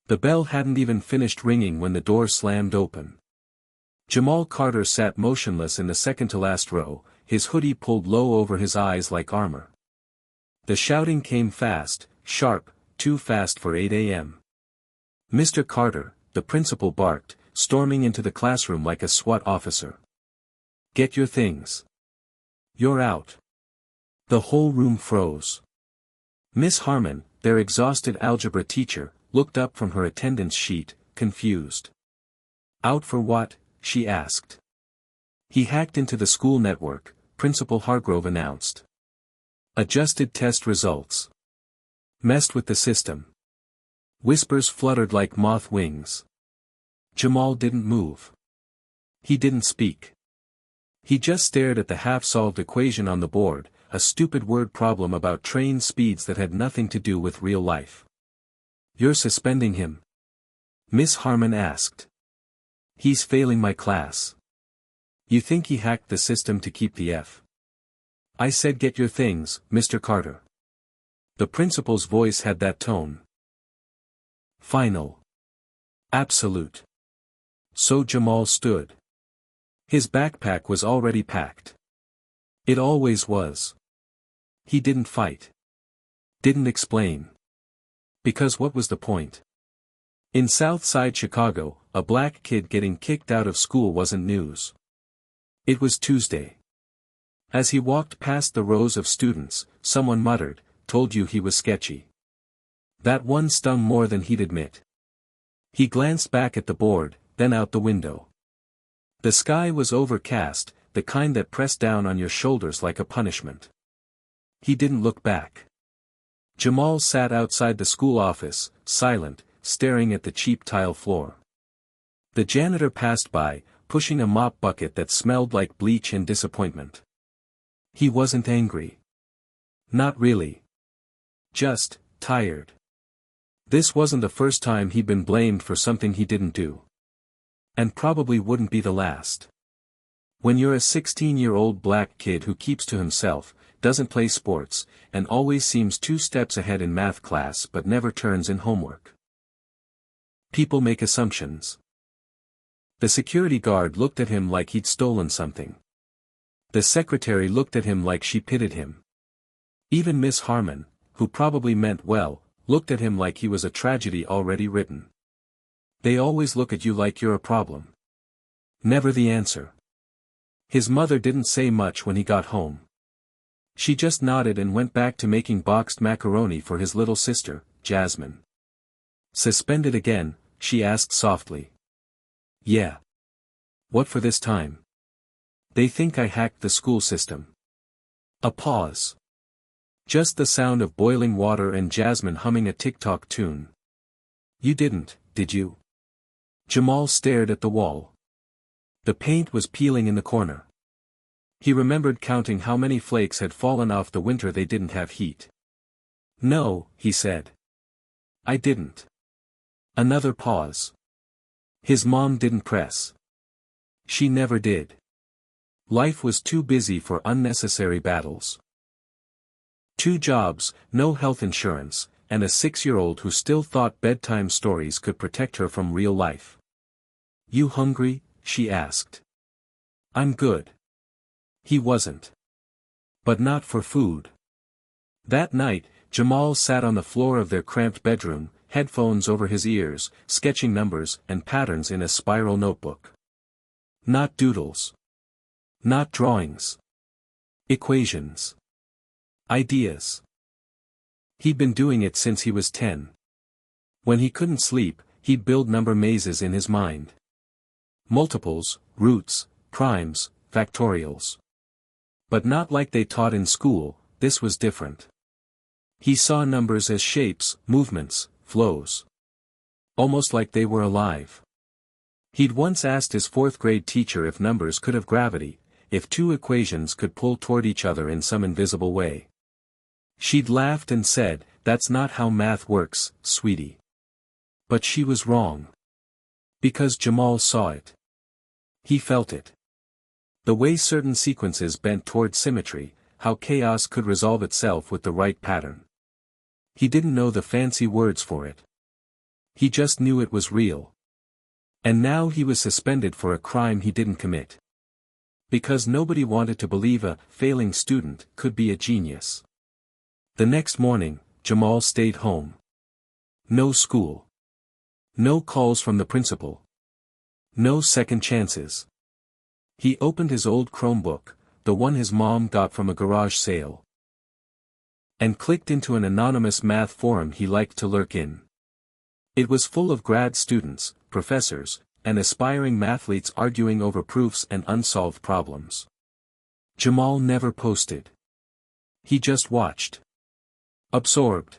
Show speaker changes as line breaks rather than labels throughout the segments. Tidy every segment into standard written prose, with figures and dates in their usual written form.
The bell hadn't even finished ringing when the door slammed open. Jamal Carter sat motionless in the second-to-last row, his hoodie pulled low over his eyes like armor. The shouting came fast, sharp, too fast for 8 a.m. "Mr. Carter," the principal barked, storming into the classroom like a SWAT officer. "Get your things. You're out." The whole room froze. Miss Harmon, their exhausted algebra teacher, looked up from her attendance sheet, confused. "Out for what?" she asked. "He hacked into the school network," Principal Hargrove announced. "Adjusted test results. Messed with the system." Whispers fluttered like moth wings. Jamal didn't move. He didn't speak. He just stared at the half-solved equation on the board, a stupid word problem about train speeds that had nothing to do with real life. "You're suspending him?" Miss Harmon asked. "He's failing my class." "You think he hacked the system to keep the F?" "I said get your things, Mr. Carter." The principal's voice had that tone. Final. Absolute. So Jamal stood. His backpack was already packed. It always was. He didn't fight. Didn't explain. Because what was the point? In South Side Chicago, a black kid getting kicked out of school wasn't news. It was Tuesday. As he walked past the rows of students, someone muttered, "Told you he was sketchy." That one stung more than he'd admit. He glanced back at the board, then out the window. The sky was overcast, the kind that pressed down on your shoulders like a punishment. He didn't look back. Jamal sat outside the school office, silent, staring at the cheap tile floor. The janitor passed by, pushing a mop bucket that smelled like bleach and disappointment. He wasn't angry. Not really. Just tired. This wasn't the first time he'd been blamed for something he didn't do. And probably wouldn't be the last. When you're a 16-year-old black kid who keeps to himself, doesn't play sports, and always seems 2 steps ahead in math class but never turns in homework. People make assumptions. The security guard looked at him like he'd stolen something. The secretary looked at him like she pitied him. Even Miss Harmon, who probably meant well, looked at him like he was a tragedy already written. They always look at you like you're a problem. Never the answer. His mother didn't say much when he got home. She just nodded and went back to making boxed macaroni for his little sister, Jasmine. "Suspended again?" she asked softly. "Yeah. What for this time?" "They think I hacked the school system." A pause. Just the sound of boiling water and Jasmine humming a TikTok tune. "You didn't, did you?" Jamal stared at the wall. The paint was peeling in the corner. He remembered counting how many flakes had fallen off the winter they didn't have heat. "No," he said. "I didn't." Another pause. His mom didn't press. She never did. Life was too busy for unnecessary battles. 2 jobs, no health insurance, and a 6-year-old who still thought bedtime stories could protect her from real life. "You hungry?" she asked. "I'm good." He wasn't. But not for food. That night, Jamal sat on the floor of their cramped bedroom, headphones over his ears, sketching numbers and patterns in a spiral notebook. Not doodles. Not drawings. Equations. Ideas. He'd been doing it since he was 10. When he couldn't sleep, he'd build number mazes in his mind. Multiples, roots, primes, factorials. But not like they taught in school, this was different. He saw numbers as shapes, movements, flows. Almost like they were alive. He'd once asked his 4th-grade teacher if numbers could have gravity, if 2 equations could pull toward each other in some invisible way. She'd laughed and said, "That's not how math works, sweetie." But she was wrong. Because Jamal saw it. He felt it. The way certain sequences bent toward symmetry, how chaos could resolve itself with the right pattern. He didn't know the fancy words for it. He just knew it was real. And now he was suspended for a crime he didn't commit. Because nobody wanted to believe a failing student could be a genius. The next morning, Jamal stayed home. No school. No calls from the principal. No second chances. He opened his old Chromebook, the one his mom got from a garage sale, and clicked into an anonymous math forum he liked to lurk in. It was full of grad students, professors, and aspiring mathletes arguing over proofs and unsolved problems. Jamal never posted. He just watched. Absorbed.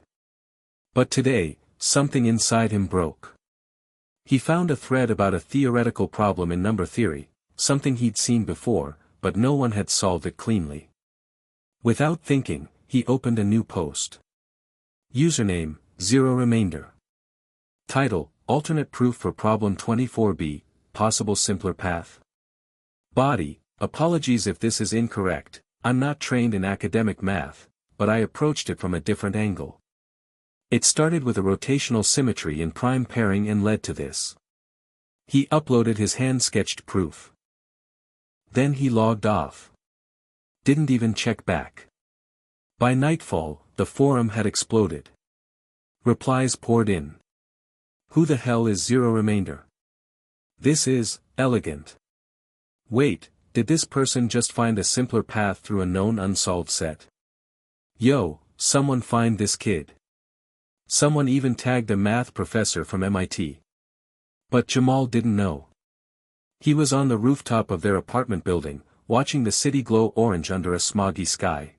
But today, something inside him broke. He found a thread about a theoretical problem in number theory, something he'd seen before, but no one had solved it cleanly. Without thinking, he opened a new post. Username, 0 remainder. Title, Alternate Proof for Problem 24b, Possible Simpler Path. Body, apologies if this is incorrect, I'm not trained in academic math, but I approached it from a different angle. It started with a rotational symmetry in prime pairing and led to this. He uploaded his hand-sketched proof. Then he logged off. Didn't even check back. By nightfall, the forum had exploded. Replies poured in. Who the hell is 0 remainder? This is elegant. Wait, did this person just find a simpler path through a known unsolved set? Yo, someone find this kid. Someone even tagged a math professor from MIT. But Jamal didn't know. He was on the rooftop of their apartment building, watching the city glow orange under a smoggy sky.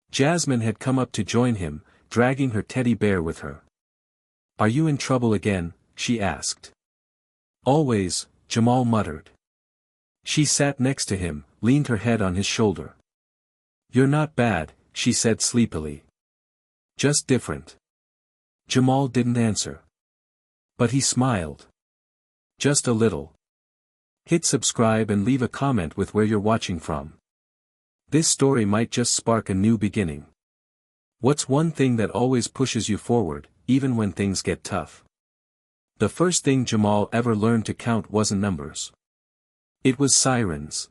Jasmine had come up to join him, dragging her teddy bear with her. Are you in trouble again? She asked. Always, Jamal muttered. She sat next to him, leaned her head on his shoulder. You're not bad, she said sleepily. Just different. Jamal didn't answer. But he smiled. Just a little. Hit subscribe and leave a comment with where you're watching from. This story might just spark a new beginning. What's one thing that always pushes you forward, even when things get tough? The first thing Jamal ever learned to count wasn't numbers. It was sirens.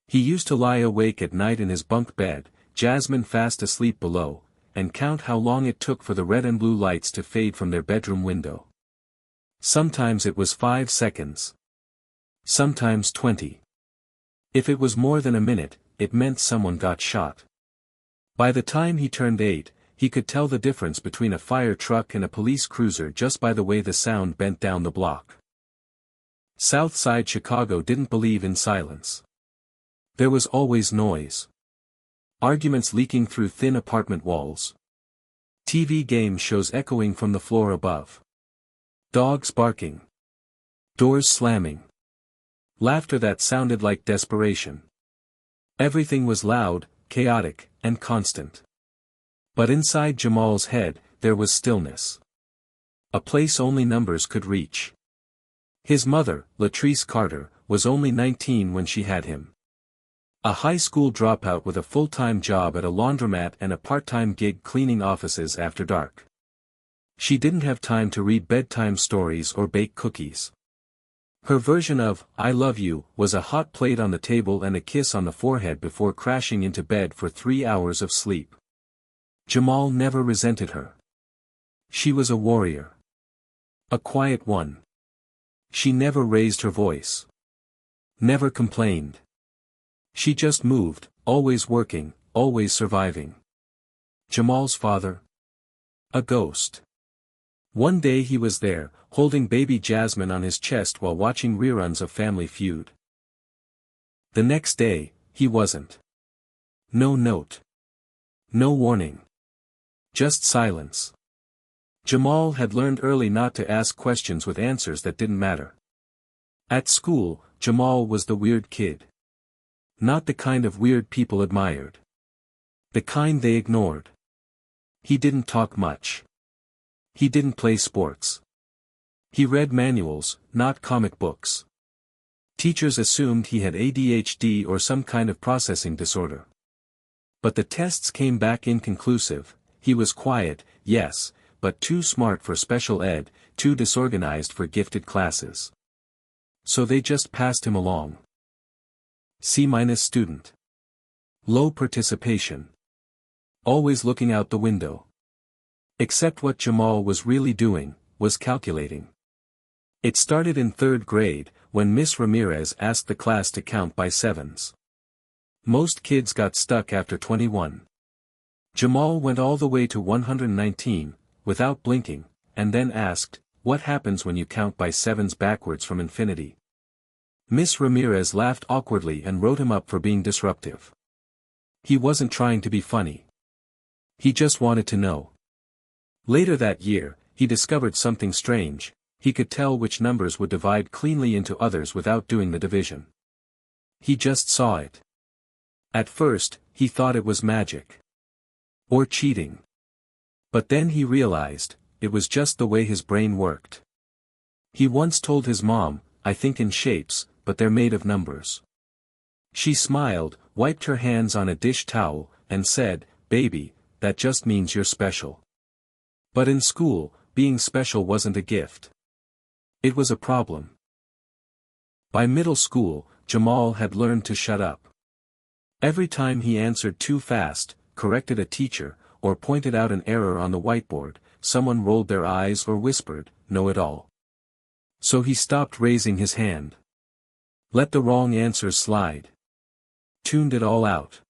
He used to lie awake at night in his bunk bed, Jasmine fast asleep below, and count how long it took for the red and blue lights to fade from their bedroom window. Sometimes it was 5 seconds. Sometimes 20. If it was more than a minute, it meant someone got shot. By the time he turned 8, he could tell the difference between a fire truck and a police cruiser just by the way the sound bent down the block. Southside Chicago didn't believe in silence. There was always noise. Arguments leaking through thin apartment walls. TV game shows echoing from the floor above. Dogs barking. Doors slamming. Laughter that sounded like desperation. Everything was loud, chaotic, and constant. But inside Jamal's head, there was stillness. A place only numbers could reach. His mother, Latrice Carter, was only 19 when she had him. A high school dropout with a full-time job at a laundromat and a part-time gig cleaning offices after dark. She didn't have time to read bedtime stories or bake cookies. Her version of, I love you, was a hot plate on the table and a kiss on the forehead before crashing into bed for 3 hours of sleep. Jamal never resented her. She was a warrior. A quiet one. She never raised her voice. Never complained. She just moved, always working, always surviving. Jamal's father? A ghost. One day he was there, holding baby Jasmine on his chest while watching reruns of Family Feud. The next day, he wasn't. No note. No warning. Just silence. Jamal had learned early not to ask questions with answers that didn't matter. At school, Jamal was the weird kid. Not the kind of weird people admired. The kind they ignored. He didn't talk much. He didn't play sports. He read manuals, not comic books. Teachers assumed he had ADHD or some kind of processing disorder. But the tests came back inconclusive. He was quiet, yes, but too smart for special ed, too disorganized for gifted classes. So they just passed him along. C- student. Low participation. Always looking out the window. Except what Jamal was really doing, was calculating. It started in 3rd grade, when Miss Ramirez asked the class to count by sevens. Most kids got stuck after 21. Jamal went all the way to 119, without blinking, and then asked, "What happens when you count by sevens backwards from infinity?" Miss Ramirez laughed awkwardly and wrote him up for being disruptive. He wasn't trying to be funny. He just wanted to know. Later that year, he discovered something strange: he could tell which numbers would divide cleanly into others without doing the division. He just saw it. At first, he thought it was magic. Or cheating. But then he realized, it was just the way his brain worked. He once told his mom, "I think in shapes, but they're made of numbers." She smiled, wiped her hands on a dish towel, and said, "Baby, that just means you're special." But in school, being special wasn't a gift. It was a problem. By middle school, Jamal had learned to shut up. Every time he answered too fast, corrected a teacher, or pointed out an error on the whiteboard, someone rolled their eyes or whispered, "Know it all." So he stopped raising his hand. Let the wrong answers slide. Tuned it all out.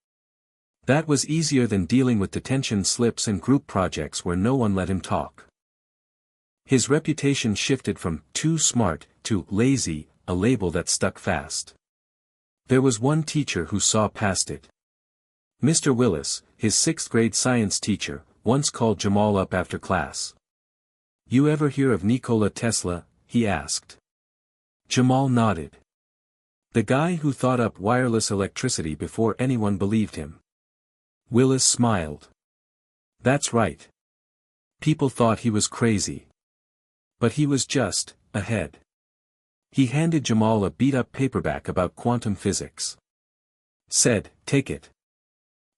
That was easier than dealing with detention slips and group projects where no one let him talk. His reputation shifted from too smart to lazy, a label that stuck fast. There was one teacher who saw past it. Mr. Willis, his 6th grade science teacher, once called Jamal up after class. "You ever hear of Nikola Tesla?" he asked. Jamal nodded. The guy who thought up wireless electricity before anyone believed him. Willis smiled. "That's right. People thought he was crazy. But he was just ahead." He handed Jamal a beat-up paperback about quantum physics. Said, "Take it.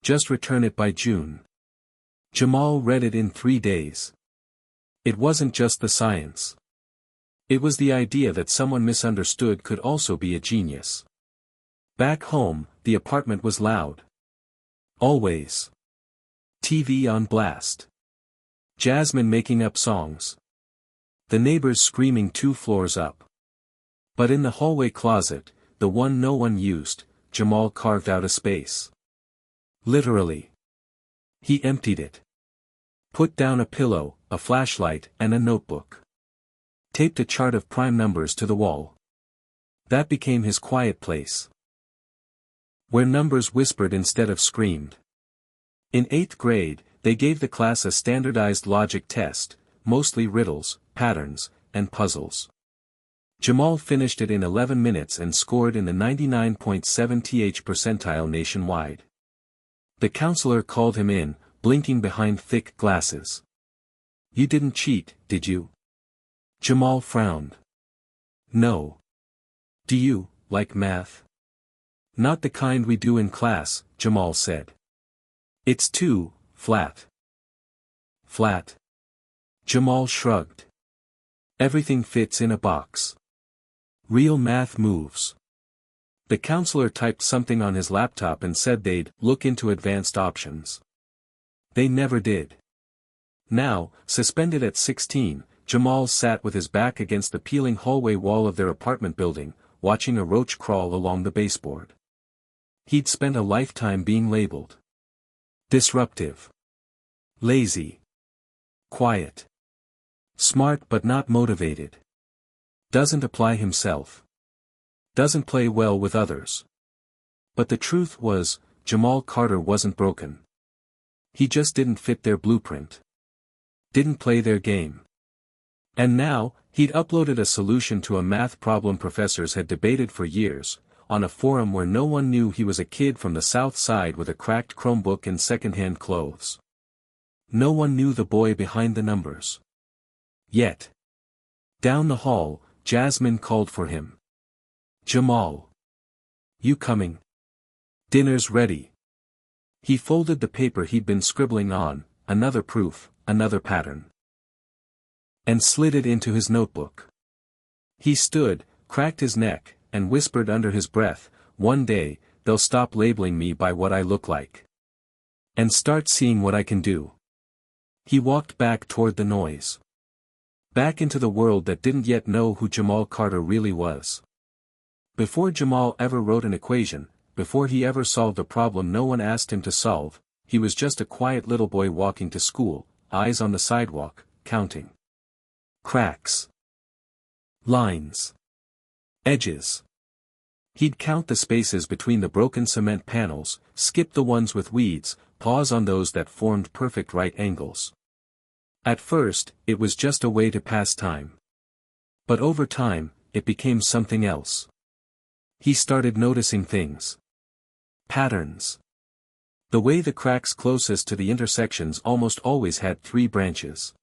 Just return it by June." Jamal read it in 3 days. It wasn't just the science. It was the idea that someone misunderstood could also be a genius. Back home, the apartment was loud. Always. TV on blast. Jasmine making up songs. The neighbors screaming 2 floors up. But in the hallway closet, the one no one used, Jamal carved out a space. Literally. He emptied it. Put down a pillow, a flashlight, and a notebook. Taped a chart of prime numbers to the wall. That became his quiet place. Where numbers whispered instead of screamed. In 8th grade, they gave the class a standardized logic test, mostly riddles, patterns, and puzzles. Jamal finished it in 11 minutes and scored in the 99.7th percentile nationwide. The counselor called him in, blinking behind thick glasses. "You didn't cheat, did you?" Jamal frowned. "No. Do you like math?" "Not the kind we do in class," Jamal said. "It's too flat." "Flat?" Jamal shrugged. "Everything fits in a box. Real math moves." The counselor typed something on his laptop and said they'd look into advanced options. They never did. Now, suspended at 16, Jamal sat with his back against the peeling hallway wall of their apartment building, watching a roach crawl along the baseboard. He'd spent a lifetime being labeled disruptive, lazy, quiet, smart but not motivated. Doesn't apply himself. Doesn't play well with others. But the truth was, Jamal Carter wasn't broken. He just didn't fit their blueprint. Didn't play their game. And now, he'd uploaded a solution to a math problem professors had debated for years, on a forum where no one knew he was a kid from the South Side with a cracked Chromebook and secondhand clothes. No one knew the boy behind the numbers. Yet. Down the hall, Jasmine called for him. "Jamal. You coming? Dinner's ready." He folded the paper he'd been scribbling on, another proof, another pattern. and slid it into his notebook. He stood, cracked his neck, and whispered under his breath, "One day, they'll stop labeling me by what I look like. And start seeing what I can do." He walked back toward the noise. Back into the world that didn't yet know who Jamal Carter really was. Before Jamal ever wrote an equation, before he ever solved a problem no one asked him to solve, he was just a quiet little boy walking to school, eyes on the sidewalk, counting cracks, lines, edges. He'd count the spaces between the broken cement panels, skip the ones with weeds, pause on those that formed perfect right angles. At first, it was just a way to pass time. But over time, it became something else. He started noticing things. Patterns. The way the cracks closest to the intersections almost always had 3 branches.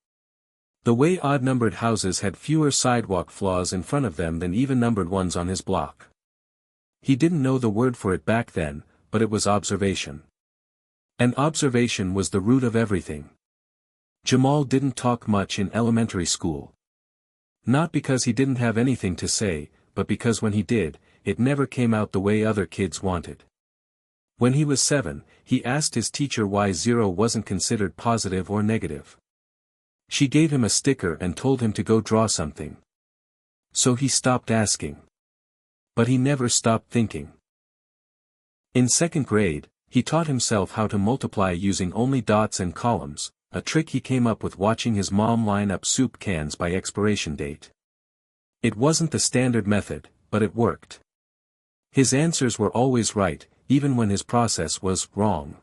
The way odd-numbered houses had fewer sidewalk flaws in front of them than even-numbered ones on his block. He didn't know the word for it back then, but it was observation. And observation was the root of everything. Jamal didn't talk much in elementary school. Not because he didn't have anything to say, but because when he did, it never came out the way other kids wanted. When he was 7, he asked his teacher why 0 wasn't considered positive or negative. She gave him a sticker and told him to go draw something. So he stopped asking. But he never stopped thinking. In 2nd grade, he taught himself how to multiply using only dots and columns, a trick he came up with watching his mom line up soup cans by expiration date. It wasn't the standard method, but it worked. His answers were always right, even when his process was wrong.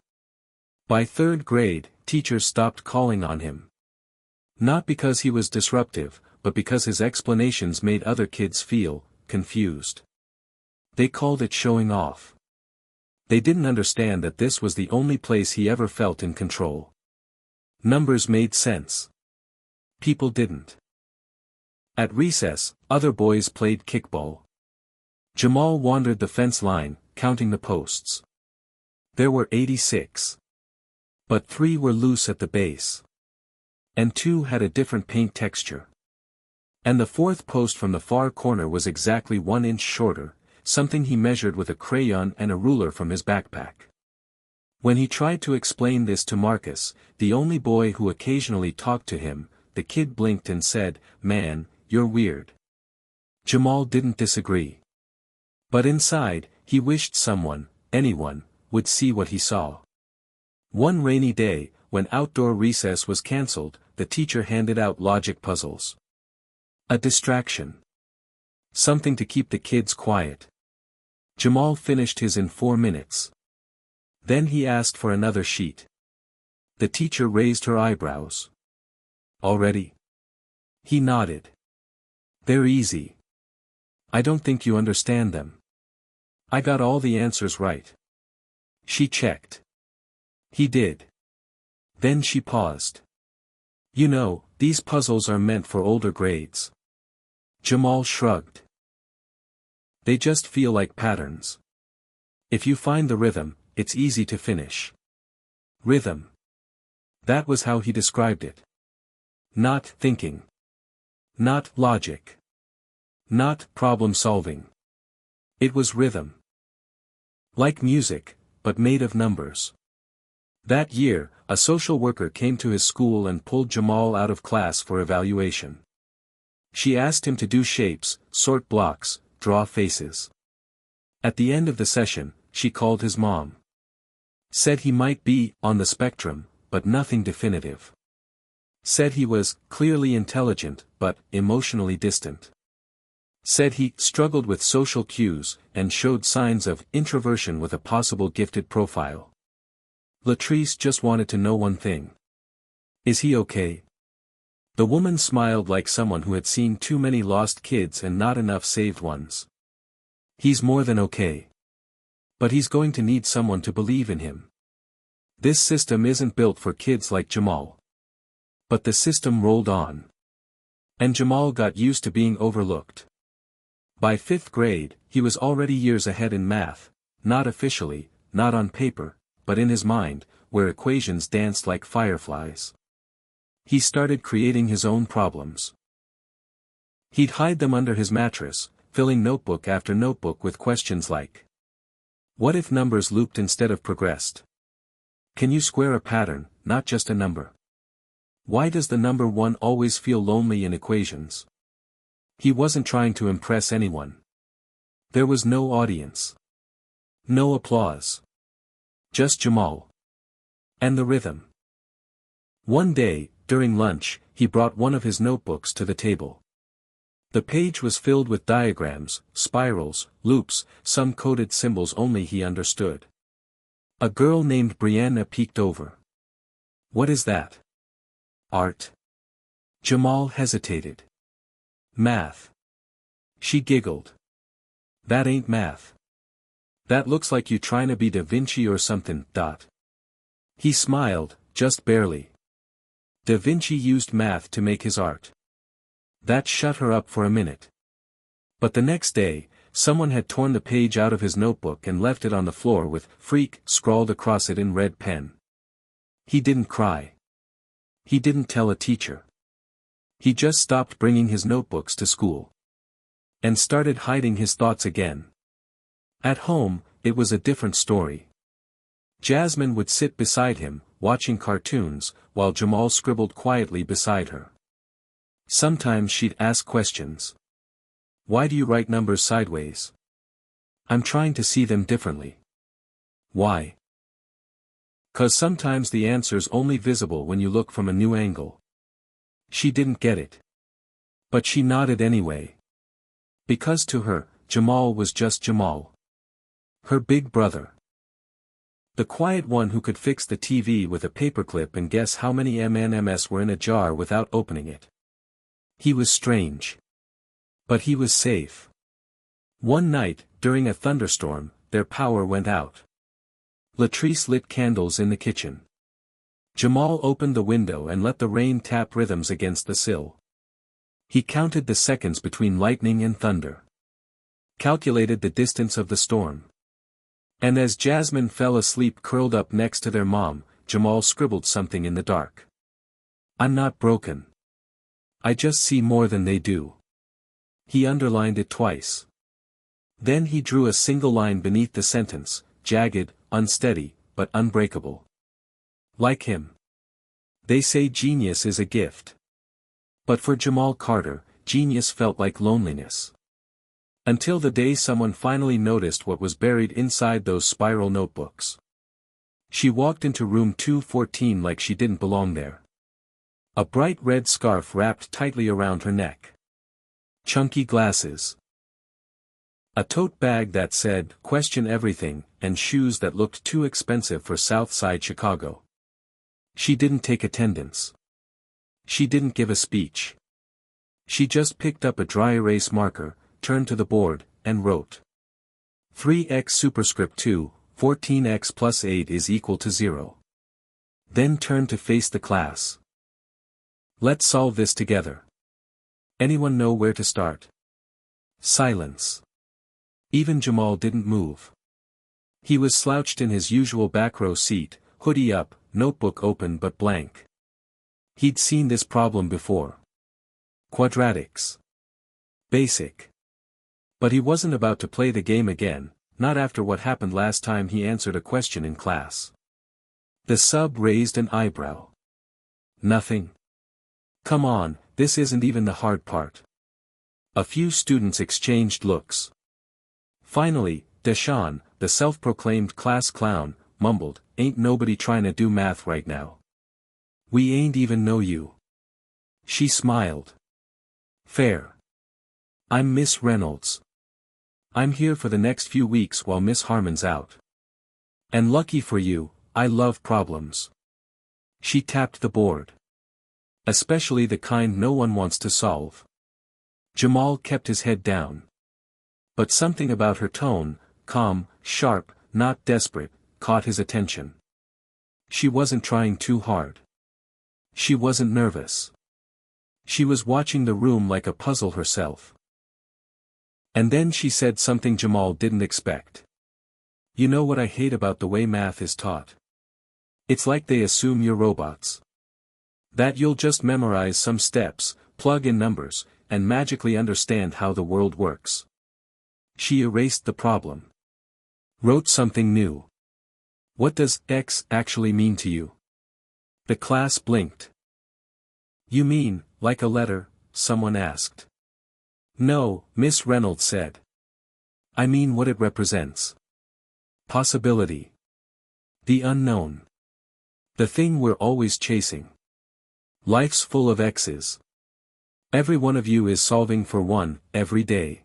By 3rd grade, teachers stopped calling on him. Not because he was disruptive, but because his explanations made other kids feel confused. They called it showing off. They didn't understand that this was the only place he ever felt in control. Numbers made sense. People didn't. At recess, other boys played kickball. Jamal wandered the fence line, counting the posts. There were 86. But 3 were loose at the base. And 2 had a different paint texture. And the 4th post from the far corner was exactly 1 inch shorter, something he measured with a crayon and a ruler from his backpack. When he tried to explain this to Marcus, the only boy who occasionally talked to him, the kid blinked and said, "Man, you're weird." Jamal didn't disagree. But inside, he wished someone, anyone, would see what he saw. One rainy day, when outdoor recess was cancelled, the teacher handed out logic puzzles. A distraction. Something to keep the kids quiet. Jamal finished his in 4 minutes. Then he asked for another sheet. The teacher raised her eyebrows. "Already?" He nodded. "They're easy. I don't think you understand them. I got all the answers right." She checked. He did. Then she paused. "You know, these puzzles are meant for older grades." Jamal shrugged. "They just feel like patterns. If you find the rhythm, it's easy to finish." Rhythm. That was how he described it. Not thinking. Not logic. Not problem solving. It was rhythm. Like music, but made of numbers. That year, a social worker came to his school and pulled Jamal out of class for evaluation. She asked him to do shapes, sort blocks, draw faces. At the end of the session, she called his mom. Said he might be on the spectrum, but nothing definitive. Said he was clearly intelligent, but emotionally distant. Said he struggled with social cues, and showed signs of introversion with a possible gifted profile. Latrice just wanted to know one thing. Is he okay? The woman smiled like someone who had seen too many lost kids and not enough saved ones. He's more than okay. But he's going to need someone to believe in him. This system isn't built for kids like Jamal. But the system rolled on. And Jamal got used to being overlooked. By 5th grade, he was already years ahead in math, not officially, not on paper, but in his mind, where equations danced like fireflies. He started creating his own problems. He'd hide them under his mattress, filling notebook after notebook with questions like, what if numbers looped instead of progressed? Can you square a pattern, not just a number? Why does the number 1 always feel lonely in equations? He wasn't trying to impress anyone. There was no audience. No applause. Just Jamal. And the rhythm. One day, during lunch, he brought one of his notebooks to the table. The page was filled with diagrams, spirals, loops, some coded symbols only he understood. A girl named Brianna peeked over. What is that? Art. Jamal hesitated. Math. She giggled. That ain't math. That looks like you trying to be Da Vinci or something. He smiled, just barely. Da Vinci used math to make his art. That shut her up for a minute. But the next day, someone had torn the page out of his notebook and left it on the floor with "freak" scrawled across it in red pen. He didn't cry. He didn't tell a teacher. He just stopped bringing his notebooks to school. And started hiding his thoughts again. At home, it was a different story. Jasmine would sit beside him, watching cartoons, while Jamal scribbled quietly beside her. Sometimes she'd ask questions. Why do you write numbers sideways? I'm trying to see them differently. Why? 'Cause sometimes the answer's only visible when you look from a new angle. She didn't get it. But she nodded anyway. Because to her, Jamal was just Jamal. Her big brother. The quiet one who could fix the TV with a paperclip and guess how many M&Ms were in a jar without opening it. He was strange. But he was safe. One night, during a thunderstorm, their power went out. Latrice lit candles in the kitchen. Jamal opened the window and let the rain tap rhythms against the sill. He counted the seconds between lightning and thunder. Calculated the distance of the storm. And as Jasmine fell asleep curled up next to their mom, Jamal scribbled something in the dark. I'm not broken. I just see more than they do. He underlined it twice. Then he drew a single line beneath the sentence, jagged, unsteady, but unbreakable. Like him. They say genius is a gift. But for Jamal Carter, genius felt like loneliness. Until the day someone finally noticed what was buried inside those spiral notebooks. She walked into room 214 like she didn't belong there. A bright red scarf wrapped tightly around her neck. Chunky glasses. A tote bag that said, "Question everything," and shoes that looked too expensive for Southside Chicago. She didn't take attendance. She didn't give a speech. She just picked up a dry erase marker, turned to the board, and wrote. 3x superscript 2, 14x plus 8 is equal to 0. Then turned to face the class. Let's solve this together. Anyone know where to start? Silence. Even Jamal didn't move. He was slouched in his usual back row seat, hoodie up, notebook open but blank. He'd seen this problem before. Quadratics. Basic. But he wasn't about to play the game again, not after what happened last time he answered a question in class. The sub raised an eyebrow. Nothing. Come on, this isn't even the hard part. A few students exchanged looks. Finally, Deshaun, the self-proclaimed class clown, mumbled, "Ain't nobody trying to do math right now. We ain't even know you." She smiled. Fair. I'm Miss Reynolds. I'm here for the next few weeks while Miss Harmon's out. And lucky for you, I love problems. She tapped the board. Especially the kind no one wants to solve. Jamal kept his head down. But something about her tone, calm, sharp, not desperate, caught his attention. She wasn't trying too hard. She wasn't nervous. She was watching the room like a puzzle herself. And then she said something Jamal didn't expect. You know what I hate about the way math is taught? It's like they assume you're robots. That you'll just memorize some steps, plug in numbers, and magically understand how the world works. She erased the problem. Wrote something new. What does X actually mean to you? The class blinked. You mean, like a letter? Someone asked. No, Miss Reynolds said. I mean what it represents. Possibility. The unknown. The thing we're always chasing. Life's full of X's. Every one of you is solving for one, every day.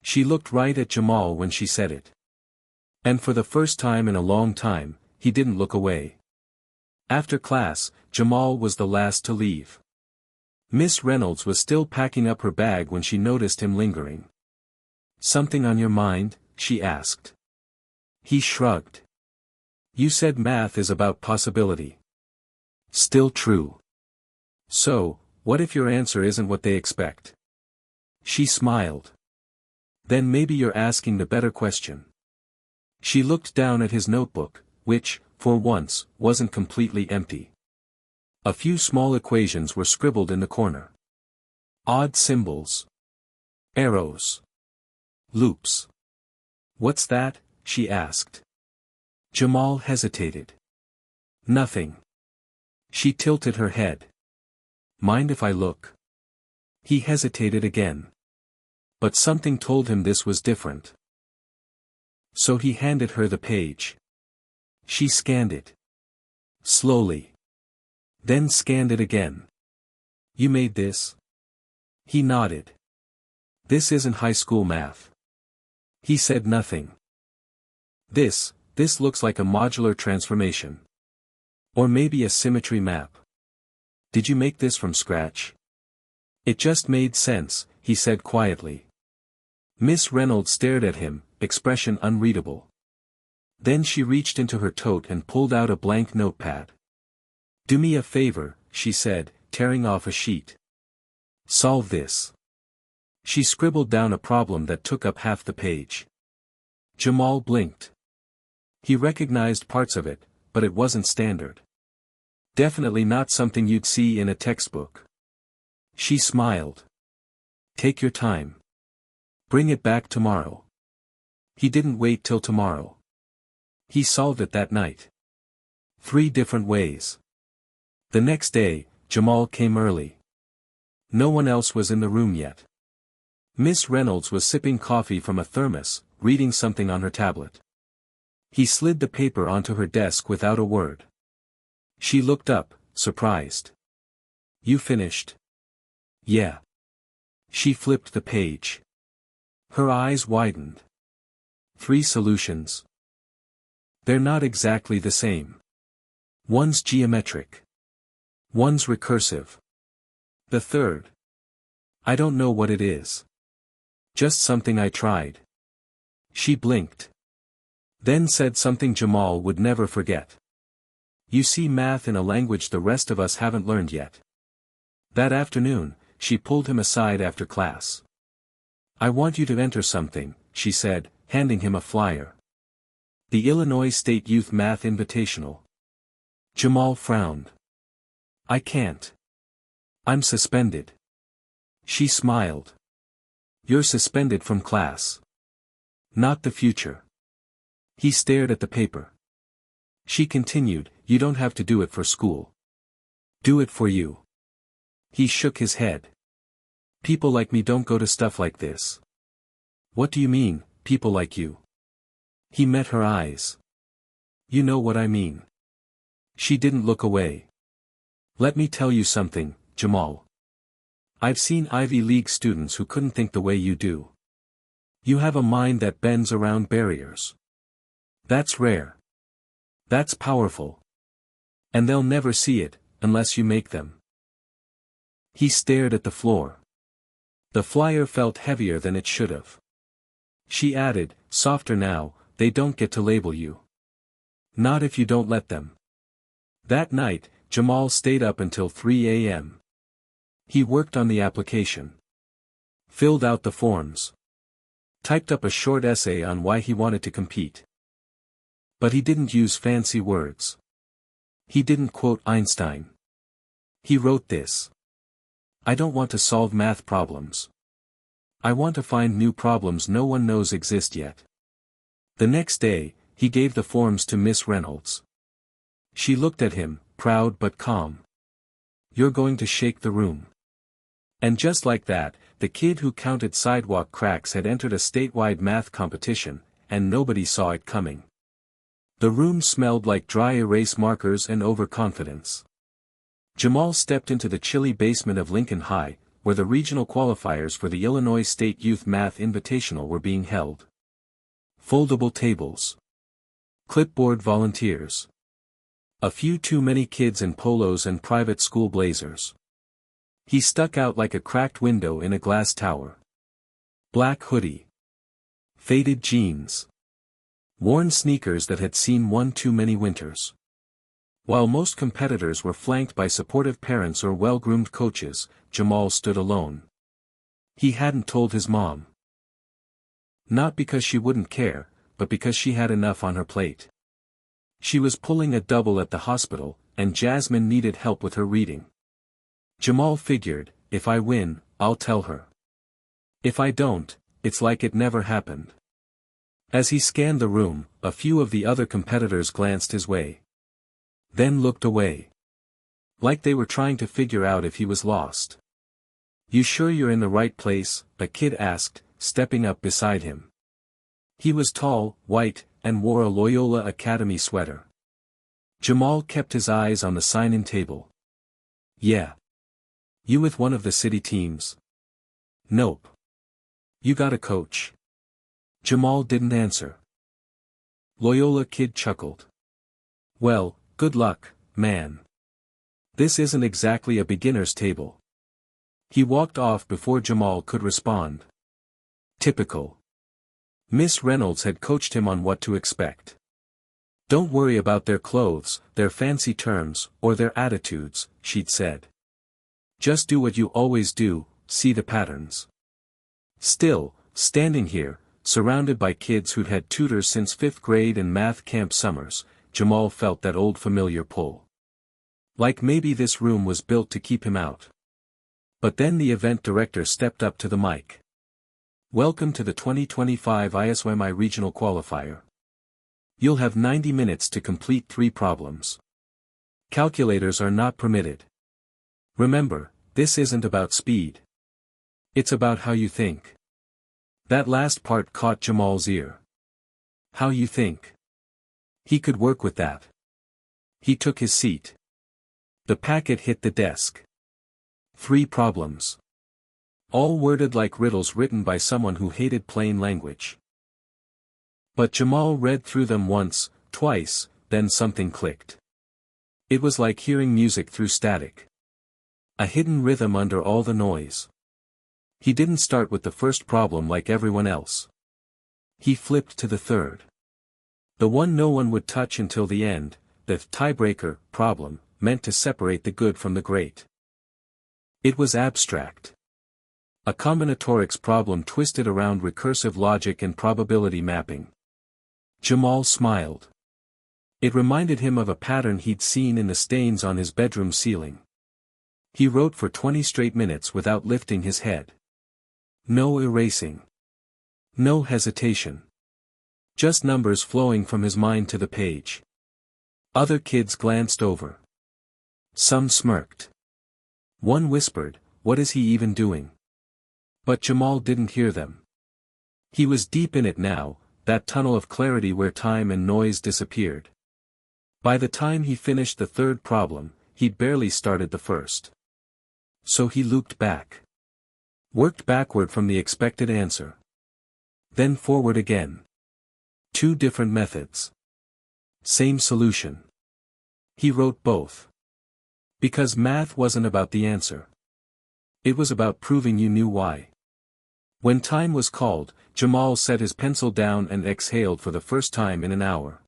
She looked right at Jamal when she said it. And for the first time in a long time, he didn't look away. After class, Jamal was the last to leave. Miss Reynolds was still packing up her bag when she noticed him lingering. Something on your mind? She asked. He shrugged. You said math is about possibility. Still true. So, what if your answer isn't what they expect? She smiled. Then maybe you're asking the better question. She looked down at his notebook, which, for once, wasn't completely empty. A few small equations were scribbled in the corner. Odd symbols. Arrows. Loops. What's that? She asked. Jamal hesitated. Nothing. She tilted her head. Mind if I look? He hesitated again. But something told him this was different. So he handed her the page. She scanned it. Slowly. Then scanned it again. You made this? He nodded. This isn't high school math. He said nothing. This looks like a modular transformation. Or maybe a symmetry map. Did you make this from scratch? It just made sense, he said quietly. Miss Reynolds stared at him, expression unreadable. Then she reached into her tote and pulled out a blank notepad. Do me a favor, she said, tearing off a sheet. Solve this. She scribbled down a problem that took up half the page. Jamal blinked. He recognized parts of it, but it wasn't standard. Definitely not something you'd see in a textbook. She smiled. Take your time. Bring it back tomorrow. He didn't wait till tomorrow. He solved it that night. 3 different ways. The next day, Jamal came early. No one else was in the room yet. Miss Reynolds was sipping coffee from a thermos, reading something on her tablet. He slid the paper onto her desk without a word. She looked up, surprised. You finished? Yeah. She flipped the page. Her eyes widened. 3 solutions. They're not exactly the same. One's geometric. One's recursive. The third. I don't know what it is. Just something I tried. She blinked. Then said something Jamal would never forget. You see math in a language the rest of us haven't learned yet. That afternoon, she pulled him aside after class. I want you to enter something, she said, handing him a flyer. The Illinois State Youth Math Invitational. Jamal frowned. I can't. I'm suspended. She smiled. You're suspended from class. Not the future. He stared at the paper. She continued, you don't have to do it for school. Do it for you. He shook his head. People like me don't go to stuff like this. What do you mean, people like you? He met her eyes. You know what I mean. She didn't look away. Let me tell you something, Jamal. I've seen Ivy League students who couldn't think the way you do. You have a mind that bends around barriers. That's rare. That's powerful. And they'll never see it, unless you make them. He stared at the floor. The flyer felt heavier than it should have. She added, softer now, they don't get to label you. Not if you don't let them. That night, Jamal stayed up until 3 a.m. He worked on the application. Filled out the forms. Typed up a short essay on why he wanted to compete. But he didn't use fancy words. He didn't quote Einstein. He wrote this. I don't want to solve math problems. I want to find new problems no one knows exist yet. The next day, he gave the forms to Miss Reynolds. She looked at him, proud but calm. You're going to shake the room. And just like that, the kid who counted sidewalk cracks had entered a statewide math competition, and nobody saw it coming. The room smelled like dry erase markers and overconfidence. Jamal stepped into the chilly basement of Lincoln High, where the regional qualifiers for the Illinois State Youth Math Invitational were being held. Foldable tables. Clipboard volunteers. A few too many kids in polos and private school blazers. He stuck out like a cracked window in a glass tower. Black hoodie. Faded jeans. Worn sneakers that had seen one too many winters. While most competitors were flanked by supportive parents or well-groomed coaches, Jamal stood alone. He hadn't told his mom. Not because she wouldn't care, but because she had enough on her plate. She was pulling a double at the hospital, and Jasmine needed help with her reading. Jamal figured, if I win, I'll tell her. If I don't, it's like it never happened. As he scanned the room, a few of the other competitors glanced his way. Then looked away. Like they were trying to figure out if he was lost. You sure you're in the right place? A kid asked, stepping up beside him. He was tall, white, and wore a Loyola Academy sweater. Jamal kept his eyes on the sign-in table. Yeah. You with one of the city teams? Nope. You got a coach? Jamal didn't answer. Loyola kid chuckled. Well, good luck, man. This isn't exactly a beginner's table. He walked off before Jamal could respond. Typical. Miss Reynolds had coached him on what to expect. Don't worry about their clothes, their fancy terms, or their attitudes, she'd said. Just do what you always do, see the patterns. Still, standing here, surrounded by kids who'd had tutors since 5th grade and math camp summers, Jamal felt that old familiar pull. Like maybe this room was built to keep him out. But then the event director stepped up to the mic. Welcome to the 2025 ISWMI Regional Qualifier. You'll have 90 minutes to complete 3 problems. Calculators are not permitted. Remember, this isn't about speed. It's about how you think. That last part caught Jamal's ear. How you think. He could work with that. He took his seat. The packet hit the desk. 3 problems. All worded like riddles written by someone who hated plain language. But Jamal read through them once, twice, then something clicked. It was like hearing music through static. A hidden rhythm under all the noise. He didn't start with the first problem like everyone else. He flipped to the third. The one no one would touch until the end, the tiebreaker problem, meant to separate the good from the great. It was abstract. A combinatorics problem twisted around recursive logic and probability mapping. Jamal smiled. It reminded him of a pattern he'd seen in the stains on his bedroom ceiling. He wrote for 20 straight minutes without lifting his head. No erasing. No hesitation. Just numbers flowing from his mind to the page. Other kids glanced over. Some smirked. One whispered, "What is he even doing?" But Jamal didn't hear them. He was deep in it now, that tunnel of clarity where time and noise disappeared. By the time he finished the third problem, he'd barely started the first. So he looped back. Worked backward from the expected answer. Then forward again. 2 different methods. Same solution. He wrote both. Because math wasn't about the answer. It was about proving you knew why. When time was called, Jamal set his pencil down and exhaled for the first time in an hour.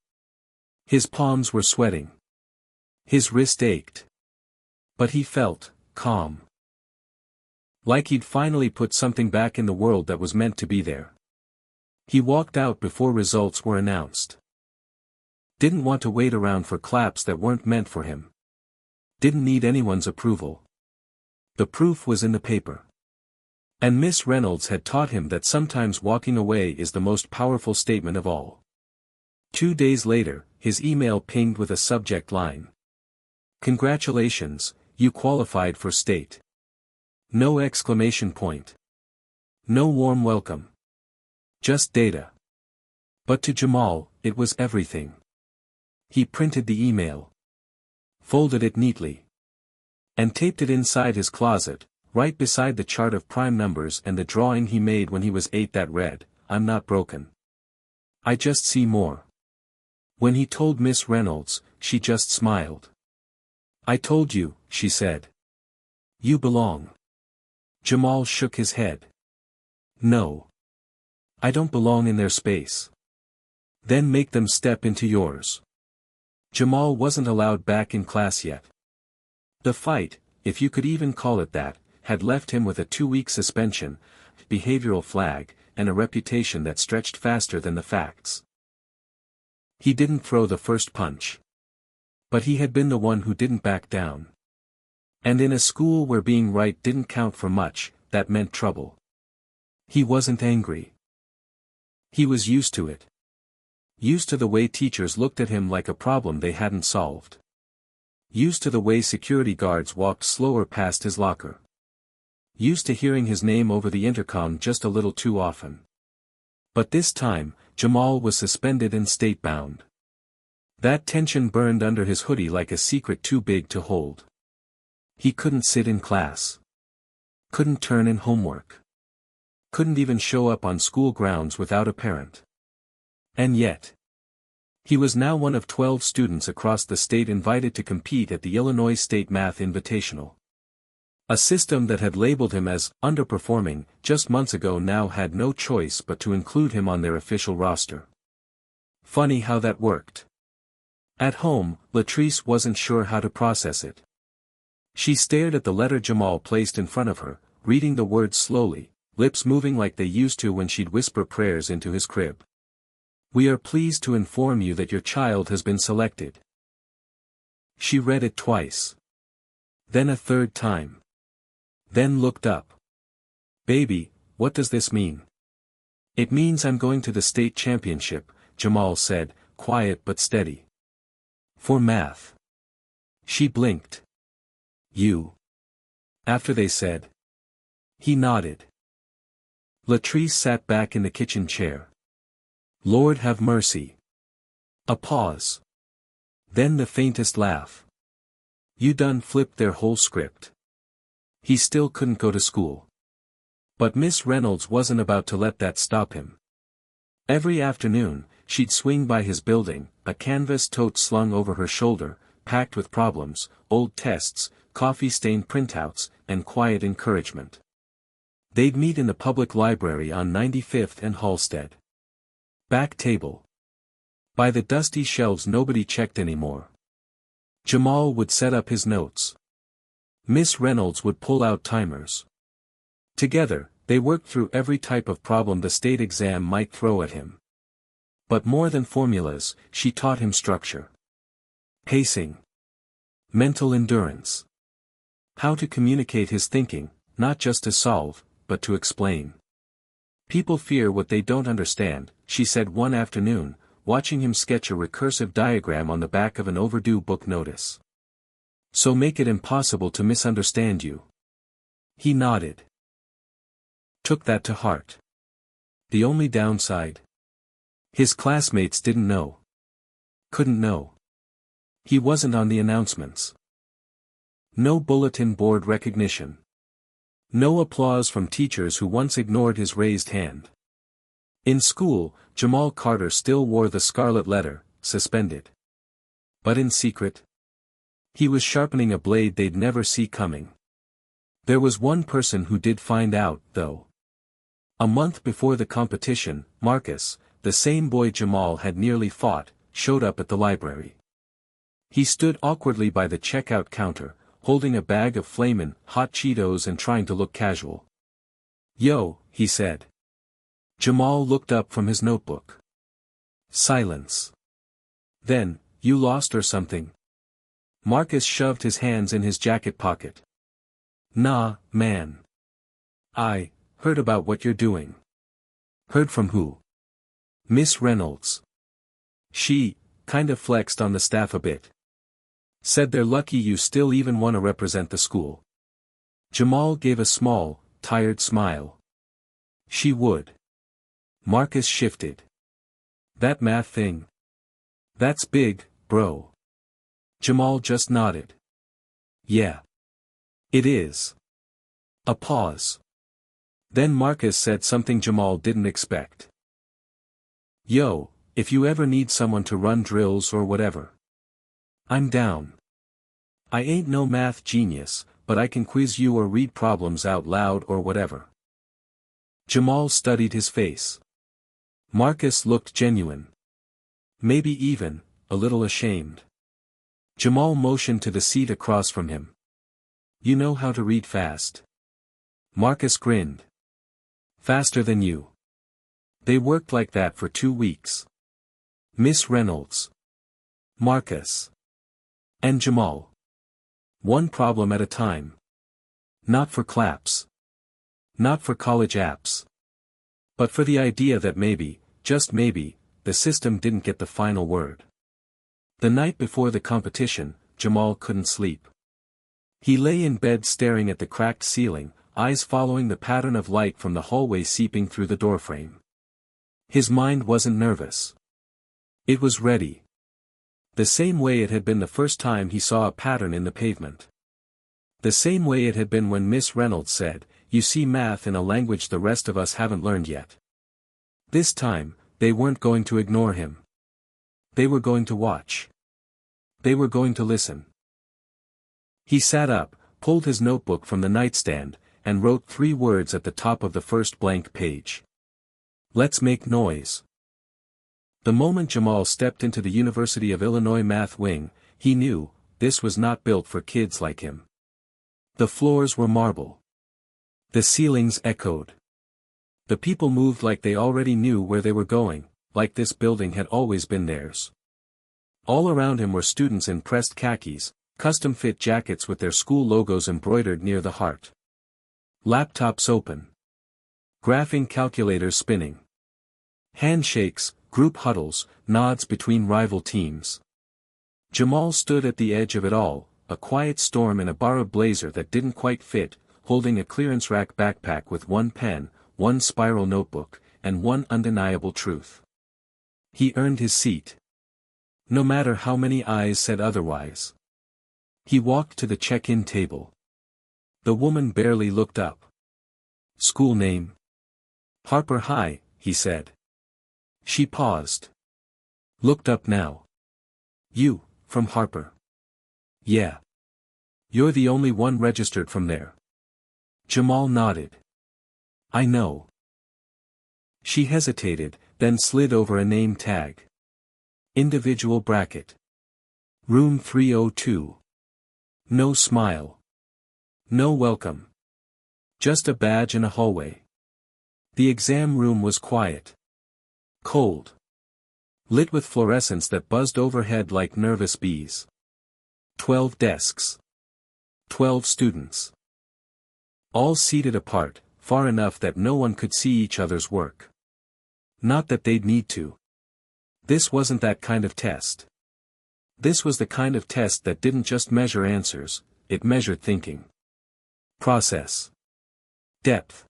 His palms were sweating. His wrist ached. But he felt calm. Like he'd finally put something back in the world that was meant to be there. He walked out before results were announced. Didn't want to wait around for claps that weren't meant for him. Didn't need anyone's approval. The proof was in the paper. And Miss Reynolds had taught him that sometimes walking away is the most powerful statement of all. 2 days later, his email pinged with a subject line. "Congratulations, you qualified for state." No exclamation point. No warm welcome. Just data. But to Jamal, it was everything. He printed the email, folded it neatly, and taped it inside his closet, right beside the chart of prime numbers and the drawing he made when he was 8 that read, "I'm not broken. I just see more." When he told Miss Reynolds, she just smiled. "I told you," she said. "You belong." Jamal shook his head. "No. I don't belong in their space." "Then make them step into yours." Jamal wasn't allowed back in class yet. The fight, if you could even call it that, had left him with a 2-week suspension, behavioral flag, and a reputation that stretched faster than the facts. He didn't throw the first punch. But he had been the one who didn't back down. And in a school where being right didn't count for much, that meant trouble. He wasn't angry. He was used to it. Used to the way teachers looked at him like a problem they hadn't solved. Used to the way security guards walked slower past his locker. Used to hearing his name over the intercom just a little too often. But this time, Jamal was suspended and state-bound. That tension burned under his hoodie like a secret too big to hold. He couldn't sit in class. Couldn't turn in homework. Couldn't even show up on school grounds without a parent. And yet, he was now one of 12 students across the state invited to compete at the Illinois State Math Invitational. A system that had labeled him as underperforming just months ago now had no choice but to include him on their official roster. Funny how that worked. At home, Latrice wasn't sure how to process it. She stared at the letter Jamal placed in front of her, reading the words slowly, lips moving like they used to when she'd whisper prayers into his crib. "We are pleased to inform you that your child has been selected." She read it twice. Then a third time. Then looked up. "Baby, what does this mean?" "It means I'm going to the state championship," Jamal said, quiet but steady. "For math." She blinked. "You?" After they said. He nodded. Latrice sat back in the kitchen chair. "Lord have mercy." A pause. Then the faintest laugh. You done flipped their whole script. He still couldn't go to school. But Miss Reynolds wasn't about to let that stop him. Every afternoon, she'd swing by his building, a canvas tote slung over her shoulder, packed with problems, old tests, coffee-stained printouts, and quiet encouragement. They'd meet in the public library on 95th and Halsted. Back table. By the dusty shelves nobody checked anymore. Jamal would set up his notes. Miss Reynolds would pull out timers. Together, they worked through every type of problem the state exam might throw at him. But more than formulas, she taught him structure. Pacing. Mental endurance. How to communicate his thinking, not just to solve, but to explain. "People fear what they don't understand," she said one afternoon, watching him sketch a recursive diagram on the back of an overdue book notice. "So make it impossible to misunderstand you." He nodded. Took that to heart. The only downside? His classmates didn't know. Couldn't know. He wasn't on the announcements. No bulletin board recognition. No applause from teachers who once ignored his raised hand. In school, Jamal Carter still wore the scarlet letter, suspended. But in secret, he was sharpening a blade they'd never see coming. There was one person who did find out, though. A month before the competition, Marcus, the same boy Jamal had nearly fought, showed up at the library. He stood awkwardly by the checkout counter, holding a bag of flamin' hot Cheetos and trying to look casual. "Yo," he said. Jamal looked up from his notebook. Silence. Then, "You lost or something?" Marcus shoved his hands in his jacket pocket. Nah, man. I heard about what you're doing. Heard from who? Miss Reynolds. She kinda flexed on the staff a bit. Said they're lucky you still even wanna represent the school. Jamal gave a small, tired smile. She would. Marcus shifted. That math thing. That's big, bro. Jamal just nodded. Yeah. It is. A pause. Then Marcus said something Jamal didn't expect. Yo, if you ever need someone to run drills or whatever. I'm down. I ain't no math genius, but I can quiz you or read problems out loud or whatever. Jamal studied his face. Marcus looked genuine. Maybe even a little ashamed. Jamal motioned to the seat across from him. You know how to read fast. Marcus grinned. Faster than you. They worked like that for 2 weeks. Miss Reynolds. Marcus. And Jamal. One problem at a time. Not for claps. Not for college apps. But for the idea that maybe, just maybe, the system didn't get the final word. The night before the competition, Jamal couldn't sleep. He lay in bed staring at the cracked ceiling, eyes following the pattern of light from the hallway seeping through the doorframe. His mind wasn't nervous. It was ready. The same way it had been the first time he saw a pattern in the pavement. The same way it had been when Miss Reynolds said, "You see math in a language the rest of us haven't learned yet." This time, they weren't going to ignore him. They were going to watch. They were going to listen. He sat up, pulled his notebook from the nightstand, and wrote 3 words at the top of the first blank page. Let's make noise. The moment Jamal stepped into the University of Illinois math wing, he knew, this was not built for kids like him. The floors were marble. The ceilings echoed. The people moved like they already knew where they were going, like this building had always been theirs. All around him were students in pressed khakis, custom-fit jackets with their school logos embroidered near the heart. Laptops open. Graphing calculators spinning. Handshakes, group huddles, nods between rival teams. Jamal stood at the edge of it all, a quiet storm in a borrowed blazer that didn't quite fit, holding a clearance rack backpack with 1 pen, 1 spiral notebook, and 1 undeniable truth. He earned his seat. No matter how many eyes said otherwise. He walked to the check-in table. The woman barely looked up. School name? Harper High, he said. She paused. Looked up now. You, from Harper? Yeah. You're the only one registered from there. Jamal nodded. I know. She hesitated, then slid over a name tag. Individual bracket. Room 302. No smile. No welcome. Just a badge in a hallway. The exam room was quiet. Cold. Lit with fluorescents that buzzed overhead like nervous bees. 12 desks. 12 students. All seated apart, far enough that no one could see each other's work. Not that they'd need to. This wasn't that kind of test. This was the kind of test that didn't just measure answers, it measured thinking. Process. Depth.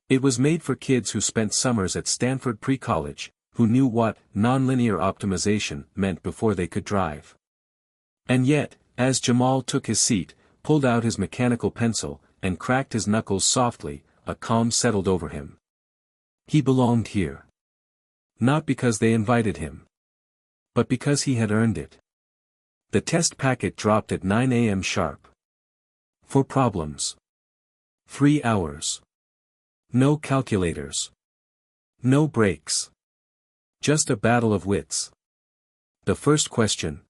It was made for kids who spent summers at Stanford pre-college, who knew what nonlinear optimization meant before they could drive. And yet, as Jamal took his seat, pulled out his mechanical pencil, and cracked his knuckles softly, a calm settled over him. He belonged here. Not because they invited him. But because he had earned it. The test packet dropped at 9 a.m. sharp. 4 problems. 3 hours. No calculators. No breaks. Just a battle of wits. The first question.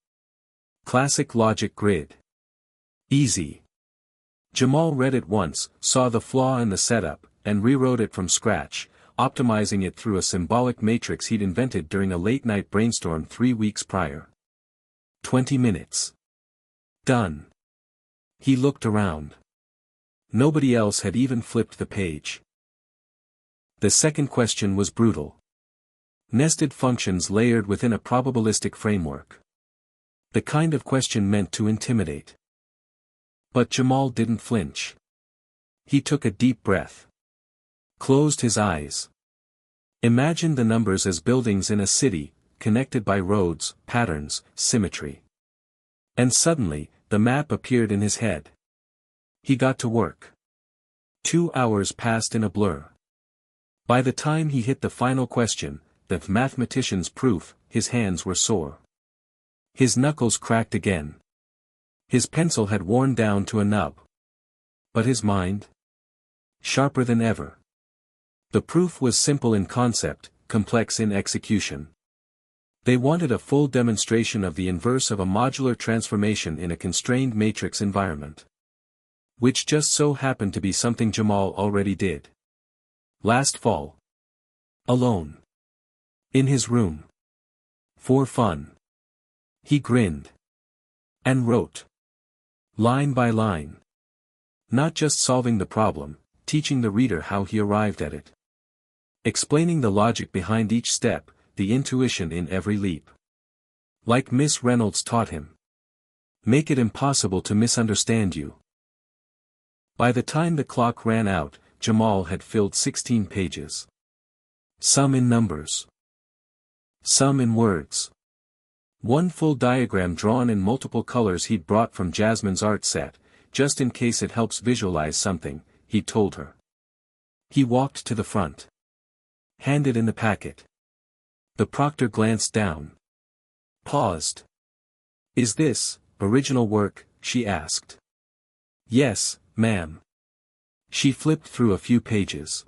Classic logic grid. Easy. Jamal read it once, saw the flaw in the setup, and rewrote it from scratch, optimizing it through a symbolic matrix he'd invented during a late-night brainstorm 3 weeks prior. 20 minutes. Done. He looked around. Nobody else had even flipped the page. The second question was brutal. Nested functions layered within a probabilistic framework. The kind of question meant to intimidate. But Jamal didn't flinch. He took a deep breath. Closed his eyes. Imagined the numbers as buildings in a city, connected by roads, patterns, symmetry. And suddenly, the map appeared in his head. He got to work. 2 hours passed in a blur. By the time he hit the final question, the mathematician's proof, his hands were sore. His knuckles cracked again. His pencil had worn down to a nub. But his mind? Sharper than ever. The proof was simple in concept, complex in execution. They wanted a full demonstration of the inverse of a modular transformation in a constrained matrix environment. Which just so happened to be something Jamal already did. Last fall. Alone. In his room. For fun. He grinned. And wrote. Line by line. Not just solving the problem, teaching the reader how he arrived at it. Explaining the logic behind each step, the intuition in every leap. Like Miss Reynolds taught him. Make it impossible to misunderstand you. By the time the clock ran out, Jamal had filled 16 pages. Some in numbers. Some in words. One full diagram drawn in multiple colors he'd brought from Jasmine's art set, just in case it helps visualize something, he told her. He walked to the front. Handed in the packet. The proctor glanced down. Paused. Is this, original work, she asked. Yes, ma'am. She flipped through a few pages.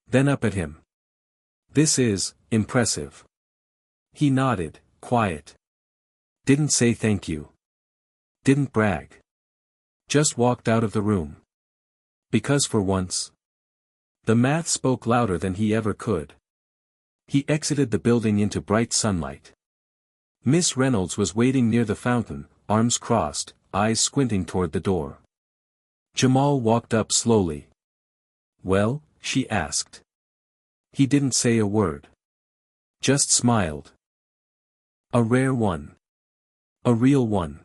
Then up at him. This is, impressive. He nodded, quiet. Didn't say thank you. Didn't brag. Just walked out of the room. Because for once. The math spoke louder than he ever could. He exited the building into bright sunlight. Miss Reynolds was waiting near the fountain, arms crossed, eyes squinting toward the door. Jamal walked up slowly. Well, she asked. He didn't say a word. Just smiled. A rare one. A real one.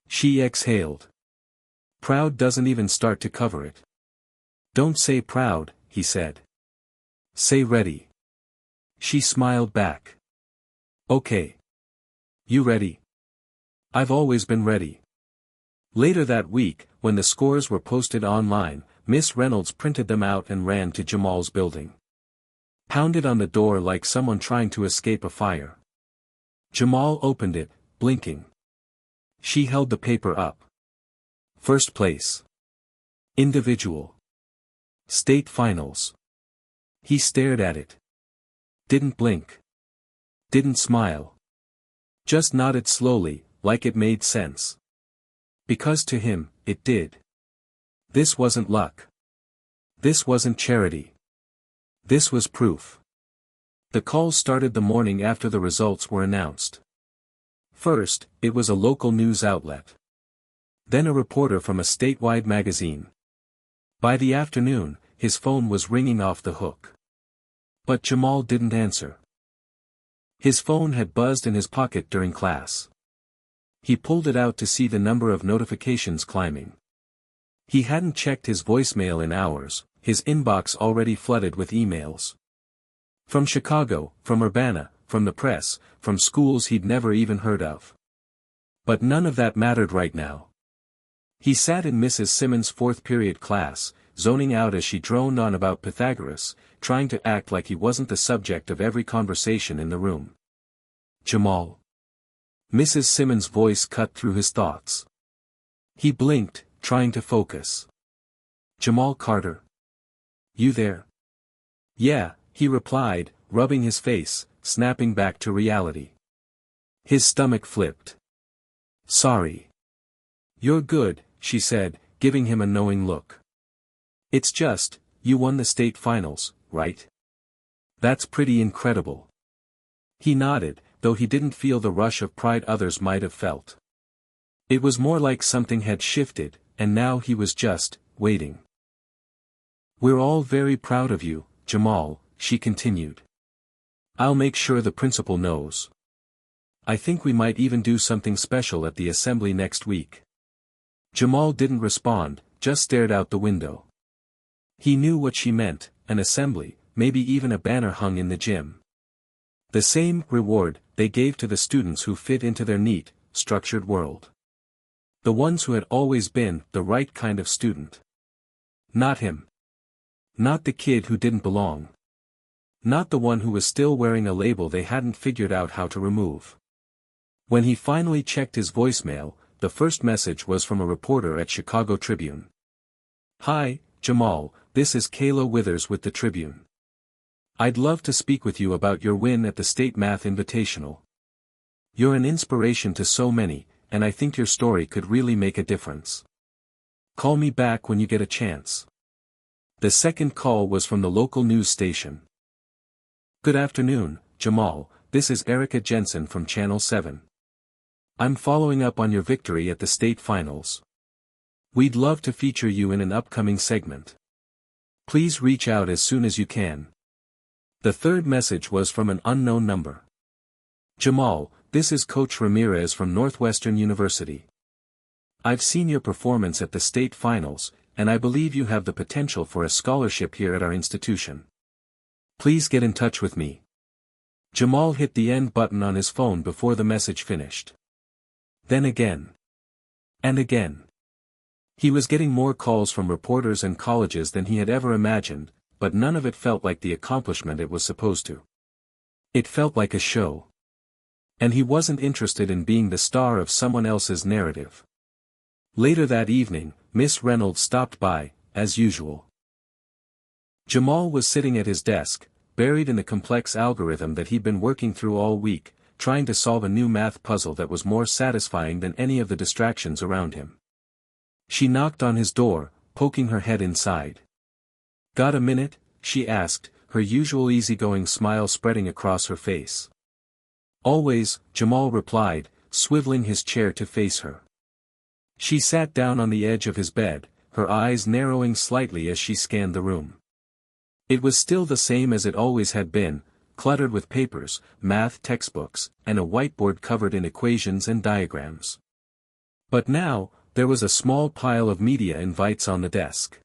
She exhaled. Proud doesn't even start to cover it. Don't say proud, he said. Say ready. She smiled back. Okay. You ready? I've always been ready. Later that week, when the scores were posted online, Miss Reynolds printed them out and ran to Jamal's building. Pounded on the door like someone trying to escape a fire. Jamal opened it, blinking. She held the paper up. First place. Individual. State finals. He stared at it. Didn't blink. Didn't smile. Just nodded slowly, like it made sense. Because to him, it did. This wasn't luck. This wasn't charity. This was proof. The calls started the morning after the results were announced. First, it was a local news outlet. Then a reporter from a statewide magazine. By the afternoon, his phone was ringing off the hook. But Jamal didn't answer. His phone had buzzed in his pocket during class. He pulled it out to see the number of notifications climbing. He hadn't checked his voicemail in hours, his inbox already flooded with emails. From Chicago, from Urbana, from the press, from schools he'd never even heard of. But none of that mattered right now. He sat in Mrs. Simmons' fourth period class, zoning out as she droned on about Pythagoras, trying to act like he wasn't the subject of every conversation in the room. Jamal. Mrs. Simmons' voice cut through his thoughts. He blinked, trying to focus. Jamal Carter. You there? Yeah, he replied, rubbing his face, snapping back to reality. His stomach flipped. Sorry. You're good, she said, giving him a knowing look. It's just, you won the state finals, right? That's pretty incredible. He nodded, though he didn't feel the rush of pride others might have felt. It was more like something had shifted, and now he was just waiting. "We're all very proud of you, Jamal," she continued. "I'll make sure the principal knows. I think we might even do something special at the assembly next week." Jamal didn't respond, just stared out the window. He knew what she meant, an assembly, maybe even a banner hung in the gym. The same reward they gave to the students who fit into their neat, structured world. The ones who had always been the right kind of student. Not him. Not the kid who didn't belong. Not the one who was still wearing a label they hadn't figured out how to remove. When he finally checked his voicemail, the first message was from a reporter at Chicago Tribune. "Hi, Jamal, this is Kayla Withers with the Tribune. I'd love to speak with you about your win at the State Math Invitational. You're an inspiration to so many, and I think your story could really make a difference. Call me back when you get a chance." The second call was from the local news station. "Good afternoon, Jamal, this is Erica Jensen from Channel 7. I'm following up on your victory at the state finals. We'd love to feature you in an upcoming segment. Please reach out as soon as you can." The third message was from an unknown number. "Jamal, this is Coach Ramirez from Northwestern University. I've seen your performance at the state finals, and I believe you have the potential for a scholarship here at our institution. Please get in touch with me." Jamal hit the end button on his phone before the message finished. Then again. And again. He was getting more calls from reporters and colleges than he had ever imagined, but none of it felt like the accomplishment it was supposed to. It felt like a show. And he wasn't interested in being the star of someone else's narrative. Later that evening, Miss Reynolds stopped by, as usual. Jamal was sitting at his desk, buried in the complex algorithm that he'd been working through all week, trying to solve a new math puzzle that was more satisfying than any of the distractions around him. She knocked on his door, poking her head inside. "Got a minute?" she asked, her usual easygoing smile spreading across her face. "Always," Jamal replied, swiveling his chair to face her. She sat down on the edge of his bed, her eyes narrowing slightly as she scanned the room. It was still the same as it always had been, cluttered with papers, math textbooks, and a whiteboard covered in equations and diagrams. But now, there was a small pile of media invites on the desk.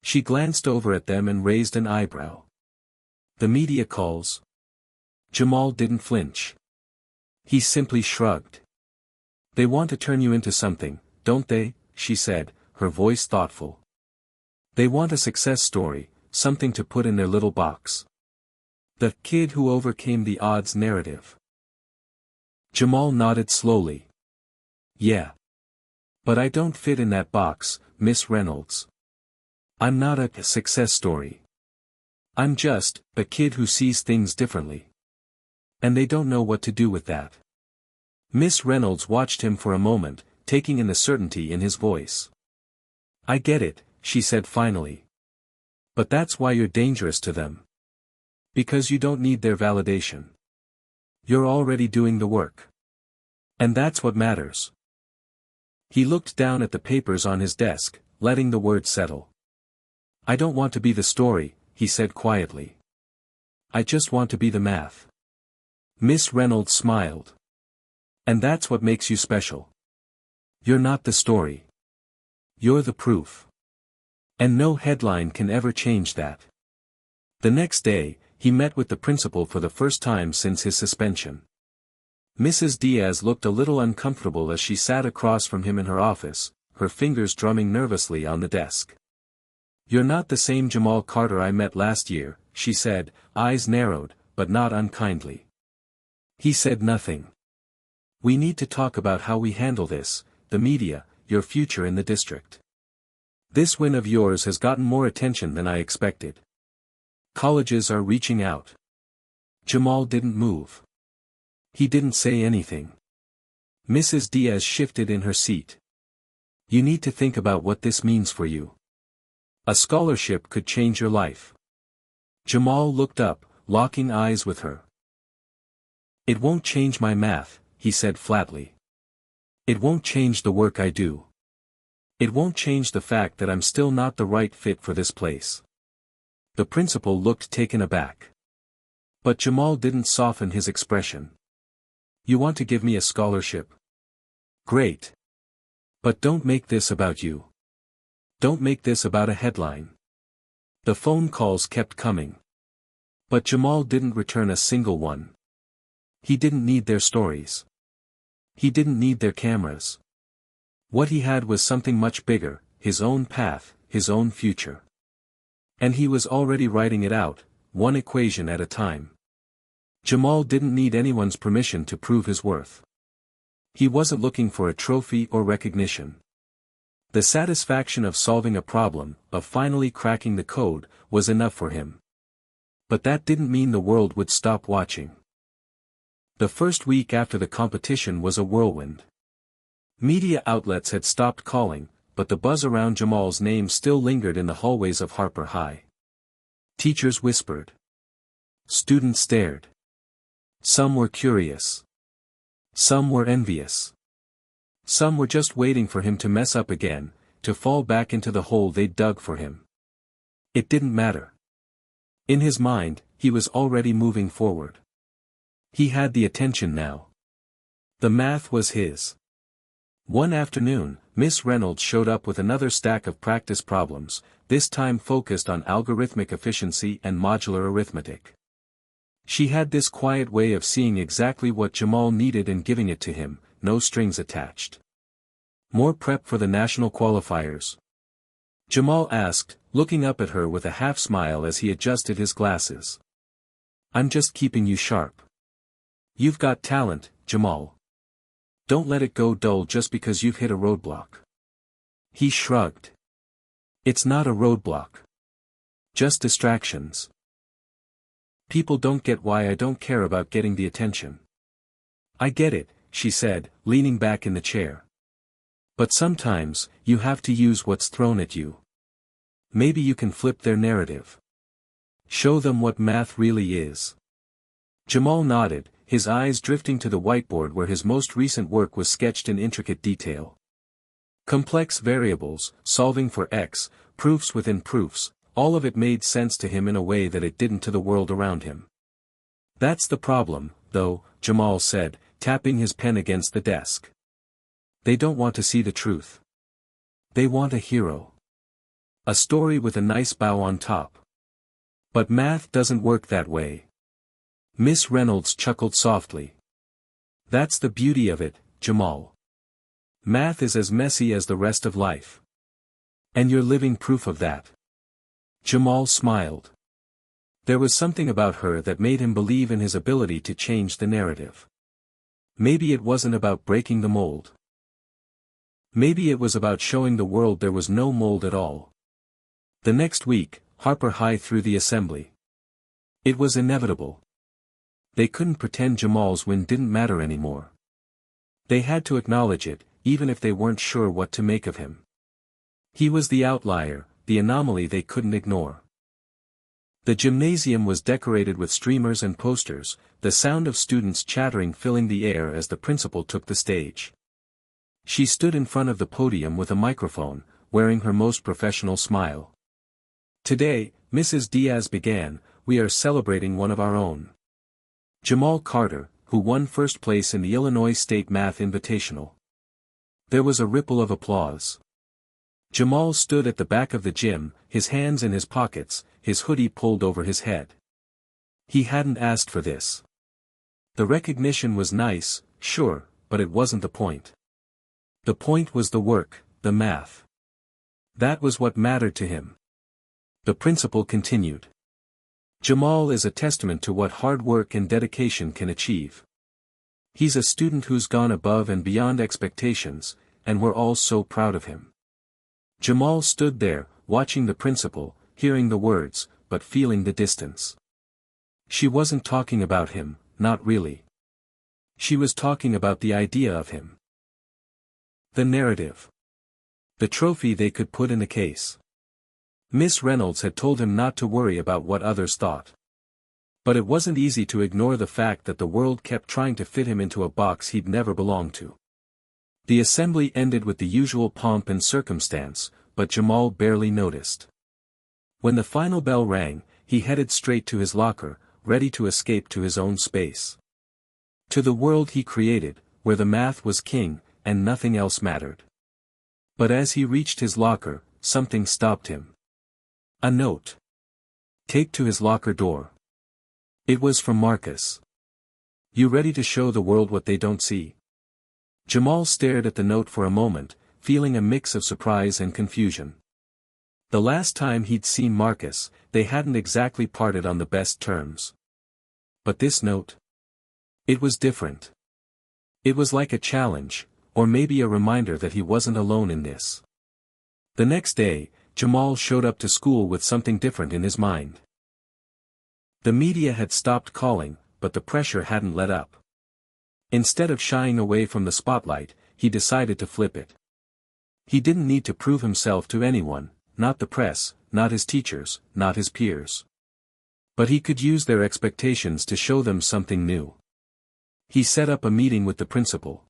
She glanced over at them and raised an eyebrow. "The media calls?" Jamal didn't flinch. He simply shrugged. "They want to turn you into something, don't they?" she said, her voice thoughtful. "They want a success story, something to put in their little box. The kid who overcame the odds narrative." Jamal nodded slowly. "Yeah. But I don't fit in that box, Miss Reynolds. I'm not a success story. I'm just a kid who sees things differently. And they don't know what to do with that." Miss Reynolds watched him for a moment, taking in the certainty in his voice. "I get it," she said finally. "But that's why you're dangerous to them. Because you don't need their validation. You're already doing the work. And that's what matters." He looked down at the papers on his desk, letting the words settle. "I don't want to be the story," he said quietly. "I just want to be the math." Miss Reynolds smiled. "And that's what makes you special. You're not the story. You're the proof. And no headline can ever change that." The next day, he met with the principal for the first time since his suspension. Mrs. Diaz looked a little uncomfortable as she sat across from him in her office, her fingers drumming nervously on the desk. "You're not the same Jamal Carter I met last year," she said, eyes narrowed, but not unkindly. He said nothing. "We need to talk about how we handle this, the media, your future in the district. This win of yours has gotten more attention than I expected. Colleges are reaching out." Jamal didn't move. He didn't say anything. Mrs. Diaz shifted in her seat. "You need to think about what this means for you. A scholarship could change your life." Jamal looked up, locking eyes with her. "It won't change my math," he said flatly. It won't change the work I do. It won't change the fact that I'm still not the right fit for this place. The principal looked taken aback. But Jamal didn't soften his expression. You want to give me a scholarship? Great. But don't make this about you. Don't make this about a headline. The phone calls kept coming. But Jamal didn't return a single one. He didn't need their stories. He didn't need their cameras. What he had was something much bigger, his own path, his own future. And he was already writing it out, one equation at a time. Jamal didn't need anyone's permission to prove his worth. He wasn't looking for a trophy or recognition. The satisfaction of solving a problem, of finally cracking the code, was enough for him. But that didn't mean the world would stop watching. The first week after the competition was a whirlwind. Media outlets had stopped calling, but the buzz around Jamal's name still lingered in the hallways of Harper High. Teachers whispered. Students stared. Some were curious. Some were envious. Some were just waiting for him to mess up again, to fall back into the hole they'd dug for him. It didn't matter. In his mind, he was already moving forward. He had the attention now. The math was his. One afternoon, Miss Reynolds showed up with another stack of practice problems, this time focused on algorithmic efficiency and modular arithmetic. She had this quiet way of seeing exactly what Jamal needed and giving it to him, no strings attached. More prep for the national qualifiers? Jamal asked, looking up at her with a half-smile as he adjusted his glasses. I'm just keeping you sharp. You've got talent, Jamal. Don't let it go dull just because you've hit a roadblock. He shrugged. It's not a roadblock. Just distractions. People don't get why I don't care about getting the attention. I get it, she said, leaning back in the chair. But sometimes, you have to use what's thrown at you. Maybe you can flip their narrative. Show them what math really is. Jamal nodded, his eyes drifting to the whiteboard where his most recent work was sketched in intricate detail. Complex variables, solving for x, proofs within proofs, all of it made sense to him in a way that it didn't to the world around him. That's the problem, though, Jamal said, tapping his pen against the desk. They don't want to see the truth. They want a hero. A story with a nice bow on top. But math doesn't work that way. Miss Reynolds chuckled softly. That's the beauty of it, Jamal. Math is as messy as the rest of life. And you're living proof of that. Jamal smiled. There was something about her that made him believe in his ability to change the narrative. Maybe it wasn't about breaking the mold. Maybe it was about showing the world there was no mold at all. The next week, Harper High threw the assembly. It was inevitable. They couldn't pretend Jamal's win didn't matter anymore. They had to acknowledge it, even if they weren't sure what to make of him. He was the outlier, the anomaly they couldn't ignore. The gymnasium was decorated with streamers and posters, the sound of students chattering filling the air as the principal took the stage. She stood in front of the podium with a microphone, wearing her most professional smile. Today, Mrs. Diaz began, we are celebrating one of our own. Jamal Carter, who won first place in the Illinois State Math Invitational. There was a ripple of applause. Jamal stood at the back of the gym, his hands in his pockets, his hoodie pulled over his head. He hadn't asked for this. The recognition was nice, sure, but it wasn't the point. The point was the work, the math. That was what mattered to him. The principal continued. Jamal is a testament to what hard work and dedication can achieve. He's a student who's gone above and beyond expectations, and we're all so proud of him. Jamal stood there, watching the principal, hearing the words, but feeling the distance. She wasn't talking about him, not really. She was talking about the idea of him. The narrative. The trophy they could put in the case. Miss Reynolds had told him not to worry about what others thought. But it wasn't easy to ignore the fact that the world kept trying to fit him into a box he'd never belonged to. The assembly ended with the usual pomp and circumstance, but Jamal barely noticed. When the final bell rang, he headed straight to his locker, ready to escape to his own space. To the world he created, where the math was king, and nothing else mattered. But as he reached his locker, something stopped him. A note. Taped to his locker door. It was from Marcus. You ready to show the world what they don't see? Jamal stared at the note for a moment, feeling a mix of surprise and confusion. The last time he'd seen Marcus, they hadn't exactly parted on the best terms. But this note? It was different. It was like a challenge, or maybe a reminder that he wasn't alone in this. The next day, Jamal showed up to school with something different in his mind. The media had stopped calling, but the pressure hadn't let up. Instead of shying away from the spotlight, he decided to flip it. He didn't need to prove himself to anyone, not the press, not his teachers, not his peers. But he could use their expectations to show them something new. He set up a meeting with the principal.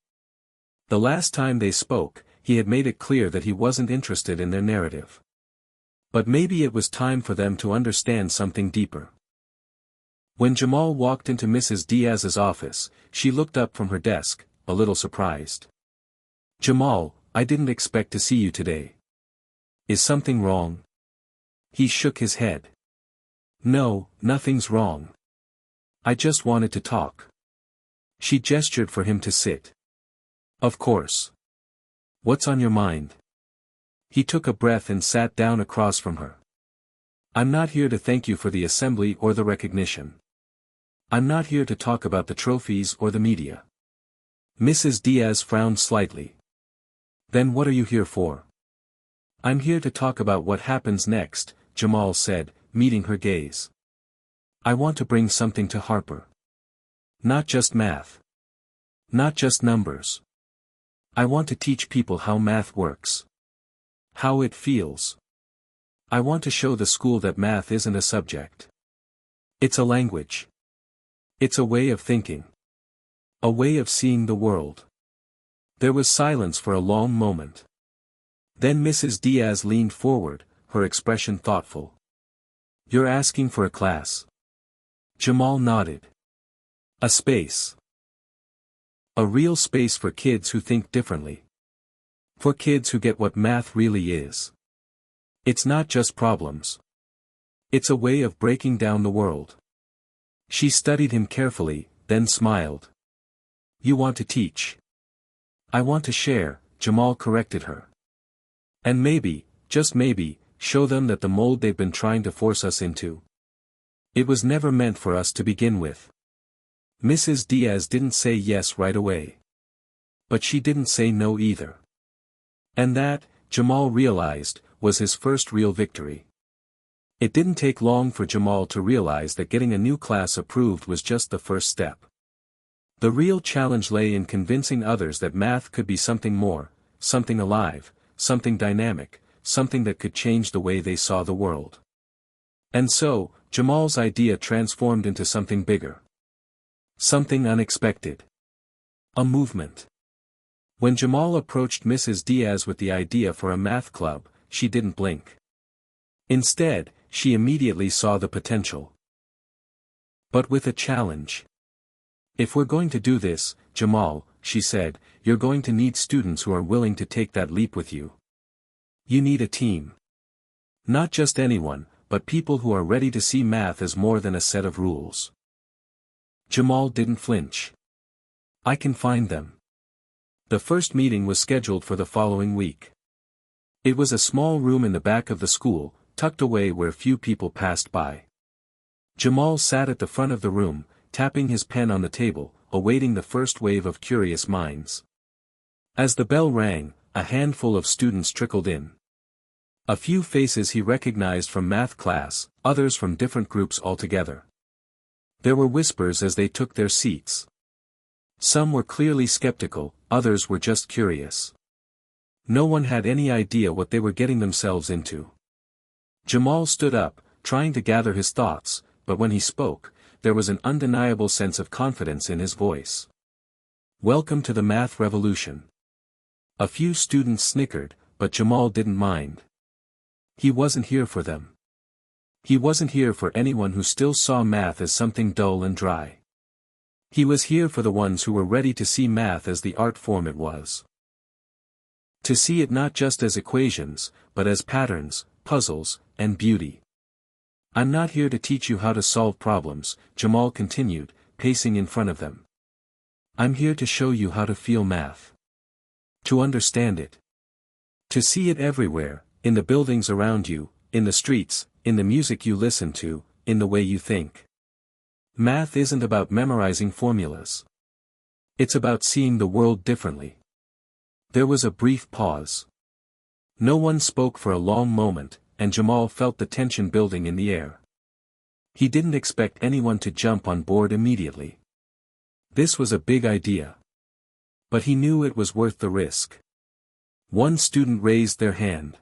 The last time they spoke, he had made it clear that he wasn't interested in their narrative. But maybe it was time for them to understand something deeper. When Jamal walked into Mrs. Diaz's office, she looked up from her desk, a little surprised. "Jamal, I didn't expect to see you today. Is something wrong?" He shook his head. "No, nothing's wrong. I just wanted to talk." She gestured for him to sit. "Of course. What's on your mind?" He took a breath and sat down across from her. "I'm not here to thank you for the assembly or the recognition. I'm not here to talk about the trophies or the media." Mrs. Diaz frowned slightly. "Then what are you here for?" "I'm here to talk about what happens next," Jamal said, meeting her gaze. "I want to bring something to Harper. Not just math. Not just numbers. I want to teach people how math works. How it feels. I want to show the school that math isn't a subject. It's a language. It's a way of thinking. A way of seeing the world." There was silence for a long moment. Then Mrs. Diaz leaned forward, her expression thoughtful. "You're asking for a class?" Jamal nodded. "A space. A real space for kids who think differently. For kids who get what math really is. It's not just problems. It's a way of breaking down the world." She studied him carefully, then smiled. "You want to teach?" "I want to share," Jamal corrected her. "And maybe, just maybe, show them that the mold they've been trying to force us into. It was never meant for us to begin with." Mrs. Diaz didn't say yes right away. But she didn't say no either. And that, Jamal realized, was his first real victory. It didn't take long for Jamal to realize that getting a new class approved was just the first step. The real challenge lay in convincing others that math could be something more, something alive, something dynamic, something that could change the way they saw the world. And so, Jamal's idea transformed into something bigger. Something unexpected. A movement. When Jamal approached Mrs. Diaz with the idea for a math club, she didn't blink. Instead, she immediately saw the potential. But with a challenge. "If we're going to do this, Jamal," she said, "you're going to need students who are willing to take that leap with you. You need a team. Not just anyone, but people who are ready to see math as more than a set of rules." Jamal didn't flinch. "I can find them." The first meeting was scheduled for the following week. It was a small room in the back of the school, tucked away where few people passed by. Jamal sat at the front of the room, tapping his pen on the table, awaiting the first wave of curious minds. As the bell rang, a handful of students trickled in. A few faces he recognized from math class, others from different groups altogether. There were whispers as they took their seats. Some were clearly skeptical, others were just curious. No one had any idea what they were getting themselves into. Jamal stood up, trying to gather his thoughts, but when he spoke, there was an undeniable sense of confidence in his voice. "Welcome to the math revolution. A few students snickered, but Jamal didn't mind. He wasn't here for them. He wasn't here for anyone who still saw math as something dull and dry. He was here for the ones who were ready to see math as the art form it was. To see it not just as equations, but as patterns, puzzles, and beauty. I'm not here to teach you how to solve problems, Jamal continued, pacing in front of them. I'm here to show you how to feel math. To understand it. To see it everywhere, in the buildings around you, in the streets, in the music you listen to, in the way you think. Math isn't about memorizing formulas. It's about seeing the world differently. There was a brief pause. No one spoke for a long moment, and Jamal felt the tension building in the air. He didn't expect anyone to jump on board immediately. This was a big idea. But he knew it was worth the risk. One student raised their hand.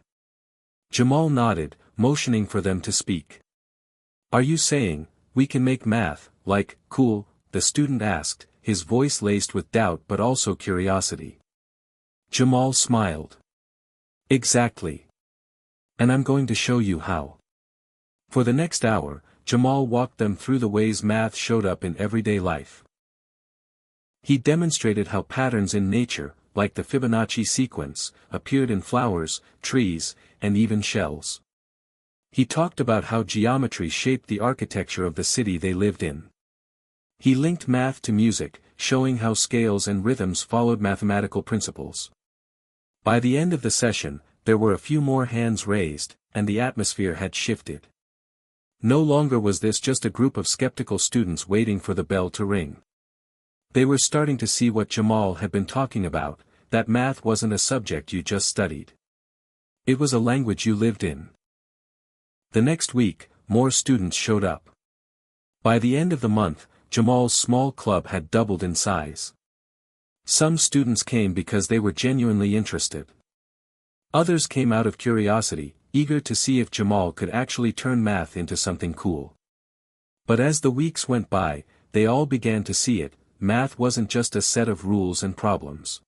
Jamal nodded, motioning for them to speak. Are you saying, we can make math, like, cool? The student asked, his voice laced with doubt but also curiosity. Jamal smiled. Exactly. And I'm going to show you how. For the next hour, Jamal walked them through the ways math showed up in everyday life. He demonstrated how patterns in nature, like the Fibonacci sequence, appeared in flowers, trees, and even shells. He talked about how geometry shaped the architecture of the city they lived in. He linked math to music, showing how scales and rhythms followed mathematical principles. By the end of the session, there were a few more hands raised, and the atmosphere had shifted. No longer was this just a group of skeptical students waiting for the bell to ring. They were starting to see what Jamal had been talking about, that math wasn't a subject you just studied. It was a language you lived in. The next week, more students showed up. By the end of the month, Jamal's small club had doubled in size. Some students came because they were genuinely interested. Others came out of curiosity, eager to see if Jamal could actually turn math into something cool. But as the weeks went by, they all began to see it. Math wasn't just a set of rules and problems.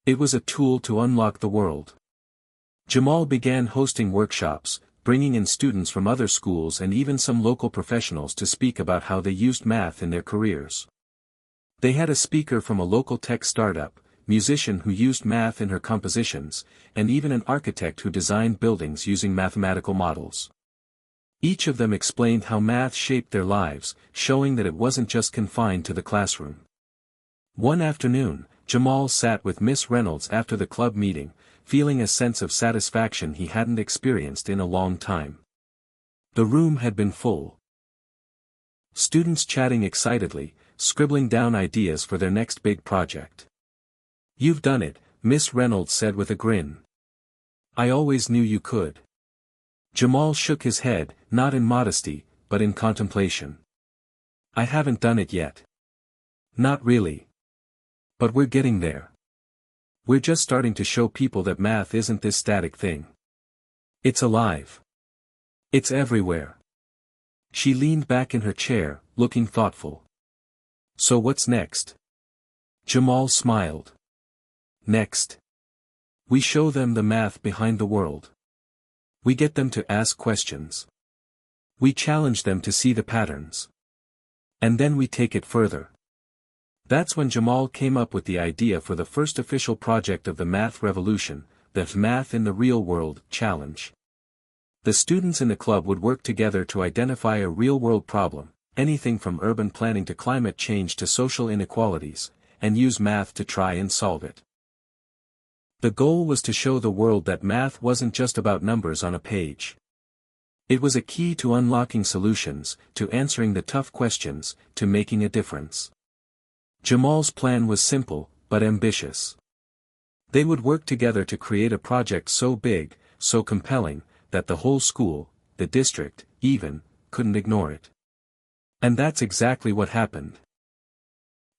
It was a tool to unlock the world. Jamal began hosting workshops, bringing in students from other schools and even some local professionals to speak about how they used math in their careers. They had a speaker from a local tech startup, musician who used math in her compositions, and even an architect who designed buildings using mathematical models. Each of them explained how math shaped their lives, showing that it wasn't just confined to the classroom. One afternoon, Jamal sat with Miss Reynolds after the club meeting, feeling a sense of satisfaction he hadn't experienced in a long time. The room had been full. Students chatting excitedly, scribbling down ideas for their next big project. You've done it, Miss Reynolds said with a grin. I always knew you could. Jamal shook his head, not in modesty, but in contemplation. I haven't done it yet. Not really. But we're getting there. We're just starting to show people that math isn't this static thing. It's alive. It's everywhere. She leaned back in her chair, looking thoughtful. So what's next? Jamal smiled. Next. We show them the math behind the world. We get them to ask questions. We challenge them to see the patterns. And then we take it further. That's when Jamal came up with the idea for the first official project of the Math Revolution, the Math in the Real World Challenge. The students in the club would work together to identify a real-world problem, anything from urban planning to climate change to social inequalities, and use math to try and solve it. The goal was to show the world that math wasn't just about numbers on a page. It was a key to unlocking solutions, to answering the tough questions, to making a difference. Jamal's plan was simple, but ambitious. They would work together to create a project so big, so compelling, that the whole school, the district, even, couldn't ignore it. And that's exactly what happened.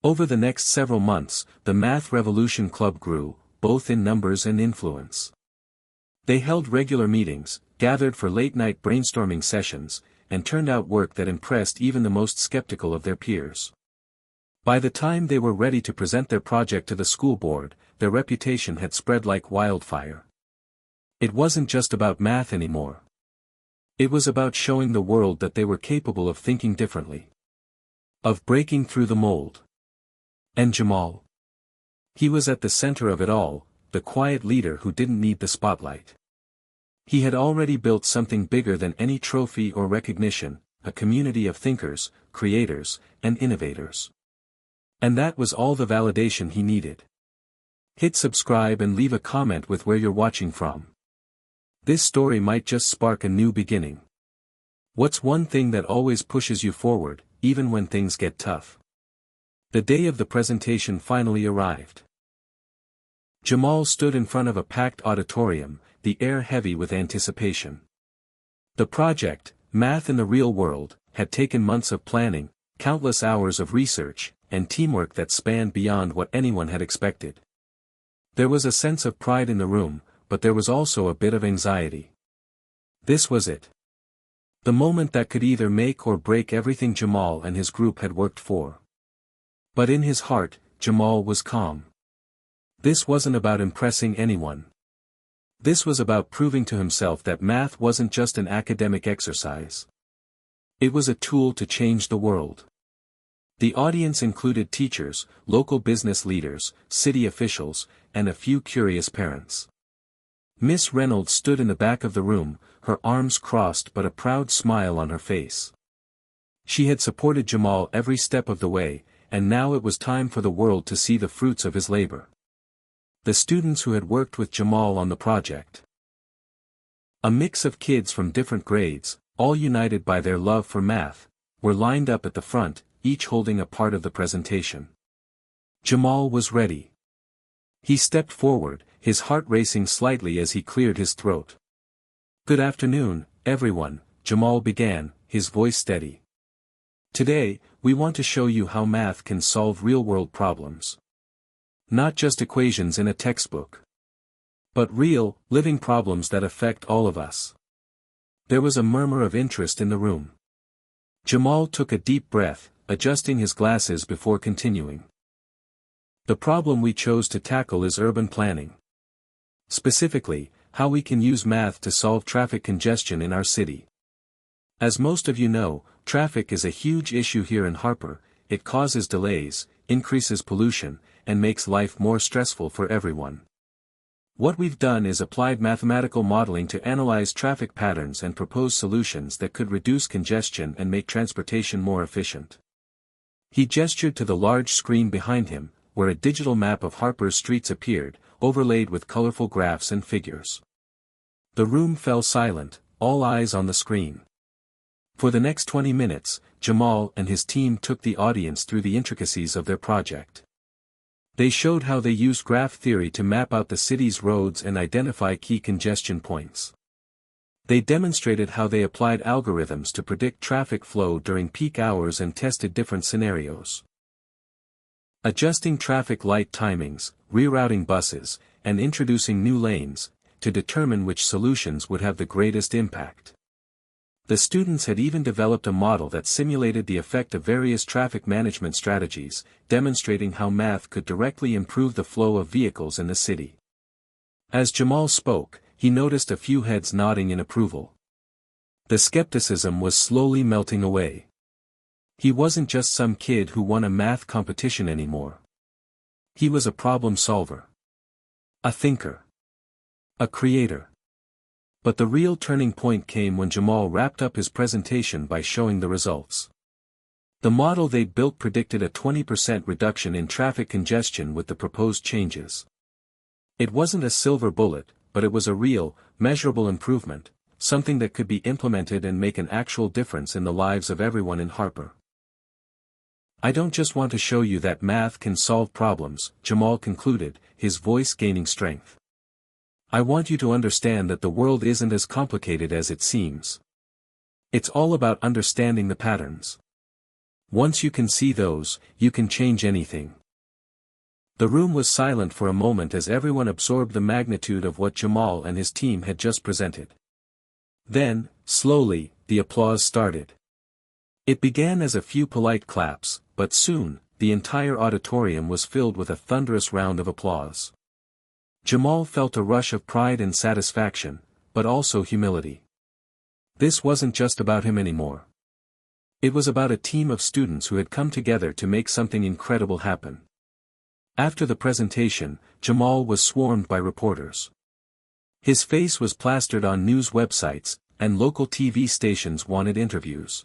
Over the next several months, the Math Revolution Club grew, both in numbers and influence. They held regular meetings, gathered for late-night brainstorming sessions, and turned out work that impressed even the most skeptical of their peers. By the time they were ready to present their project to the school board, their reputation had spread like wildfire. It wasn't just about math anymore. It was about showing the world that they were capable of thinking differently. Of breaking through the mold. And Jamal? He was at the center of it all, the quiet leader who didn't need the spotlight. He had already built something bigger than any trophy or recognition, a community of thinkers, creators, and innovators. And that was all the validation he needed. Hit subscribe and leave a comment with where you're watching from. This story might just spark a new beginning. What's one thing that always pushes you forward, even when things get tough? The day of the presentation finally arrived. Jamal stood in front of a packed auditorium, the air heavy with anticipation. The project, Math in the Real World, had taken months of planning, countless hours of research, and teamwork that spanned beyond what anyone had expected. There was a sense of pride in the room, but there was also a bit of anxiety. This was it. The moment that could either make or break everything Jamal and his group had worked for. But in his heart, Jamal was calm. This wasn't about impressing anyone. This was about proving to himself that math wasn't just an academic exercise. It was a tool to change the world. The audience included teachers, local business leaders, city officials, and a few curious parents. Miss Reynolds stood in the back of the room, her arms crossed but a proud smile on her face. She had supported Jamal every step of the way, and now it was time for the world to see the fruits of his labor. The students who had worked with Jamal on the project. A mix of kids from different grades, all united by their love for math, were lined up at the front, each holding a part of the presentation. Jamal was ready. He stepped forward, his heart racing slightly as he cleared his throat. "Good afternoon, everyone," Jamal began, his voice steady. "Today, we want to show you how math can solve real-world problems. Not just equations in a textbook. But real, living problems that affect all of us." There was a murmur of interest in the room. Jamal took a deep breath, adjusting his glasses before continuing. "The problem we chose to tackle is urban planning. Specifically, how we can use math to solve traffic congestion in our city. As most of you know, traffic is a huge issue here in Harper. It causes delays, increases pollution, and makes life more stressful for everyone. What we've done is applied mathematical modeling to analyze traffic patterns and propose solutions that could reduce congestion and make transportation more efficient." He gestured to the large screen behind him, where a digital map of Harper's streets appeared, overlaid with colorful graphs and figures. The room fell silent, all eyes on the screen. For the next 20 minutes, Jamal and his team took the audience through the intricacies of their project. They showed how they used graph theory to map out the city's roads and identify key congestion points. They demonstrated how they applied algorithms to predict traffic flow during peak hours and tested different scenarios. Adjusting traffic light timings, rerouting buses, and introducing new lanes, to determine which solutions would have the greatest impact. The students had even developed a model that simulated the effect of various traffic management strategies, demonstrating how math could directly improve the flow of vehicles in the city. As Jamal spoke, he noticed a few heads nodding in approval. The skepticism was slowly melting away. He wasn't just some kid who won a math competition anymore. He was a problem solver. A thinker. A creator. But the real turning point came when Jamal wrapped up his presentation by showing the results. The model they'd built predicted a 20% reduction in traffic congestion with the proposed changes. It wasn't a silver bullet, but it was a real, measurable improvement, something that could be implemented and make an actual difference in the lives of everyone in Harper. "I don't just want to show you that math can solve problems," Jamal concluded, his voice gaining strength. "I want you to understand that the world isn't as complicated as it seems. It's all about understanding the patterns. Once you can see those, you can change anything." The room was silent for a moment as everyone absorbed the magnitude of what Jamal and his team had just presented. Then, slowly, the applause started. It began as a few polite claps, but soon, the entire auditorium was filled with a thunderous round of applause. Jamal felt a rush of pride and satisfaction, but also humility. This wasn't just about him anymore. It was about a team of students who had come together to make something incredible happen. After the presentation, Jamal was swarmed by reporters. His face was plastered on news websites, and local TV stations wanted interviews.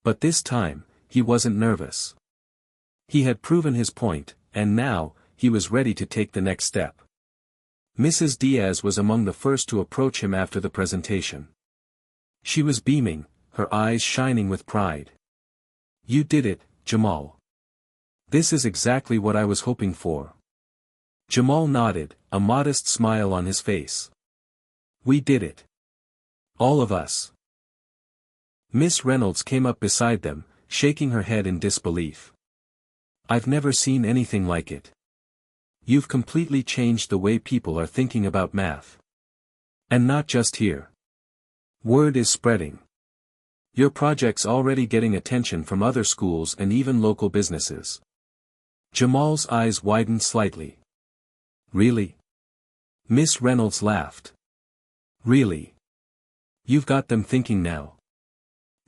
But this time, he wasn't nervous. He had proven his point, and now, he was ready to take the next step. Mrs. Diaz was among the first to approach him after the presentation. She was beaming, her eyes shining with pride. "You did it, Jamal. This is exactly what I was hoping for." Jamal nodded, a modest smile on his face. "We did it. All of us." Miss Reynolds came up beside them, shaking her head in disbelief. "I've never seen anything like it. You've completely changed the way people are thinking about math. And not just here. Word is spreading. Your project's already getting attention from other schools and even local businesses." Jamal's eyes widened slightly. "Really?" Miss Reynolds laughed. "Really? You've got them thinking now."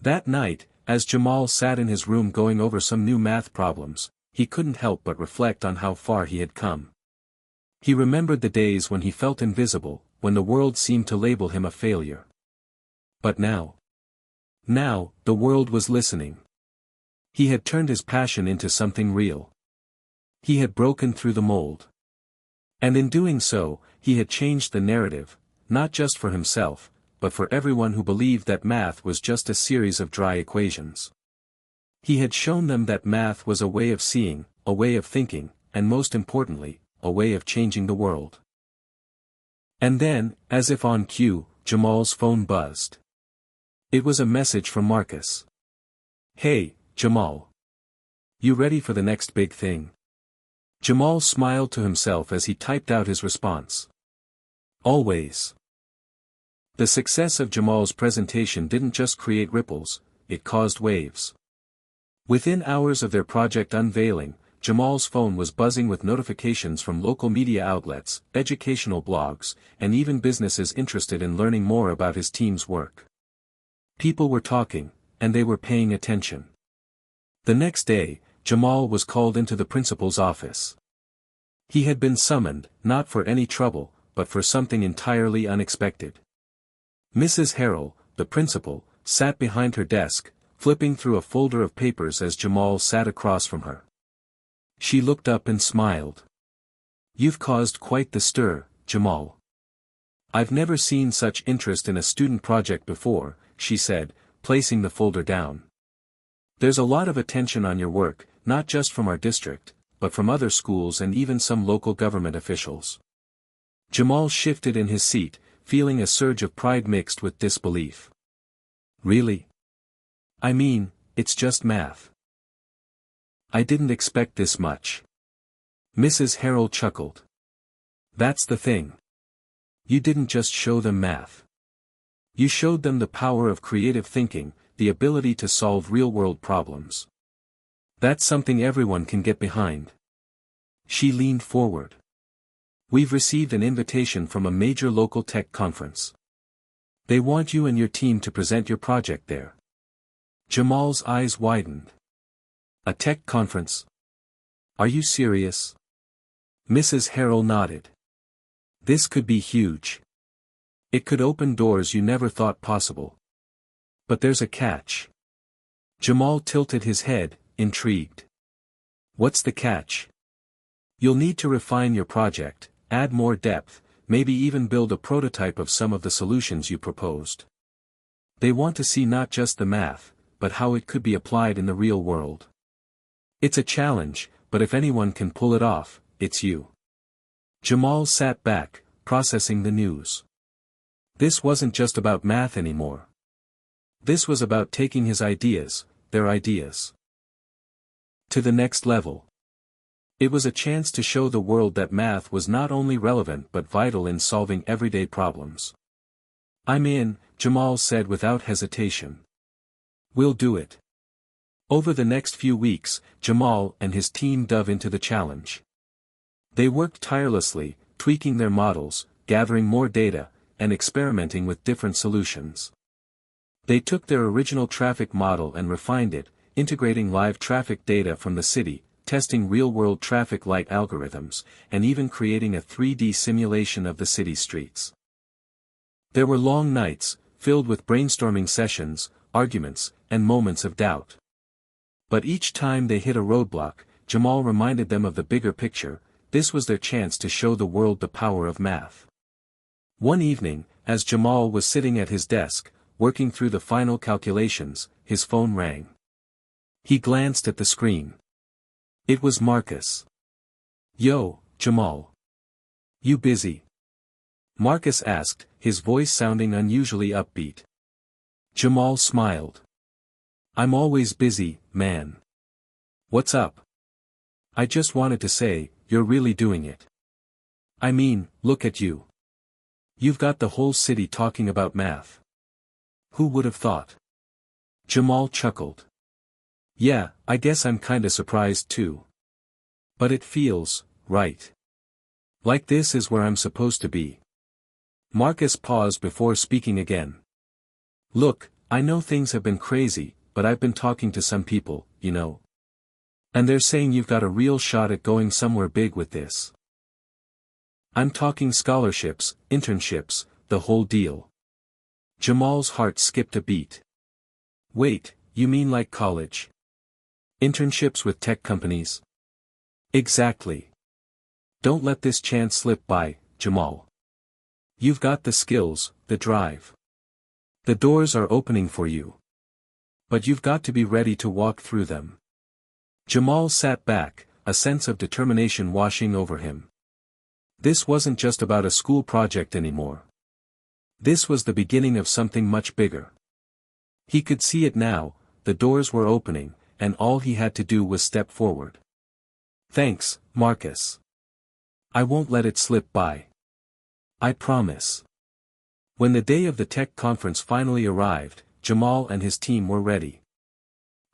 That night, as Jamal sat in his room going over some new math problems, he couldn't help but reflect on how far he had come. He remembered the days when he felt invisible, when the world seemed to label him a failure. But now, the world was listening. He had turned his passion into something real. He had broken through the mold. And in doing so, he had changed the narrative, not just for himself, but for everyone who believed that math was just a series of dry equations. He had shown them that math was a way of seeing, a way of thinking, and most importantly, a way of changing the world. And then, as if on cue, Jamal's phone buzzed. It was a message from Marcus. "Hey, Jamal. You ready for the next big thing?" Jamal smiled to himself as he typed out his response. "Always." The success of Jamal's presentation didn't just create ripples, it caused waves. Within hours of their project unveiling, Jamal's phone was buzzing with notifications from local media outlets, educational blogs, and even businesses interested in learning more about his team's work. People were talking, and they were paying attention. The next day, Jamal was called into the principal's office. He had been summoned, not for any trouble, but for something entirely unexpected. Mrs. Harrell, the principal, sat behind her desk, flipping through a folder of papers as Jamal sat across from her. She looked up and smiled. "You've caused quite the stir, Jamal. I've never seen such interest in a student project before," she said, placing the folder down. "There's a lot of attention on your work, not just from our district, but from other schools and even some local government officials." Jamal shifted in his seat, feeling a surge of pride mixed with disbelief. "Really? I mean, it's just math. I didn't expect this much." Mrs. Harrell chuckled. "That's the thing. You didn't just show them math. You showed them the power of creative thinking, the ability to solve real-world problems. That's something everyone can get behind." She leaned forward. "We've received an invitation from a major local tech conference. They want you and your team to present your project there." Jamal's eyes widened. "A tech conference? Are you serious?" Mrs. Harrell nodded. "This could be huge. It could open doors you never thought possible. But there's a catch." Jamal tilted his head, intrigued. "What's the catch?" "You'll need to refine your project, add more depth, maybe even build a prototype of some of the solutions you proposed. They want to see not just the math, but how it could be applied in the real world. It's a challenge, but if anyone can pull it off, it's you." Jamal sat back, processing the news. This wasn't just about math anymore. This was about taking his ideas, their ideas, to the next level. It was a chance to show the world that math was not only relevant but vital in solving everyday problems. "I'm in," Jamal said without hesitation. "We'll do it. Over the next few weeks, Jamal and his team dove into the challenge. They worked tirelessly, tweaking their models, gathering more data, and experimenting with different solutions. They took their original traffic model and refined it, integrating live traffic data from the city, testing real-world traffic light algorithms, and even creating a 3D simulation of the city streets. There were long nights, filled with brainstorming sessions, arguments, and moments of doubt. But each time they hit a roadblock, Jamal reminded them of the bigger picture. This was their chance to show the world the power of math. One evening, as Jamal was sitting at his desk, working through the final calculations, his phone rang. He glanced at the screen. It was Marcus. "Yo, Jamal. You busy?" Marcus asked, his voice sounding unusually upbeat. Jamal smiled. "I'm always busy, man. What's up?" "I just wanted to say, you're really doing it. I mean, look at you. You've got the whole city talking about math. Who would have thought?" Jamal chuckled. "Yeah, I guess I'm kinda surprised too. But it feels right. Like this is where I'm supposed to be." Marcus paused before speaking again. "Look, I know things have been crazy, but I've been talking to some people, you know. And they're saying you've got a real shot at going somewhere big with this. I'm talking scholarships, internships, the whole deal." Jamal's heart skipped a beat. "Wait, you mean like college? Internships with tech companies?" "Exactly. Don't let this chance slip by, Jamal. You've got the skills, the drive. The doors are opening for you. But you've got to be ready to walk through them." Jamal sat back, a sense of determination washing over him. This wasn't just about a school project anymore. This was the beginning of something much bigger. He could see it now, the doors were opening, and all he had to do was step forward. "Thanks, Marcus. I won't let it slip by. I promise." When the day of the tech conference finally arrived, Jamal and his team were ready.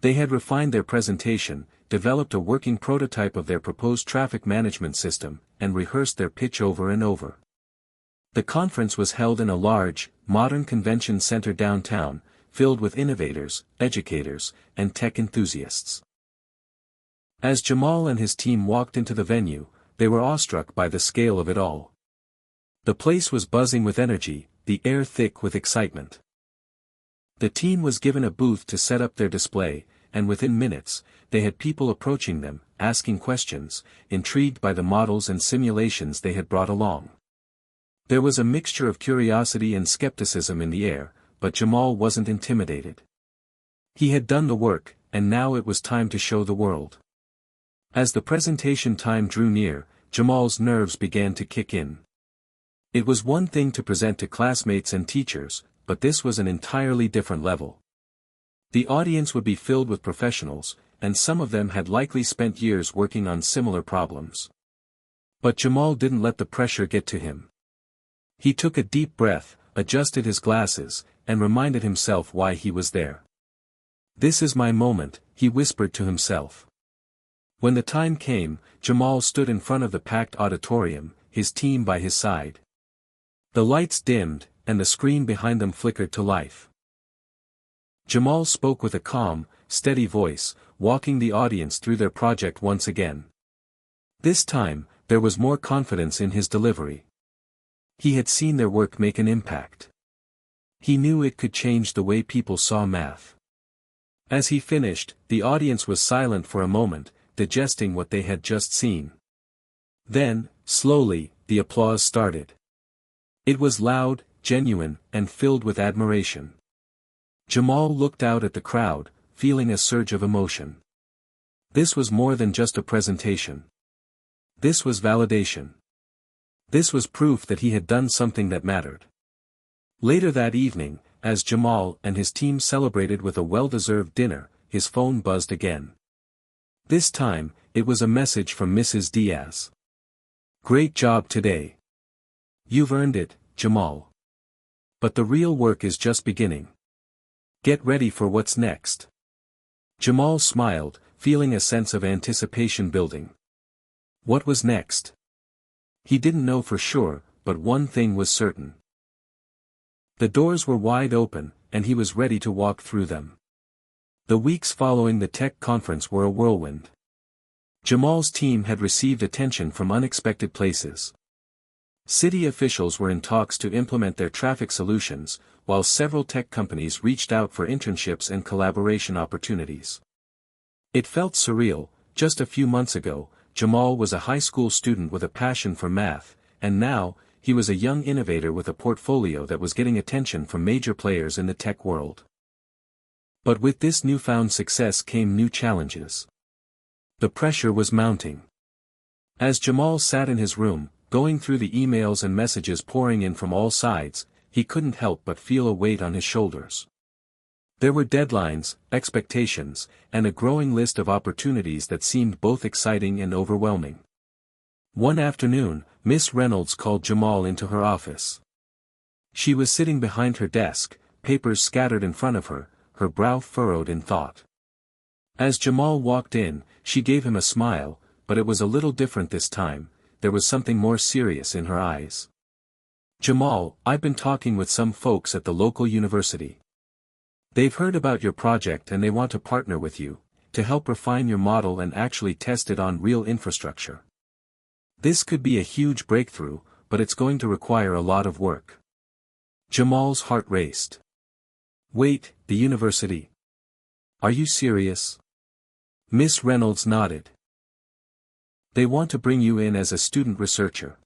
They had refined their presentation, developed a working prototype of their proposed traffic management system, and rehearsed their pitch over and over. The conference was held in a large, modern convention center downtown, filled with innovators, educators, and tech enthusiasts. As Jamal and his team walked into the venue, they were awestruck by the scale of it all. The place was buzzing with energy, the air thick with excitement. The team was given a booth to set up their display, and within minutes, they had people approaching them, asking questions, intrigued by the models and simulations they had brought along. There was a mixture of curiosity and skepticism in the air, but Jamal wasn't intimidated. He had done the work, and now it was time to show the world. As the presentation time drew near, Jamal's nerves began to kick in. It was one thing to present to classmates and teachers, but this was an entirely different level. The audience would be filled with professionals, and some of them had likely spent years working on similar problems. But Jamal didn't let the pressure get to him. He took a deep breath, adjusted his glasses, and reminded himself why he was there. "This is my moment," he whispered to himself. When the time came, Jamal stood in front of the packed auditorium, his team by his side. The lights dimmed, and the screen behind them flickered to life. Jamal spoke with a calm, steady voice, walking the audience through their project once again. This time, there was more confidence in his delivery. He had seen their work make an impact. He knew it could change the way people saw math. As he finished, the audience was silent for a moment, digesting what they had just seen. Then, slowly, the applause started. It was loud, genuine, and filled with admiration. Jamal looked out at the crowd, feeling a surge of emotion. This was more than just a presentation. This was validation. This was proof that he had done something that mattered. Later that evening, as Jamal and his team celebrated with a well-deserved dinner, his phone buzzed again. This time, it was a message from Mrs. Diaz. "Great job today. You've earned it, Jamal. But the real work is just beginning. Get ready for what's next." Jamal smiled, feeling a sense of anticipation building. What was next? He didn't know for sure, but one thing was certain. The doors were wide open, and he was ready to walk through them. The weeks following the tech conference were a whirlwind. Jamal's team had received attention from unexpected places. City officials were in talks to implement their traffic solutions, while several tech companies reached out for internships and collaboration opportunities. It felt surreal. Just a few months ago, Jamal was a high school student with a passion for math, and now, he was a young innovator with a portfolio that was getting attention from major players in the tech world. But with this newfound success came new challenges. The pressure was mounting. As Jamal sat in his room, going through the emails and messages pouring in from all sides, he couldn't help but feel a weight on his shoulders. There were deadlines, expectations, and a growing list of opportunities that seemed both exciting and overwhelming. One afternoon, Miss Reynolds called Jamal into her office. She was sitting behind her desk, papers scattered in front of her, her brow furrowed in thought. As Jamal walked in, she gave him a smile, but it was a little different this time. There was something more serious in her eyes. Jamal, I've been talking with some folks at the local university. They've heard about your project and they want to partner with you, to help refine your model and actually test it on real infrastructure. This could be a huge breakthrough, but it's going to require a lot of work. Jamal's heart raced. Wait, the university? Are you serious? Miss Reynolds nodded. They want to bring you in as a student researcher.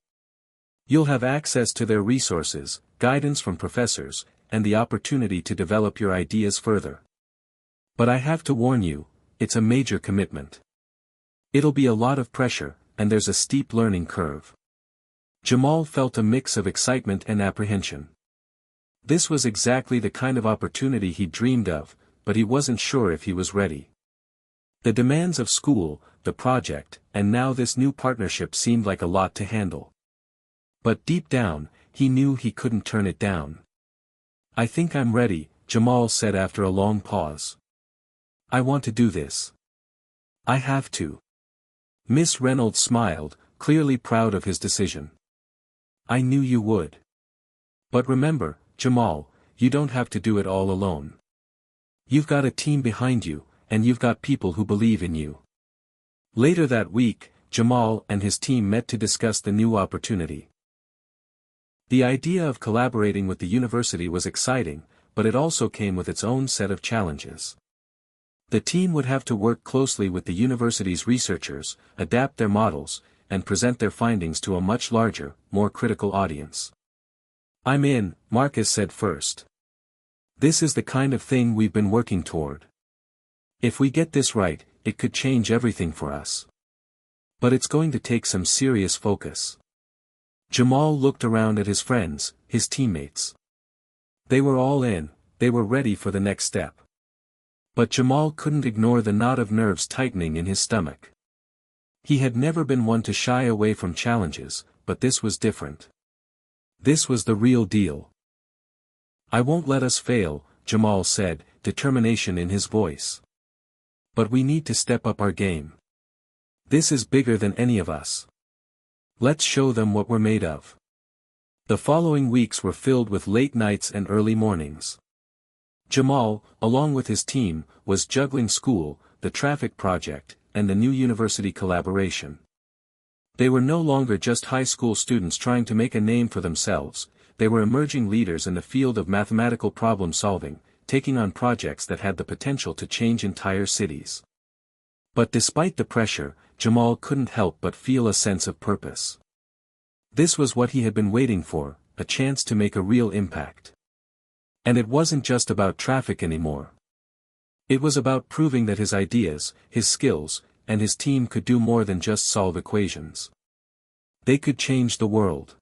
You'll have access to their resources, guidance from professors, and the opportunity to develop your ideas further. But I have to warn you, it's a major commitment. It'll be a lot of pressure, and there's a steep learning curve. Jamal felt a mix of excitement and apprehension. This was exactly the kind of opportunity he dreamed of, but he wasn't sure if he was ready. The demands of school, the project, and now this new partnership seemed like a lot to handle. But deep down, he knew he couldn't turn it down. I think I'm ready, Jamal said after a long pause. I want to do this. I have to. Miss Reynolds smiled, clearly proud of his decision. I knew you would. But remember, Jamal, you don't have to do it all alone. You've got a team behind you, and you've got people who believe in you. Later that week, Jamal and his team met to discuss the new opportunity. The idea of collaborating with the university was exciting, but it also came with its own set of challenges. The team would have to work closely with the university's researchers, adapt their models, and present their findings to a much larger, more critical audience. I'm in, Marcus said first. This is the kind of thing we've been working toward. If we get this right, it could change everything for us. But it's going to take some serious focus. Jamal looked around at his friends, his teammates. They were all in, they were ready for the next step. But Jamal couldn't ignore the knot of nerves tightening in his stomach. He had never been one to shy away from challenges, but this was different. This was the real deal. I won't let us fail, Jamal said, determination in his voice. But we need to step up our game. This is bigger than any of us. Let's show them what we're made of. The following weeks were filled with late nights and early mornings. Jamal, along with his team, was juggling school, the traffic project, and the new university collaboration. They were no longer just high school students trying to make a name for themselves, they were emerging leaders in the field of mathematical problem solving, taking on projects that had the potential to change entire cities. But despite the pressure, Jamal couldn't help but feel a sense of purpose. This was what he had been waiting for, a chance to make a real impact. And it wasn't just about traffic anymore. It was about proving that his ideas, his skills, and his team could do more than just solve equations. They could change the world.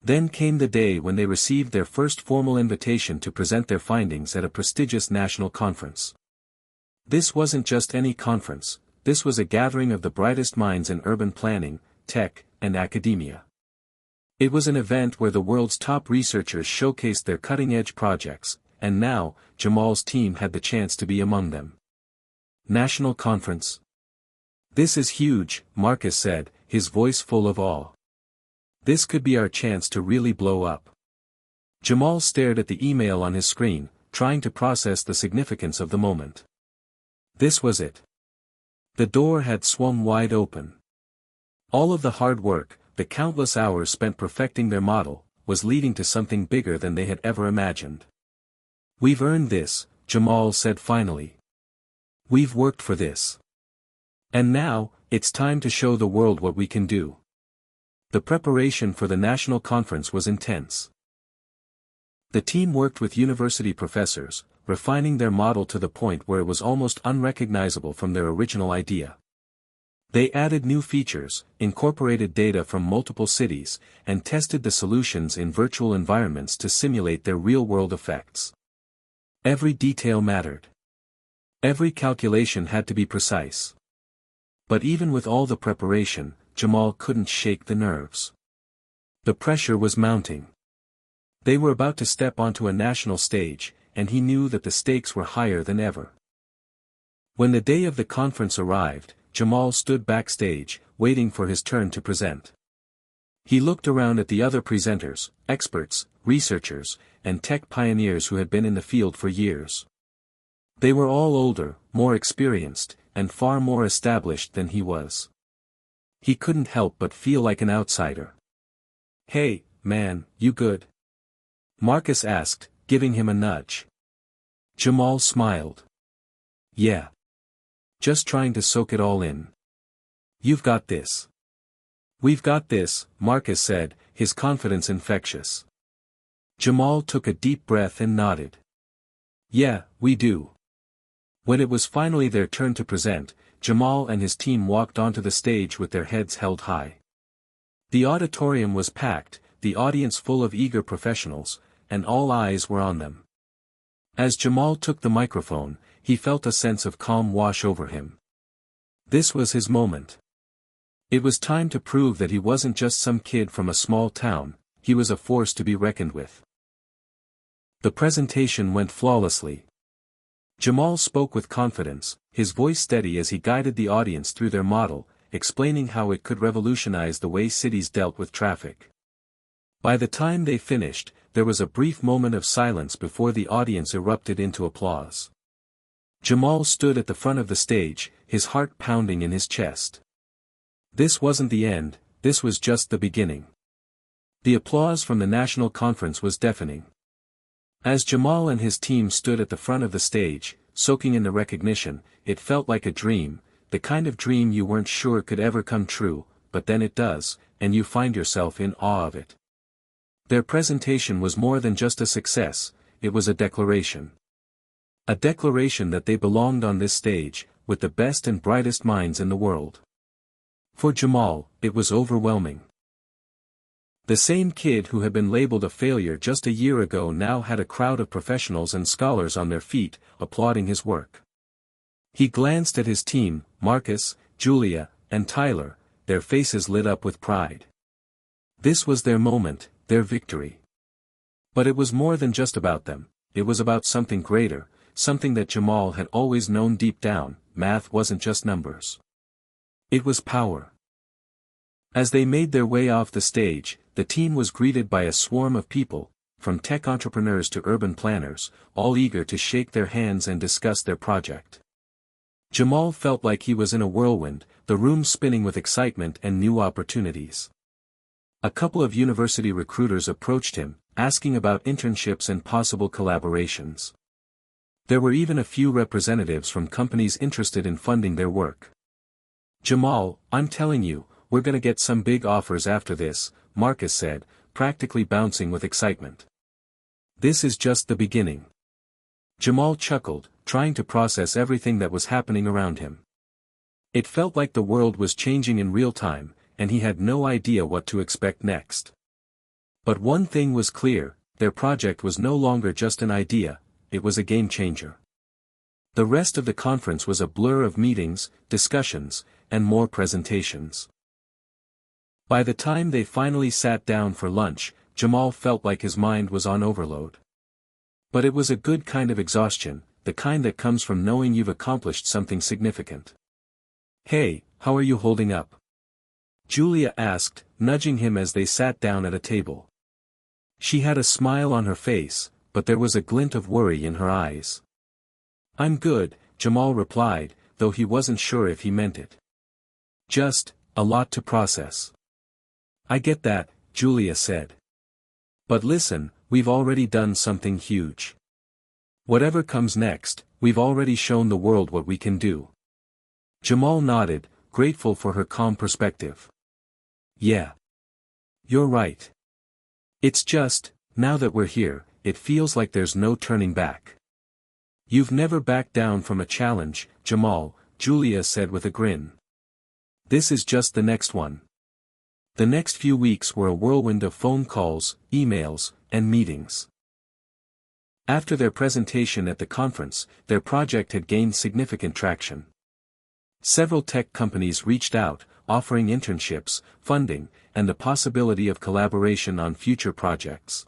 Then came the day when they received their first formal invitation to present their findings at a prestigious national conference. This wasn't just any conference, this was a gathering of the brightest minds in urban planning, tech, and academia. It was an event where the world's top researchers showcased their cutting-edge projects, and now, Jamal's team had the chance to be among them. National Conference. This is huge, Marcus said, his voice full of awe. This could be our chance to really blow up. Jamal stared at the email on his screen, trying to process the significance of the moment. This was it. The door had swung wide open. All of the hard work, the countless hours spent perfecting their model, was leading to something bigger than they had ever imagined. We've earned this, Jamal said finally. We've worked for this. And now, it's time to show the world what we can do. The preparation for the national conference was intense. The team worked with university professors, refining their model to the point where it was almost unrecognizable from their original idea. They added new features, incorporated data from multiple cities, and tested the solutions in virtual environments to simulate their real-world effects. Every detail mattered. Every calculation had to be precise. But even with all the preparation, Jamal couldn't shake the nerves. The pressure was mounting. They were about to step onto a national stage, and he knew that the stakes were higher than ever. When the day of the conference arrived, Jamal stood backstage, waiting for his turn to present. He looked around at the other presenters, experts, researchers, and tech pioneers who had been in the field for years. They were all older, more experienced, and far more established than he was. He couldn't help but feel like an outsider. "Hey, man, you good?" Marcus asked, giving him a nudge. Jamal smiled. "Yeah. Just trying to soak it all in. You've got this." "We've got this," Marcus said, his confidence infectious. Jamal took a deep breath and nodded. "Yeah, we do." When it was finally their turn to present, Jamal and his team walked onto the stage with their heads held high. The auditorium was packed, the audience full of eager professionals, and all eyes were on them. As Jamal took the microphone, he felt a sense of calm wash over him. This was his moment. It was time to prove that he wasn't just some kid from a small town, he was a force to be reckoned with. The presentation went flawlessly. Jamal spoke with confidence, his voice steady as he guided the audience through their model, explaining how it could revolutionize the way cities dealt with traffic. By the time they finished, there was a brief moment of silence before the audience erupted into applause. Jamal stood at the front of the stage, his heart pounding in his chest. This wasn't the end, this was just the beginning. The applause from the national conference was deafening. As Jamal and his team stood at the front of the stage, soaking in the recognition, it felt like a dream, the kind of dream you weren't sure could ever come true, but then it does, and you find yourself in awe of it. Their presentation was more than just a success, it was a declaration. A declaration that they belonged on this stage, with the best and brightest minds in the world. For Jamal, it was overwhelming. The same kid who had been labeled a failure just a year ago now had a crowd of professionals and scholars on their feet, applauding his work. He glanced at his team, Marcus, Julia, and Tyler, their faces lit up with pride. This was their moment, their victory. But it was more than just about them, it was about something greater, something that Jamal had always known deep down: math wasn't just numbers. It was power. As they made their way off the stage, the team was greeted by a swarm of people, from tech entrepreneurs to urban planners, all eager to shake their hands and discuss their project. Jamal felt like he was in a whirlwind, the room spinning with excitement and new opportunities. A couple of university recruiters approached him, asking about internships and possible collaborations. There were even a few representatives from companies interested in funding their work. "Jamal, I'm telling you, we're gonna get some big offers after this," Marcus said, practically bouncing with excitement. "This is just the beginning." Jamal chuckled, trying to process everything that was happening around him. It felt like the world was changing in real time, and he had no idea what to expect next. But one thing was clear, their project was no longer just an idea, it was a game changer. The rest of the conference was a blur of meetings, discussions, and more presentations. By the time they finally sat down for lunch, Jamal felt like his mind was on overload. But it was a good kind of exhaustion, the kind that comes from knowing you've accomplished something significant. "Hey, how are you holding up?" Julia asked, nudging him as they sat down at a table. She had a smile on her face, but there was a glint of worry in her eyes. "I'm good," Jamal replied, though he wasn't sure if he meant it. "Just, a lot to process." "I get that," Julia said. "But listen, we've already done something huge. Whatever comes next, we've already shown the world what we can do." Jamal nodded, grateful for her calm perspective. "Yeah. You're right. It's just, now that we're here, it feels like there's no turning back." "You've never backed down from a challenge, Jamal," Julia said with a grin. "This is just the next one." The next few weeks were a whirlwind of phone calls, emails, and meetings. After their presentation at the conference, their project had gained significant traction. Several tech companies reached out, offering internships, funding, and the possibility of collaboration on future projects.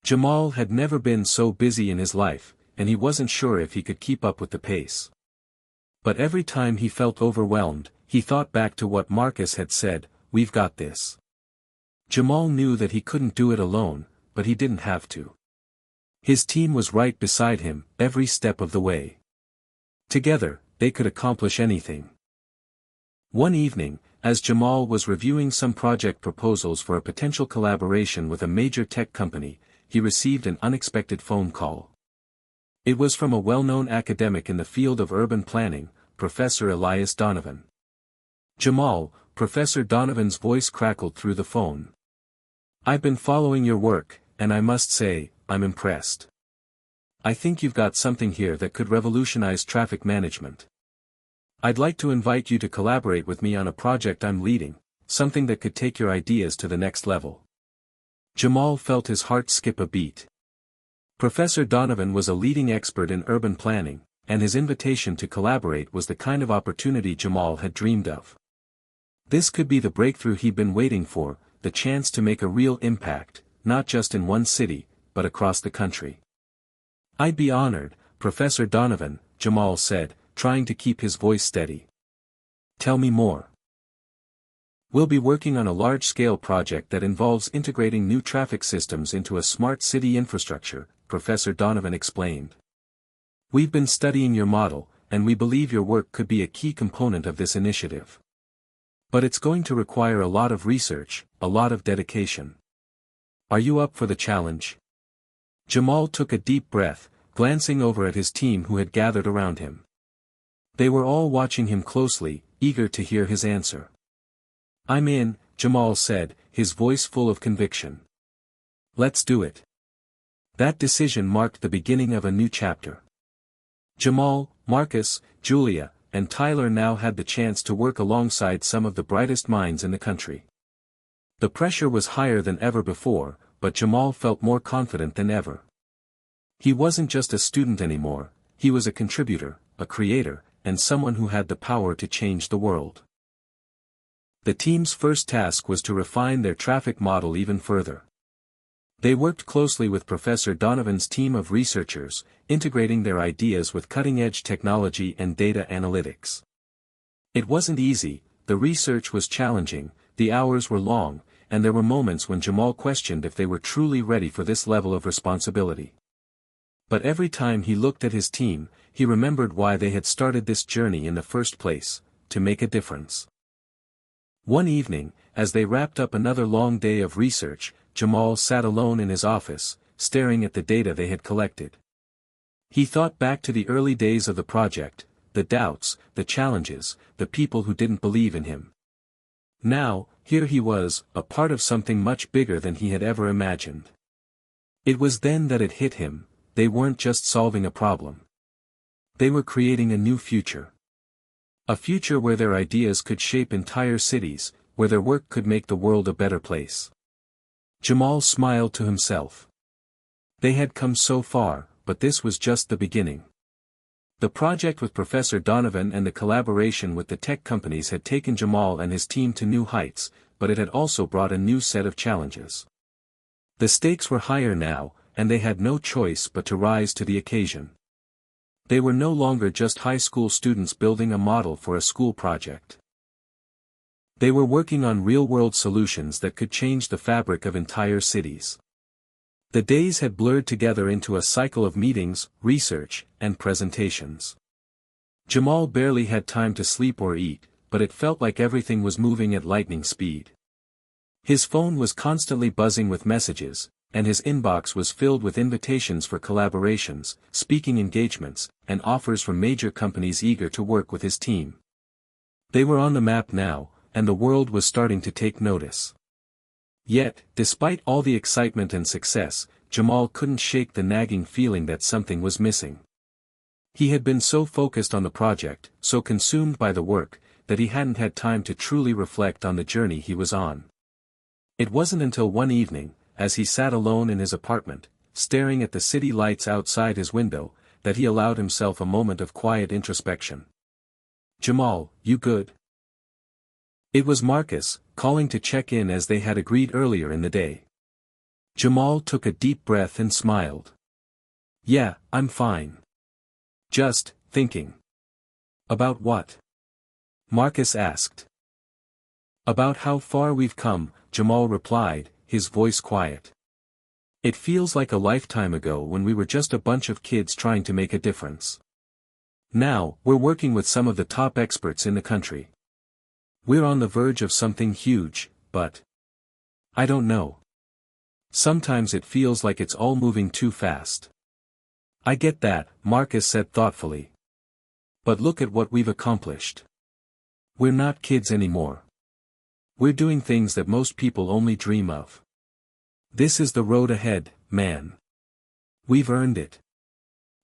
Jamal had never been so busy in his life, and he wasn't sure if he could keep up with the pace. But every time he felt overwhelmed, he thought back to what Marcus had said, "We've got this." Jamal knew that he couldn't do it alone, but he didn't have to. His team was right beside him, every step of the way. Together, they could accomplish anything. One evening, as Jamal was reviewing some project proposals for a potential collaboration with a major tech company, he received an unexpected phone call. It was from a well-known academic in the field of urban planning, Professor Elias Donovan. "Jamal," Professor Donovan's voice crackled through the phone. "I've been following your work, and I must say, I'm impressed. I think you've got something here that could revolutionize traffic management. I'd like to invite you to collaborate with me on a project I'm leading, something that could take your ideas to the next level." Jamal felt his heart skip a beat. Professor Donovan was a leading expert in urban planning, and his invitation to collaborate was the kind of opportunity Jamal had dreamed of. This could be the breakthrough he'd been waiting for, the chance to make a real impact, not just in one city, but across the country. "I'd be honored, Professor Donovan," Jamal said, trying to keep his voice steady. "Tell me more." "We'll be working on a large-scale project that involves integrating new traffic systems into a smart city infrastructure," Professor Donovan explained. "We've been studying your model, and we believe your work could be a key component of this initiative. But it's going to require a lot of research, a lot of dedication. Are you up for the challenge?" Jamal took a deep breath, glancing over at his team who had gathered around him. They were all watching him closely, eager to hear his answer. "I'm in," Jamal said, his voice full of conviction. "Let's do it." That decision marked the beginning of a new chapter. Jamal, Marcus, Julia, and Tyler now had the chance to work alongside some of the brightest minds in the country. The pressure was higher than ever before, but Jamal felt more confident than ever. He wasn't just a student anymore, he was a contributor, a creator, and someone who had the power to change the world. The team's first task was to refine their traffic model even further. They worked closely with Professor Donovan's team of researchers, integrating their ideas with cutting-edge technology and data analytics. It wasn't easy, the research was challenging, the hours were long, and there were moments when Jamal questioned if they were truly ready for this level of responsibility. But every time he looked at his team, he remembered why they had started this journey in the first place, to make a difference. One evening, as they wrapped up another long day of research, Jamal sat alone in his office, staring at the data they had collected. He thought back to the early days of the project, the doubts, the challenges, the people who didn't believe in him. Now, here he was, a part of something much bigger than he had ever imagined. It was then that it hit him, they weren't just solving a problem. They were creating a new future. A future where their ideas could shape entire cities, where their work could make the world a better place. Jamal smiled to himself. They had come so far, but this was just the beginning. The project with Professor Donovan and the collaboration with the tech companies had taken Jamal and his team to new heights, but it had also brought a new set of challenges. The stakes were higher now, and they had no choice but to rise to the occasion. They were no longer just high school students building a model for a school project. They were working on real-world solutions that could change the fabric of entire cities. The days had blurred together into a cycle of meetings, research, and presentations. Jamal barely had time to sleep or eat, but it felt like everything was moving at lightning speed. His phone was constantly buzzing with messages, and his inbox was filled with invitations for collaborations, speaking engagements, and offers from major companies eager to work with his team. They were on the map now, and the world was starting to take notice. Yet, despite all the excitement and success, Jamal couldn't shake the nagging feeling that something was missing. He had been so focused on the project, so consumed by the work, that he hadn't had time to truly reflect on the journey he was on. It wasn't until one evening, as he sat alone in his apartment, staring at the city lights outside his window, that he allowed himself a moment of quiet introspection. "Jamal, you good?" It was Marcus, calling to check in as they had agreed earlier in the day. Jamal took a deep breath and smiled. "Yeah, I'm fine. Just thinking." "About what?" Marcus asked. "About how far we've come," Jamal replied, his voice quiet. "It feels like a lifetime ago when we were just a bunch of kids trying to make a difference. Now, we're working with some of the top experts in the country. We're on the verge of something huge, but I don't know. Sometimes it feels like it's all moving too fast." "I get that," Marcus said thoughtfully. "But look at what we've accomplished. We're not kids anymore. We're doing things that most people only dream of. This is the road ahead, man. We've earned it."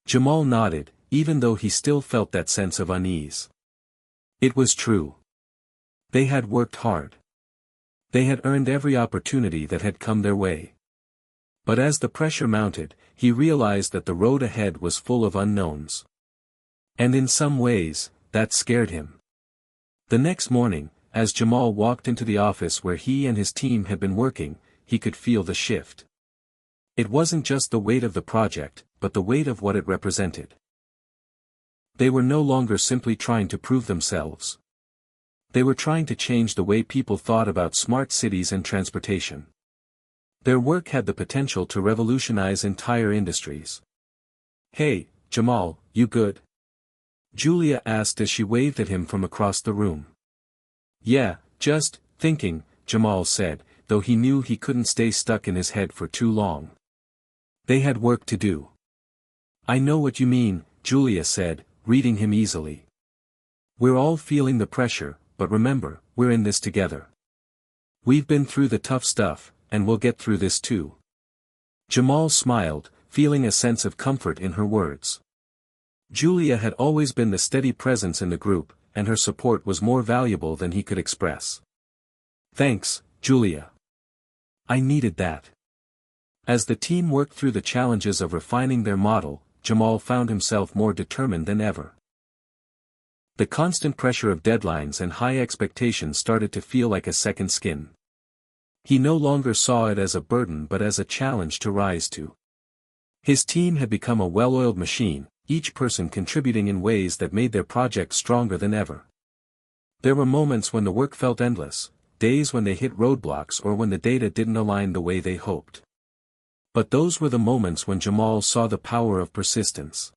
Jamal nodded, even though he still felt that sense of unease. It was true. They had worked hard. They had earned every opportunity that had come their way. But as the pressure mounted, he realized that the road ahead was full of unknowns. And in some ways, that scared him. The next morning, as Jamal walked into the office where he and his team had been working, he could feel the shift. It wasn't just the weight of the project, but the weight of what it represented. They were no longer simply trying to prove themselves. They were trying to change the way people thought about smart cities and transportation. Their work had the potential to revolutionize entire industries. "Hey, Jamal, you good?" Julia asked as she waved at him from across the room. "Yeah, just thinking," Jamal said, though he knew he couldn't stay stuck in his head for too long. They had work to do. "I know what you mean," Julia said, reading him easily. "We're all feeling the pressure, but remember, we're in this together. We've been through the tough stuff, and we'll get through this too." Jamal smiled, feeling a sense of comfort in her words. Julia had always been the steady presence in the group, and her support was more valuable than he could express. "Thanks, Julia. I needed that." As the team worked through the challenges of refining their model, Jamal found himself more determined than ever. The constant pressure of deadlines and high expectations started to feel like a second skin. He no longer saw it as a burden but as a challenge to rise to. His team had become a well-oiled machine, each person contributing in ways that made their project stronger than ever. There were moments when the work felt endless, days when they hit roadblocks or when the data didn't align the way they hoped. But those were the moments when Jamal saw the power of persistence.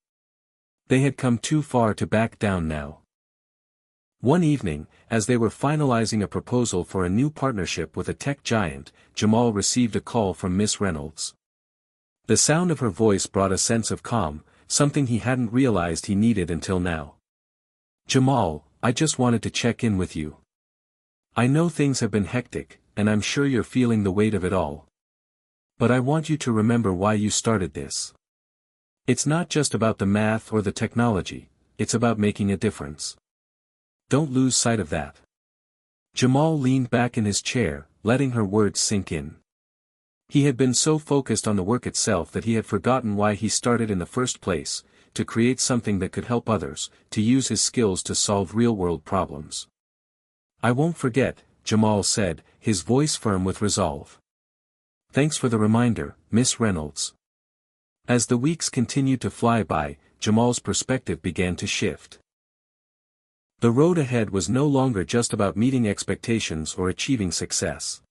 They had come too far to back down now. One evening, as they were finalizing a proposal for a new partnership with a tech giant, Jamal received a call from Miss Reynolds. The sound of her voice brought a sense of calm, something he hadn't realized he needed until now. "Jamal, I just wanted to check in with you. I know things have been hectic, and I'm sure you're feeling the weight of it all. But I want you to remember why you started this. It's not just about the math or the technology, it's about making a difference. Don't lose sight of that." Jamal leaned back in his chair, letting her words sink in. He had been so focused on the work itself that he had forgotten why he started in the first place, to create something that could help others, to use his skills to solve real-world problems. "I won't forget," Jamal said, his voice firm with resolve. "Thanks for the reminder, Miss Reynolds." As the weeks continued to fly by, Jamal's perspective began to shift. The road ahead was no longer just about meeting expectations or achieving success.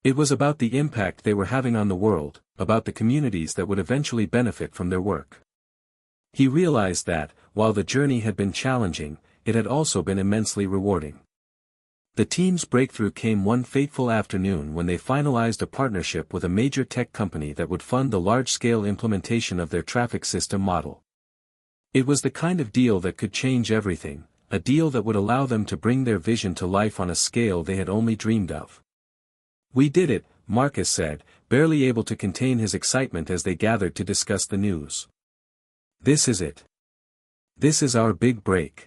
It was about the impact they were having on the world, about the communities that would eventually benefit from their work. He realized that, while the journey had been challenging, it had also been immensely rewarding. The team's breakthrough came one fateful afternoon when they finalized a partnership with a major tech company that would fund the large-scale implementation of their traffic system model. It was the kind of deal that could change everything, a deal that would allow them to bring their vision to life on a scale they had only dreamed of. "We did it," Marcus said, barely able to contain his excitement as they gathered to discuss the news. "This is it. This is our big break."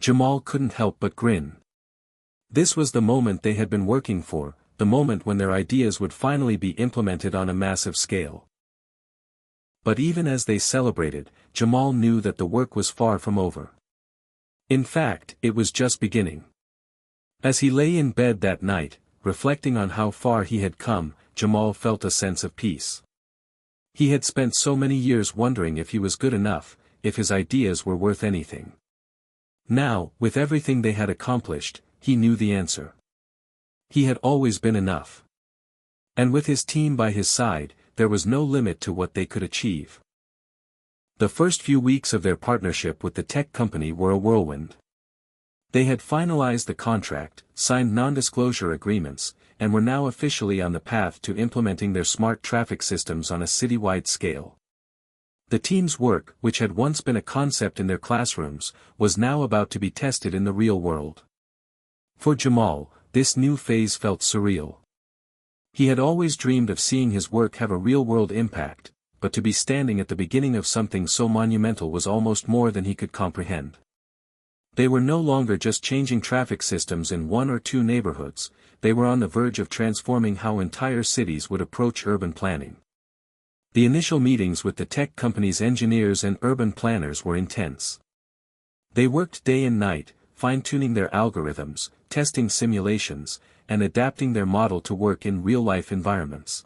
Jamal couldn't help but grin. This was the moment they had been working for, the moment when their ideas would finally be implemented on a massive scale. But even as they celebrated, Jamal knew that the work was far from over. In fact, it was just beginning. As he lay in bed that night, reflecting on how far he had come, Jamal felt a sense of peace. He had spent so many years wondering if he was good enough, if his ideas were worth anything. Now, with everything they had accomplished, he knew the answer. He had always been enough. And with his team by his side, there was no limit to what they could achieve. The first few weeks of their partnership with the tech company were a whirlwind. They had finalized the contract, signed non-disclosure agreements, and were now officially on the path to implementing their smart traffic systems on a citywide scale. The team's work, which had once been a concept in their classrooms, was now about to be tested in the real world. For Jamal, this new phase felt surreal. He had always dreamed of seeing his work have a real-world impact, but to be standing at the beginning of something so monumental was almost more than he could comprehend. They were no longer just changing traffic systems in one or two neighborhoods, they were on the verge of transforming how entire cities would approach urban planning. The initial meetings with the tech company's engineers and urban planners were intense. They worked day and night, fine-tuning their algorithms, testing simulations, and adapting their model to work in real-life environments.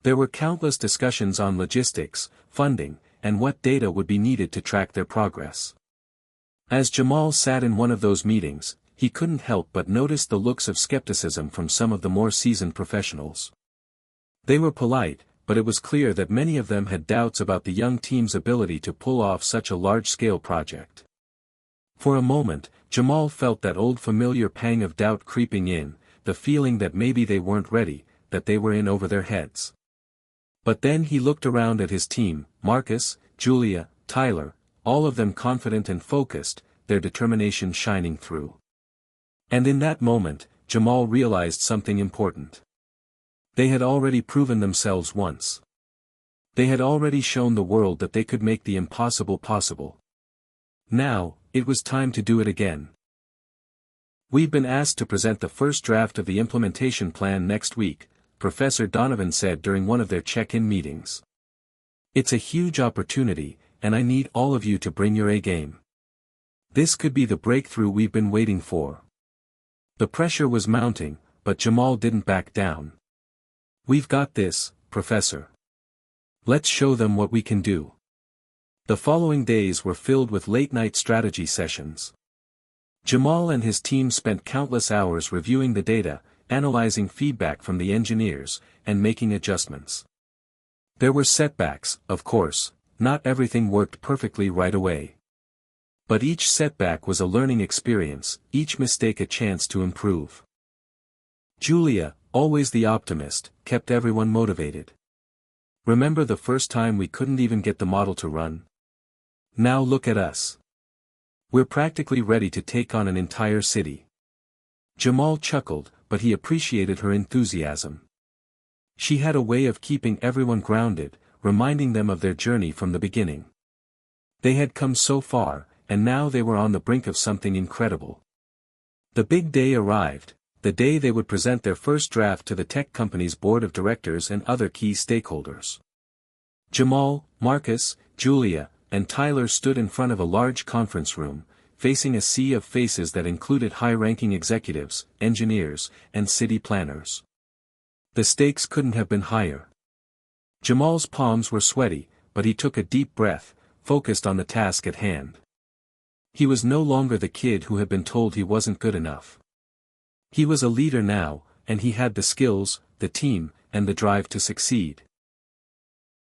There were countless discussions on logistics, funding, and what data would be needed to track their progress. As Jamal sat in one of those meetings, he couldn't help but notice the looks of skepticism from some of the more seasoned professionals. They were polite, but it was clear that many of them had doubts about the young team's ability to pull off such a large-scale project. For a moment, Jamal felt that old familiar pang of doubt creeping in, the feeling that maybe they weren't ready, that they were in over their heads. But then he looked around at his team, Marcus, Julia, Tyler, all of them confident and focused, their determination shining through. And in that moment, Jamal realized something important. They had already proven themselves once. They had already shown the world that they could make the impossible possible. Now, it was time to do it again. "We've been asked to present the first draft of the implementation plan next week," Professor Donovan said during one of their check-in meetings. "It's a huge opportunity, and I need all of you to bring your A-game. This could be the breakthrough we've been waiting for." The pressure was mounting, but Jamal didn't back down. "We've got this, Professor. Let's show them what we can do." The following days were filled with late-night strategy sessions. Jamal and his team spent countless hours reviewing the data, analyzing feedback from the engineers, and making adjustments. There were setbacks, of course, not everything worked perfectly right away. But each setback was a learning experience, each mistake a chance to improve. Julia, always the optimist, kept everyone motivated. "Remember the first time we couldn't even get the model to run? Now look at us. We're practically ready to take on an entire city." Jamal chuckled, but he appreciated her enthusiasm. She had a way of keeping everyone grounded, reminding them of their journey from the beginning. They had come so far, and now they were on the brink of something incredible. The big day arrived, the day they would present their first draft to the tech company's board of directors and other key stakeholders. Jamal, Marcus, Julia, and Tyler stood in front of a large conference room, facing a sea of faces that included high-ranking executives, engineers, and city planners. The stakes couldn't have been higher. Jamal's palms were sweaty, but he took a deep breath, focused on the task at hand. He was no longer the kid who had been told he wasn't good enough. He was a leader now, and he had the skills, the team, and the drive to succeed.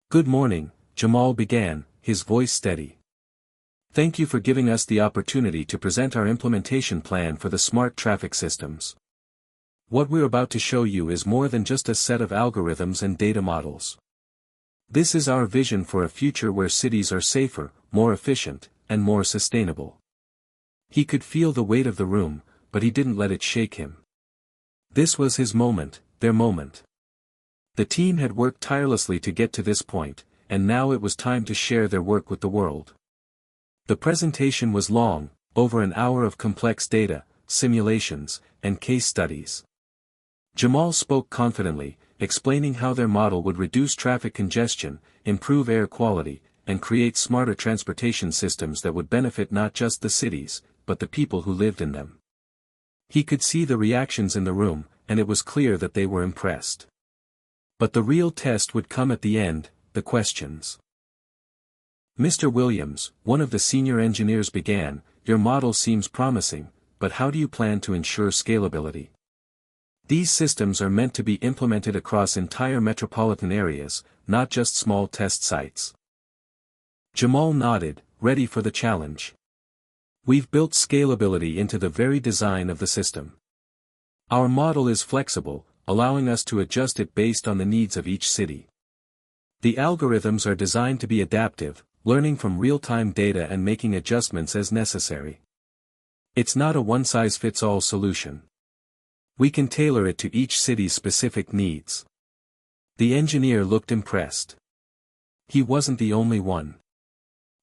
"Good morning," Jamal began, his voice steady. "Thank you for giving us the opportunity to present our implementation plan for the smart traffic systems. What we're about to show you is more than just a set of algorithms and data models. This is our vision for a future where cities are safer, more efficient, and more sustainable." He could feel the weight of the room, but he didn't let it shake him. This was his moment, their moment. The team had worked tirelessly to get to this point, and now it was time to share their work with the world. The presentation was long, over an hour of complex data, simulations, and case studies. Jamal spoke confidently, explaining how their model would reduce traffic congestion, improve air quality, and create smarter transportation systems that would benefit not just the cities, but the people who lived in them. He could see the reactions in the room, and it was clear that they were impressed. But the real test would come at the end, the questions. "Mr. Williams," one of the senior engineers began, "your model seems promising, but how do you plan to ensure scalability? These systems are meant to be implemented across entire metropolitan areas, not just small test sites." Jamal nodded, ready for the challenge. "We've built scalability into the very design of the system. Our model is flexible, allowing us to adjust it based on the needs of each city. The algorithms are designed to be adaptive, learning from real-time data and making adjustments as necessary. It's not a one-size-fits-all solution. We can tailor it to each city's specific needs." The engineer looked impressed. He wasn't the only one.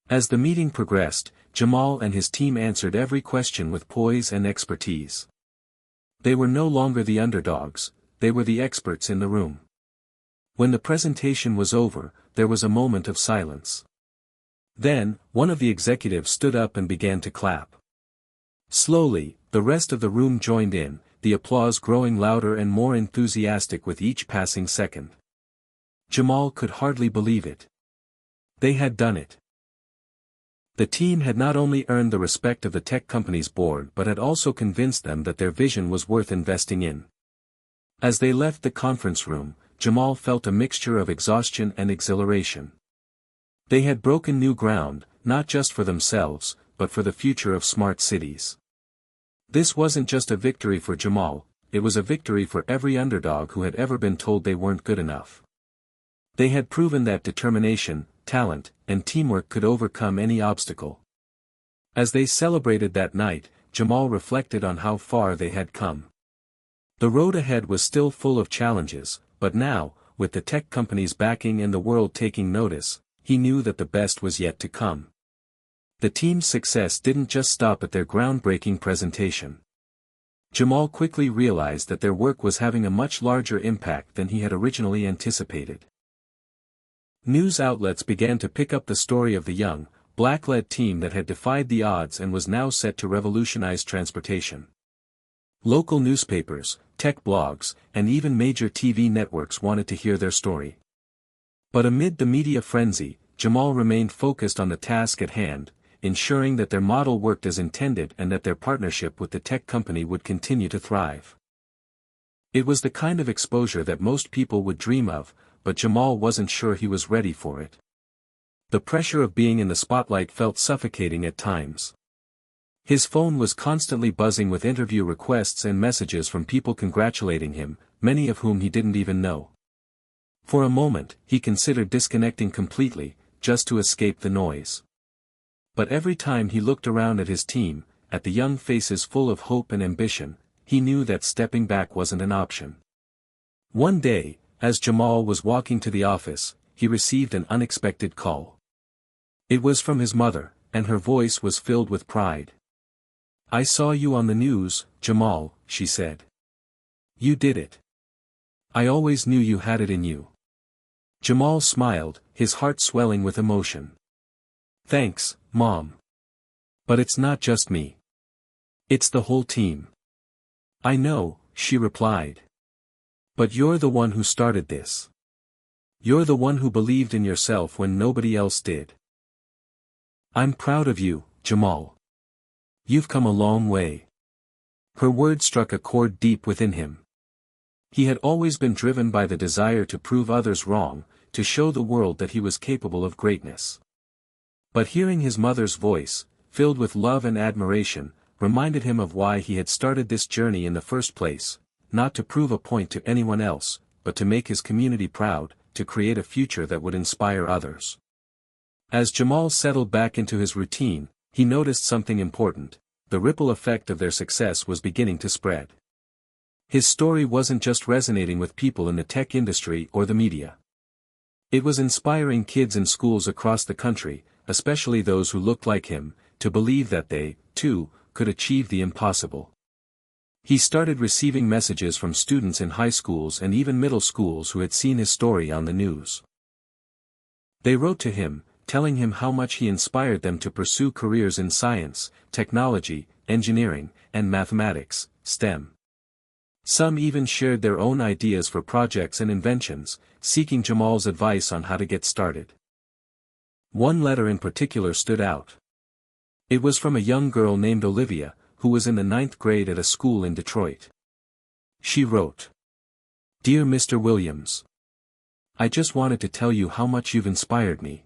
As the meeting progressed, Jamal and his team answered every question with poise and expertise. They were no longer the underdogs, they were the experts in the room. When the presentation was over, there was a moment of silence. Then, one of the executives stood up and began to clap. Slowly, the rest of the room joined in, the applause growing louder and more enthusiastic with each passing second. Jamal could hardly believe it. They had done it. The team had not only earned the respect of the tech company's board but had also convinced them that their vision was worth investing in. As they left the conference room, Jamal felt a mixture of exhaustion and exhilaration. They had broken new ground, not just for themselves, but for the future of smart cities. This wasn't just a victory for Jamal, it was a victory for every underdog who had ever been told they weren't good enough. They had proven that determination, talent, and teamwork could overcome any obstacle. As they celebrated that night, Jamal reflected on how far they had come. The road ahead was still full of challenges, but now, with the tech company's backing and the world taking notice, he knew that the best was yet to come. The team's success didn't just stop at their groundbreaking presentation. Jamal quickly realized that their work was having a much larger impact than he had originally anticipated. News outlets began to pick up the story of the young, black-led team that had defied the odds and was now set to revolutionize transportation. Local newspapers, tech blogs, and even major TV networks wanted to hear their story. But amid the media frenzy, Jamal remained focused on the task at hand, ensuring that their model worked as intended and that their partnership with the tech company would continue to thrive. It was the kind of exposure that most people would dream of, but Jamal wasn't sure he was ready for it. The pressure of being in the spotlight felt suffocating at times. His phone was constantly buzzing with interview requests and messages from people congratulating him, many of whom he didn't even know. For a moment, he considered disconnecting completely, just to escape the noise. But every time he looked around at his team, at the young faces full of hope and ambition, he knew that stepping back wasn't an option. One day, as Jamal was walking to the office, he received an unexpected call. It was from his mother, and her voice was filled with pride. "I saw you on the news, Jamal," she said. "You did it. I always knew you had it in you." Jamal smiled, his heart swelling with emotion. "Thanks, Mom. But it's not just me. It's the whole team." "I know," she replied. "But you're the one who started this. You're the one who believed in yourself when nobody else did. I'm proud of you, Jamal. You've come a long way. Her words struck a chord deep within him. He had always been driven by the desire to prove others wrong, to show the world that he was capable of greatness. But hearing his mother's voice, filled with love and admiration, reminded him of why he had started this journey in the first place, not to prove a point to anyone else, but to make his community proud, to create a future that would inspire others. As Jamal settled back into his routine, he noticed something important: the ripple effect of their success was beginning to spread. His story wasn't just resonating with people in the tech industry or the media. It was inspiring kids in schools across the country, especially those who looked like him, to believe that they, too, could achieve the impossible. He started receiving messages from students in high schools and even middle schools who had seen his story on the news. They wrote to him, telling him how much he inspired them to pursue careers in science, technology, engineering, and mathematics, STEM. Some even shared their own ideas for projects and inventions, seeking Jamal's advice on how to get started. One letter in particular stood out. It was from a young girl named Olivia, who was in the 9th grade at a school in Detroit. She wrote, "Dear Mr. Williams, I just wanted to tell you how much you've inspired me.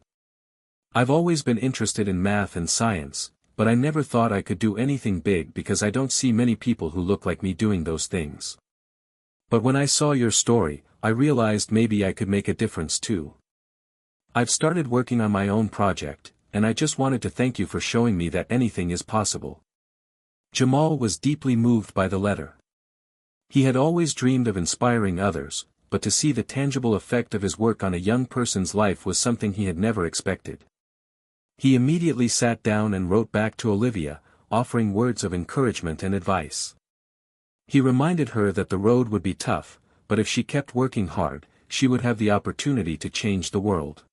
I've always been interested in math and science, but I never thought I could do anything big because I don't see many people who look like me doing those things. But when I saw your story, I realized maybe I could make a difference too. I've started working on my own project, and I just wanted to thank you for showing me that anything is possible." Jamal was deeply moved by the letter. He had always dreamed of inspiring others, but to see the tangible effect of his work on a young person's life was something he had never expected. He immediately sat down and wrote back to Olivia, offering words of encouragement and advice. He reminded her that the road would be tough, but if she kept working hard, she would have the opportunity to change the world.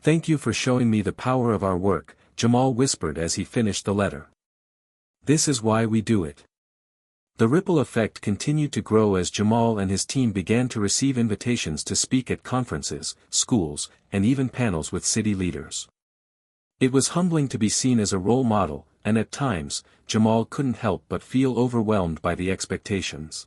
"Thank you for showing me the power of our work," Jamal whispered as he finished the letter. "This is why we do it." The ripple effect continued to grow as Jamal and his team began to receive invitations to speak at conferences, schools, and even panels with city leaders. It was humbling to be seen as a role model, and at times, Jamal couldn't help but feel overwhelmed by the expectations.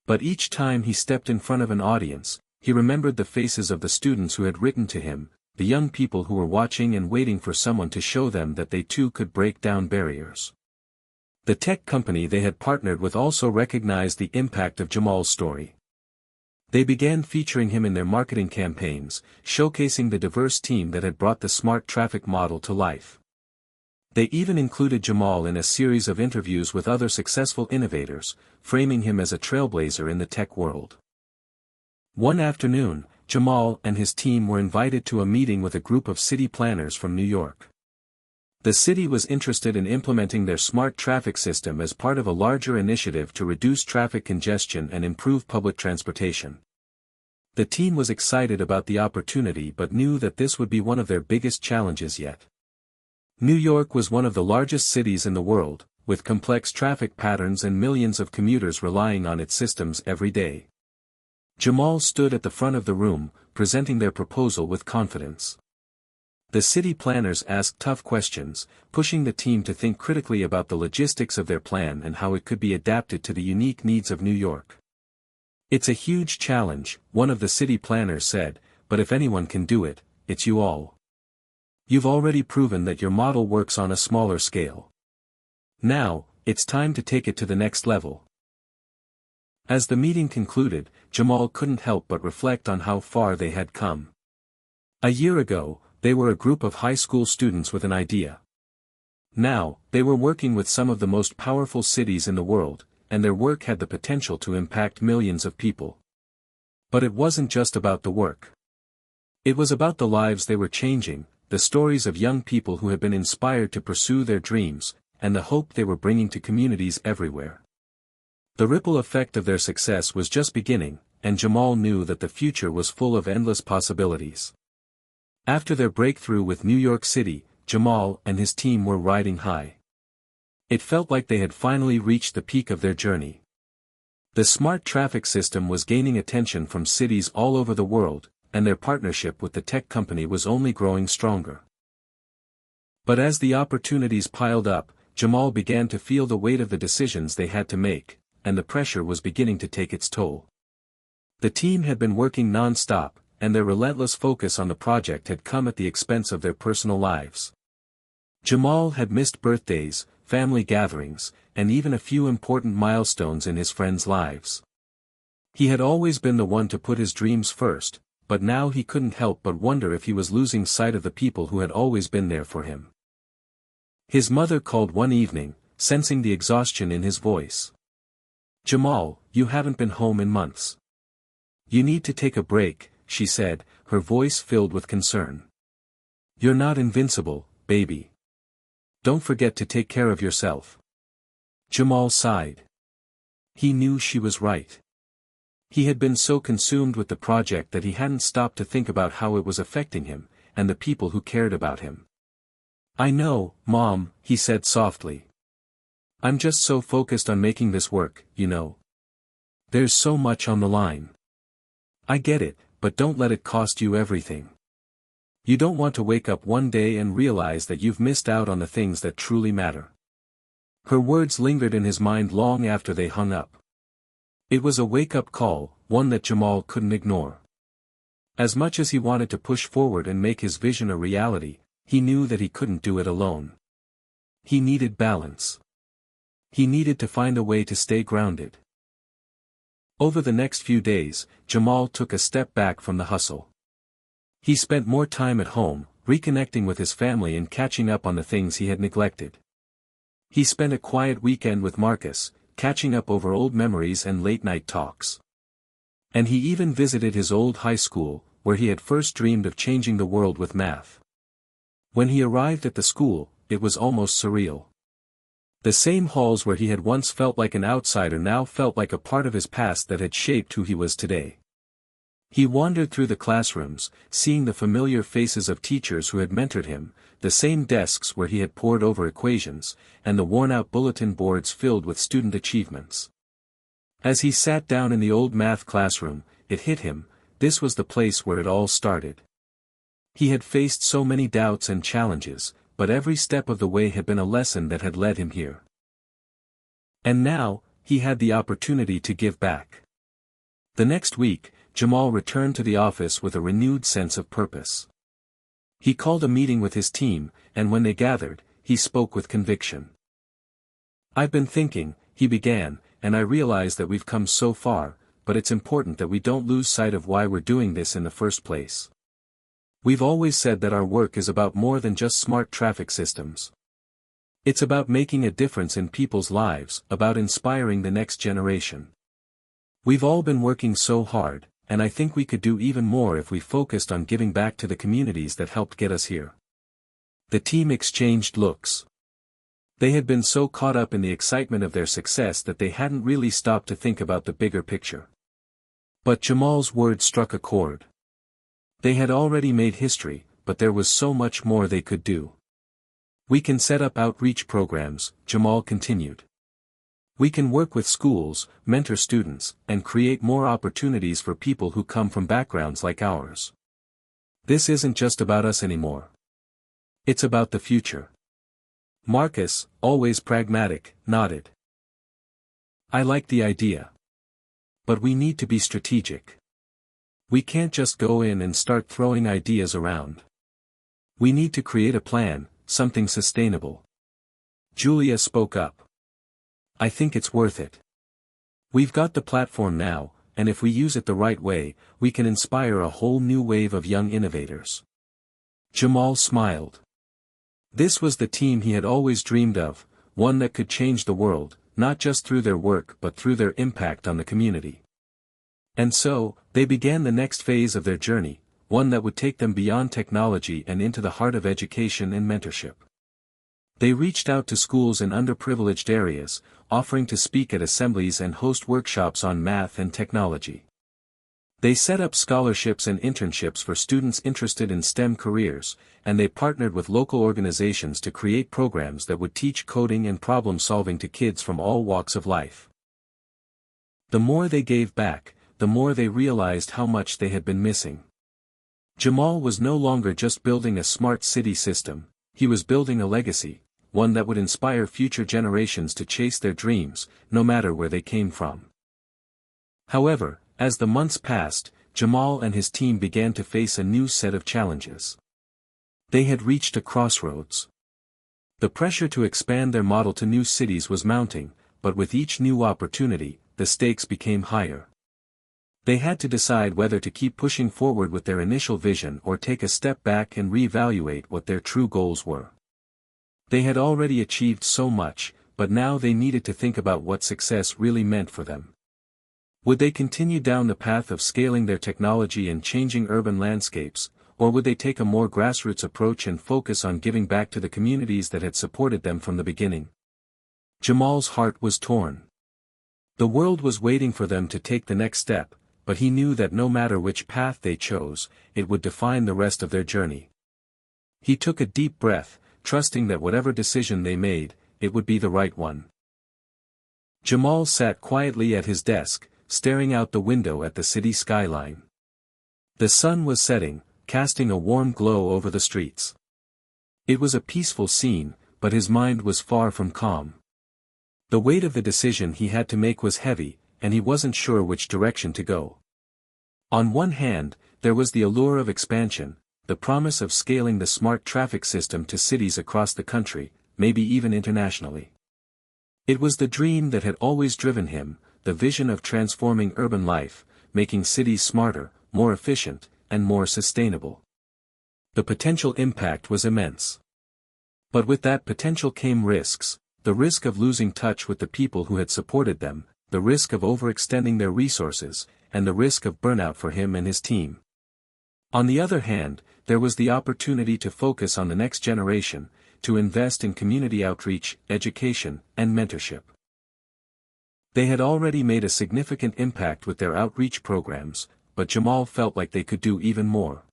But each time he stepped in front of an audience, he remembered the faces of the students who had written to him, the young people who were watching and waiting for someone to show them that they too could break down barriers. The tech company they had partnered with also recognized the impact of Jamal's story. They began featuring him in their marketing campaigns, showcasing the diverse team that had brought the smart traffic model to life. They even included Jamal in a series of interviews with other successful innovators, framing him as a trailblazer in the tech world. One afternoon, Jamal and his team were invited to a meeting with a group of city planners from New York. The city was interested in implementing their smart traffic system as part of a larger initiative to reduce traffic congestion and improve public transportation. The team was excited about the opportunity but knew that this would be one of their biggest challenges yet. New York was one of the largest cities in the world, with complex traffic patterns and millions of commuters relying on its systems every day. Jamal stood at the front of the room, presenting their proposal with confidence. The city planners asked tough questions, pushing the team to think critically about the logistics of their plan and how it could be adapted to the unique needs of New York. "It's a huge challenge," one of the city planners said, "but if anyone can do it, it's you all. You've already proven that your model works on a smaller scale. Now, it's time to take it to the next level." As the meeting concluded, Jamal couldn't help but reflect on how far they had come. A year ago, they were a group of high school students with an idea. Now, they were working with some of the most powerful cities in the world, and their work had the potential to impact millions of people. But it wasn't just about the work. It was about the lives they were changing, the stories of young people who had been inspired to pursue their dreams, and the hope they were bringing to communities everywhere. The ripple effect of their success was just beginning, and Jamal knew that the future was full of endless possibilities. After their breakthrough with New York City, Jamal and his team were riding high. It felt like they had finally reached the peak of their journey. The smart traffic system was gaining attention from cities all over the world, and their partnership with the tech company was only growing stronger. But as the opportunities piled up, Jamal began to feel the weight of the decisions they had to make, and the pressure was beginning to take its toll. The team had been working non-stop, and their relentless focus on the project had come at the expense of their personal lives. Jamal had missed birthdays, family gatherings, and even a few important milestones in his friends' lives. He had always been the one to put his dreams first, but now he couldn't help but wonder if he was losing sight of the people who had always been there for him. His mother called one evening, sensing the exhaustion in his voice. "Jamal, you haven't been home in months. You need to take a break," she said, her voice filled with concern. "You're not invincible, baby. Don't forget to take care of yourself." Jamal sighed. He knew she was right. He had been so consumed with the project that he hadn't stopped to think about how it was affecting him, and the people who cared about him. "I know, Mom," he said softly. "I'm just so focused on making this work, you know. There's so much on the line. I get it, but don't let it cost you everything. You don't want to wake up one day and realize that you've missed out on the things that truly matter." Her words lingered in his mind long after they hung up. It was a wake-up call, one that Jamal couldn't ignore. As much as he wanted to push forward and make his vision a reality, he knew that he couldn't do it alone. He needed balance. He needed to find a way to stay grounded. Over the next few days, Jamal took a step back from the hustle. He spent more time at home, reconnecting with his family and catching up on the things he had neglected. He spent a quiet weekend with Marcus, catching up over old memories and late-night talks. And he even visited his old high school, where he had first dreamed of changing the world with math. When he arrived at the school, it was almost surreal. The same halls where he had once felt like an outsider now felt like a part of his past that had shaped who he was today. He wandered through the classrooms, seeing the familiar faces of teachers who had mentored him, the same desks where he had pored over equations, and the worn-out bulletin boards filled with student achievements. As he sat down in the old math classroom, it hit him, this was the place where it all started. He had faced so many doubts and challenges, but every step of the way had been a lesson that had led him here. And now, he had the opportunity to give back. The next week, Jamal returned to the office with a renewed sense of purpose. He called a meeting with his team, and when they gathered, he spoke with conviction. "I've been thinking," he began, "and I realize that we've come so far, but it's important that we don't lose sight of why we're doing this in the first place. We've always said that our work is about more than just smart traffic systems. It's about making a difference in people's lives, about inspiring the next generation. We've all been working so hard, and I think we could do even more if we focused on giving back to the communities that helped get us here." The team exchanged looks. They had been so caught up in the excitement of their success that they hadn't really stopped to think about the bigger picture. But Jamal's words struck a chord. They had already made history, but there was so much more they could do. "We can set up outreach programs," Jamal continued. "We can work with schools, mentor students, and create more opportunities for people who come from backgrounds like ours. This isn't just about us anymore. It's about the future." Marcus, always pragmatic, nodded. "I like the idea. But we need to be strategic. We can't just go in and start throwing ideas around. We need to create a plan, something sustainable." Julia spoke up. "I think it's worth it. We've got the platform now, and if we use it the right way, we can inspire a whole new wave of young innovators." Jamal smiled. This was the team he had always dreamed of, one that could change the world, not just through their work but through their impact on the community. And so, they began the next phase of their journey, one that would take them beyond technology and into the heart of education and mentorship. They reached out to schools in underprivileged areas, offering to speak at assemblies and host workshops on math and technology. They set up scholarships and internships for students interested in STEM careers, and they partnered with local organizations to create programs that would teach coding and problem-solving to kids from all walks of life. The more they gave back, the more they realized how much they had been missing. Jamal was no longer just building a smart city system, he was building a legacy, one that would inspire future generations to chase their dreams, no matter where they came from. However, as the months passed, Jamal and his team began to face a new set of challenges. They had reached a crossroads. The pressure to expand their model to new cities was mounting, but with each new opportunity, the stakes became higher. They had to decide whether to keep pushing forward with their initial vision or take a step back and reevaluate what their true goals were. They had already achieved so much, but now they needed to think about what success really meant for them. Would they continue down the path of scaling their technology and changing urban landscapes, or would they take a more grassroots approach and focus on giving back to the communities that had supported them from the beginning? Jamal's heart was torn. The world was waiting for them to take the next step, but he knew that no matter which path they chose, it would define the rest of their journey. He took a deep breath, trusting that whatever decision they made, it would be the right one. Jamal sat quietly at his desk, staring out the window at the city skyline. The sun was setting, casting a warm glow over the streets. It was a peaceful scene, but his mind was far from calm. The weight of the decision he had to make was heavy, and he wasn't sure which direction to go. On one hand, there was the allure of expansion, the promise of scaling the smart traffic system to cities across the country, maybe even internationally. It was the dream that had always driven him, the vision of transforming urban life, making cities smarter, more efficient, and more sustainable. The potential impact was immense. But with that potential came risks, the risk of losing touch with the people who had supported them, the risk of overextending their resources, and the risk of burnout for him and his team. On the other hand, there was the opportunity to focus on the next generation, to invest in community outreach, education, and mentorship. They had already made a significant impact with their outreach programs, but Jamal felt like they could do even more.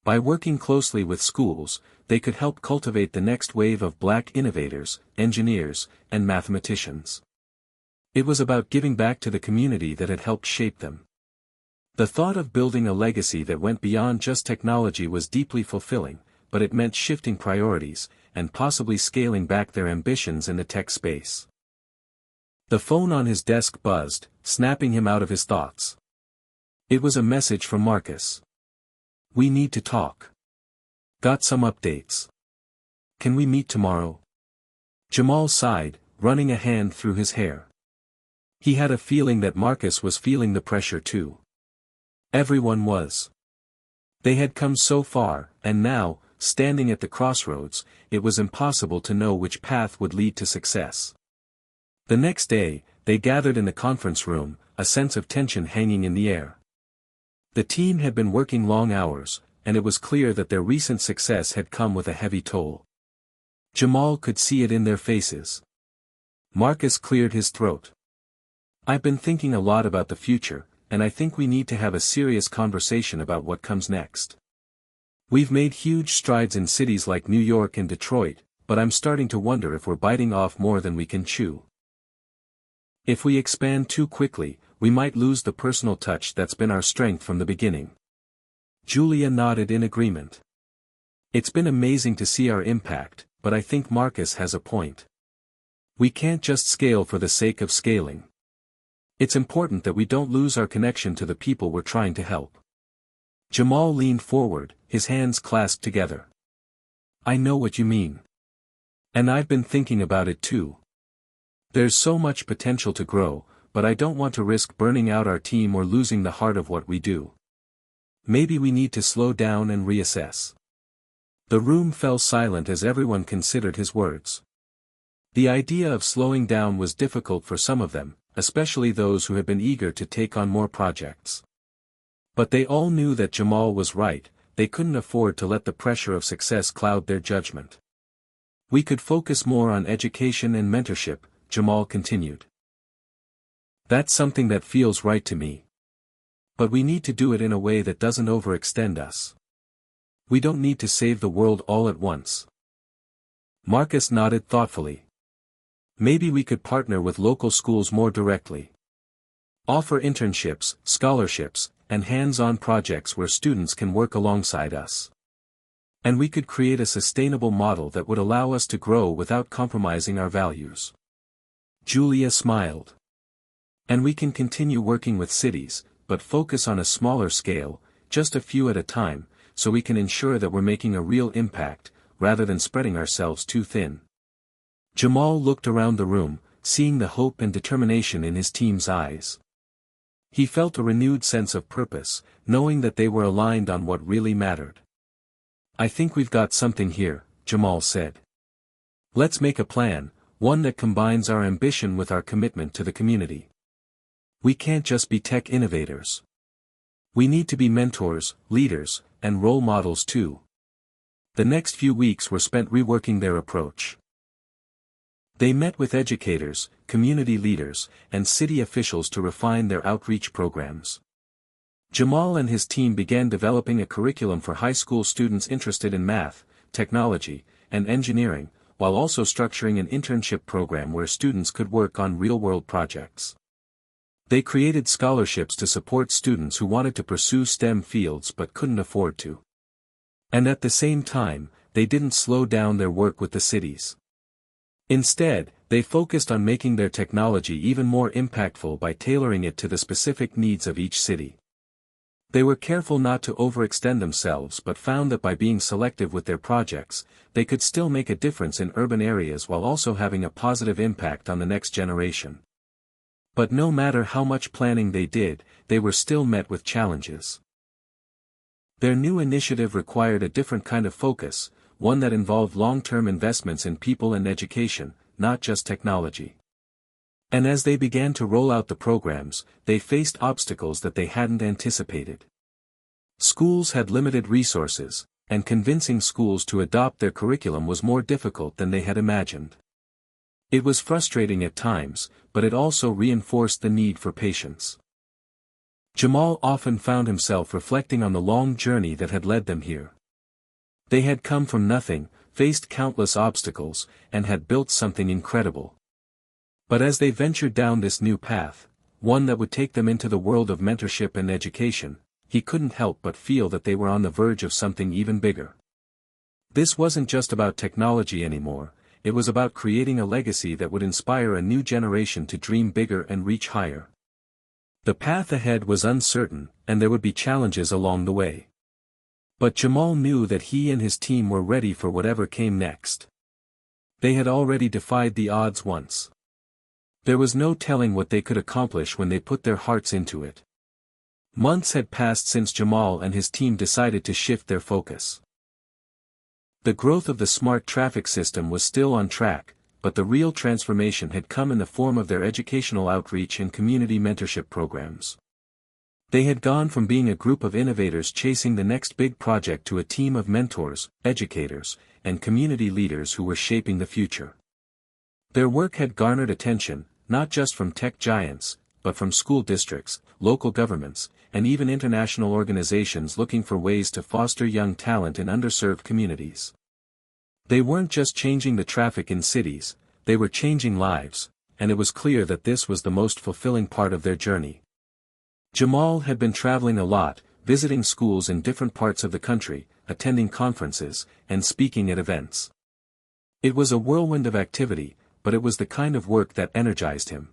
By working closely with schools, they could help cultivate the next wave of Black innovators, engineers, and mathematicians. It was about giving back to the community that had helped shape them. The thought of building a legacy that went beyond just technology was deeply fulfilling, but it meant shifting priorities, and possibly scaling back their ambitions in the tech space. The phone on his desk buzzed, snapping him out of his thoughts. It was a message from Marcus. "We need to talk. Got some updates. Can we meet tomorrow?" Jamal sighed, running a hand through his hair. He had a feeling that Marcus was feeling the pressure too. Everyone was. They had come so far, and now, standing at the crossroads, it was impossible to know which path would lead to success. The next day, they gathered in the conference room, a sense of tension hanging in the air. The team had been working long hours, and it was clear that their recent success had come with a heavy toll. Jamal could see it in their faces. Marcus cleared his throat. "I've been thinking a lot about the future, and I think we need to have a serious conversation about what comes next. We've made huge strides in cities like New York and Detroit, but I'm starting to wonder if we're biting off more than we can chew. If we expand too quickly, we might lose the personal touch that's been our strength from the beginning." Julia nodded in agreement. "It's been amazing to see our impact, but I think Marcus has a point. We can't just scale for the sake of scaling. It's important that we don't lose our connection to the people we're trying to help." Jamal leaned forward, his hands clasped together. "I know what you mean. And I've been thinking about it too. There's so much potential to grow, but I don't want to risk burning out our team or losing the heart of what we do. Maybe we need to slow down and reassess." The room fell silent as everyone considered his words. The idea of slowing down was difficult for some of them, especially those who had been eager to take on more projects. But they all knew that Jamal was right, they couldn't afford to let the pressure of success cloud their judgment. "We could focus more on education and mentorship," Jamal continued. "That's something that feels right to me. But we need to do it in a way that doesn't overextend us. We don't need to save the world all at once." Marcus nodded thoughtfully. "Maybe we could partner with local schools more directly. Offer internships, scholarships, and hands-on projects where students can work alongside us. And we could create a sustainable model that would allow us to grow without compromising our values. Julia smiled. And we can continue working with cities, but focus on a smaller scale, just a few at a time, so we can ensure that we're making a real impact, rather than spreading ourselves too thin. Jamal looked around the room, seeing the hope and determination in his team's eyes. He felt a renewed sense of purpose, knowing that they were aligned on what really mattered. I think we've got something here, Jamal said. Let's make a plan, one that combines our ambition with our commitment to the community. We can't just be tech innovators. We need to be mentors, leaders, and role models too. The next few weeks were spent reworking their approach. They met with educators, community leaders, and city officials to refine their outreach programs. Jamal and his team began developing a curriculum for high school students interested in math, technology, and engineering, while also structuring an internship program where students could work on real-world projects. They created scholarships to support students who wanted to pursue STEM fields but couldn't afford to. And at the same time, they didn't slow down their work with the cities. Instead, they focused on making their technology even more impactful by tailoring it to the specific needs of each city. They were careful not to overextend themselves but found that by being selective with their projects, they could still make a difference in urban areas while also having a positive impact on the next generation. But no matter how much planning they did, they were still met with challenges. Their new initiative required a different kind of focus, one that involved long-term investments in people and education, not just technology. And as they began to roll out the programs, they faced obstacles that they hadn't anticipated. Schools had limited resources, and convincing schools to adopt their curriculum was more difficult than they had imagined. It was frustrating at times, but it also reinforced the need for patience. Jamal often found himself reflecting on the long journey that had led them here. They had come from nothing, faced countless obstacles, and had built something incredible. But as they ventured down this new path, one that would take them into the world of mentorship and education, he couldn't help but feel that they were on the verge of something even bigger. This wasn't just about technology anymore, it was about creating a legacy that would inspire a new generation to dream bigger and reach higher. The path ahead was uncertain, and there would be challenges along the way. But Jamal knew that he and his team were ready for whatever came next. They had already defied the odds once. There was no telling what they could accomplish when they put their hearts into it. Months had passed since Jamal and his team decided to shift their focus. The growth of the smart traffic system was still on track, but the real transformation had come in the form of their educational outreach and community mentorship programs. They had gone from being a group of innovators chasing the next big project to a team of mentors, educators, and community leaders who were shaping the future. Their work had garnered attention, not just from tech giants, but from school districts, local governments, and even international organizations looking for ways to foster young talent in underserved communities. They weren't just changing the traffic in cities, they were changing lives, and it was clear that this was the most fulfilling part of their journey. Jamal had been traveling a lot, visiting schools in different parts of the country, attending conferences, and speaking at events. It was a whirlwind of activity, but it was the kind of work that energized him.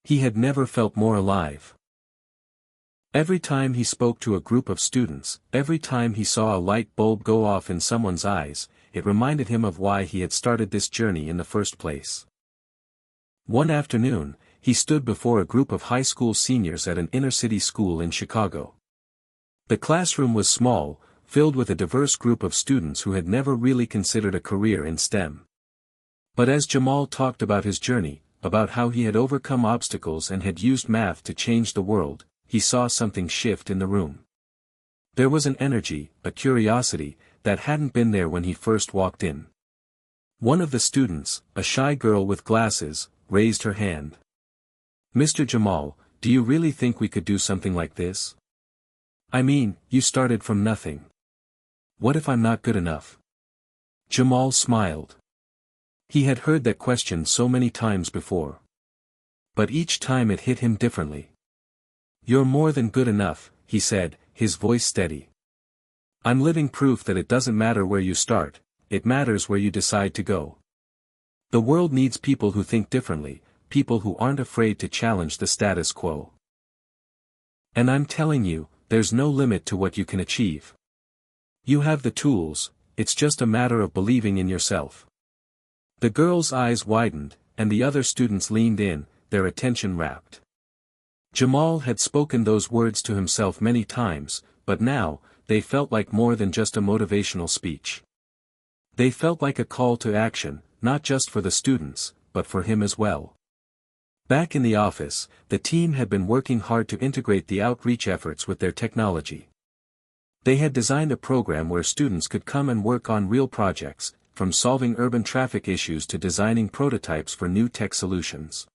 He had never felt more alive. Every time he spoke to a group of students, every time he saw a light bulb go off in someone's eyes, it reminded him of why he had started this journey in the first place. One afternoon, he stood before a group of high school seniors at an inner-city school in Chicago. The classroom was small, filled with a diverse group of students who had never really considered a career in STEM. But as Jamal talked about his journey, about how he had overcome obstacles and had used math to change the world, he saw something shift in the room. There was an energy, a curiosity, that hadn't been there when he first walked in. One of the students, a shy girl with glasses, raised her hand. "Mr. Jamal, do you really think we could do something like this? I mean, you started from nothing. What if I'm not good enough?" Jamal smiled. He had heard that question so many times before. But each time it hit him differently. You're more than good enough, he said, his voice steady. I'm living proof that it doesn't matter where you start, it matters where you decide to go. The world needs people who think differently, people who aren't afraid to challenge the status quo. And I'm telling you, there's no limit to what you can achieve. You have the tools, it's just a matter of believing in yourself. The girl's eyes widened, and the other students leaned in, their attention rapt. Jamal had spoken those words to himself many times, but now, they felt like more than just a motivational speech. They felt like a call to action, not just for the students, but for him as well. Back in the office, the team had been working hard to integrate the outreach efforts with their technology. They had designed a program where students could come and work on real projects, from solving urban traffic issues to designing prototypes for new tech solutions.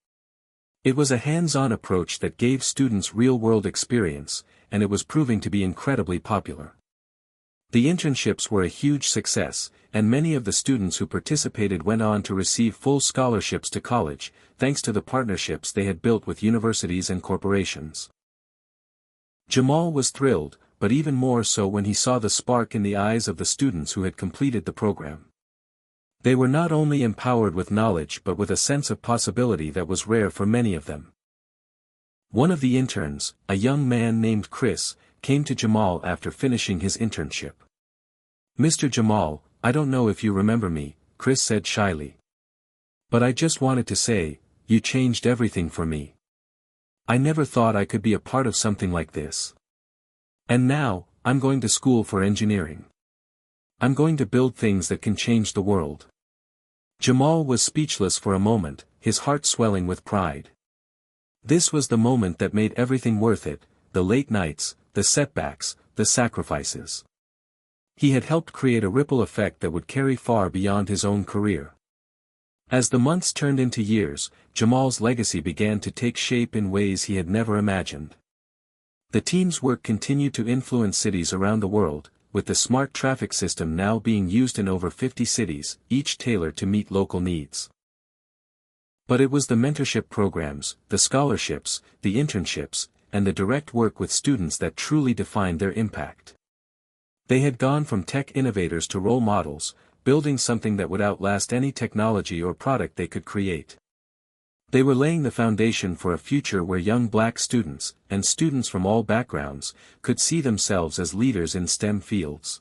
It was a hands-on approach that gave students real-world experience, and it was proving to be incredibly popular. The internships were a huge success, and many of the students who participated went on to receive full scholarships to college, thanks to the partnerships they had built with universities and corporations. Jamal was thrilled, but even more so when he saw the spark in the eyes of the students who had completed the program. They were not only empowered with knowledge but with a sense of possibility that was rare for many of them. One of the interns, a young man named Chris, came to Jamal after finishing his internship. "Mr. Jamal, I don't know if you remember me," Chris said shyly. "But I just wanted to say, you changed everything for me. I never thought I could be a part of something like this. And now, I'm going to school for engineering. I'm going to build things that can change the world." Jamal was speechless for a moment, his heart swelling with pride. This was the moment that made everything worth it, the late nights, the setbacks, the sacrifices. He had helped create a ripple effect that would carry far beyond his own career. As the months turned into years, Jamal's legacy began to take shape in ways he had never imagined. The team's work continued to influence cities around the world, with the smart traffic system now being used in over 50 cities, each tailored to meet local needs. But it was the mentorship programs, the scholarships, the internships, and the direct work with students that truly defined their impact. They had gone from tech innovators to role models, building something that would outlast any technology or product they could create. They were laying the foundation for a future where young black students, and students from all backgrounds, could see themselves as leaders in STEM fields.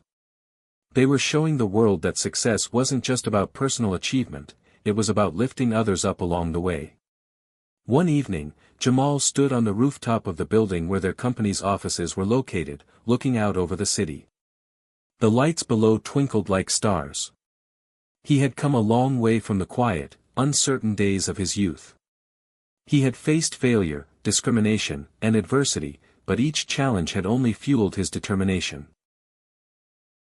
They were showing the world that success wasn't just about personal achievement, it was about lifting others up along the way. One evening, Jamal stood on the rooftop of the building where their company's offices were located, looking out over the city. The lights below twinkled like stars. He had come a long way from the quiet, uncertain days of his youth. He had faced failure, discrimination, and adversity, but each challenge had only fueled his determination.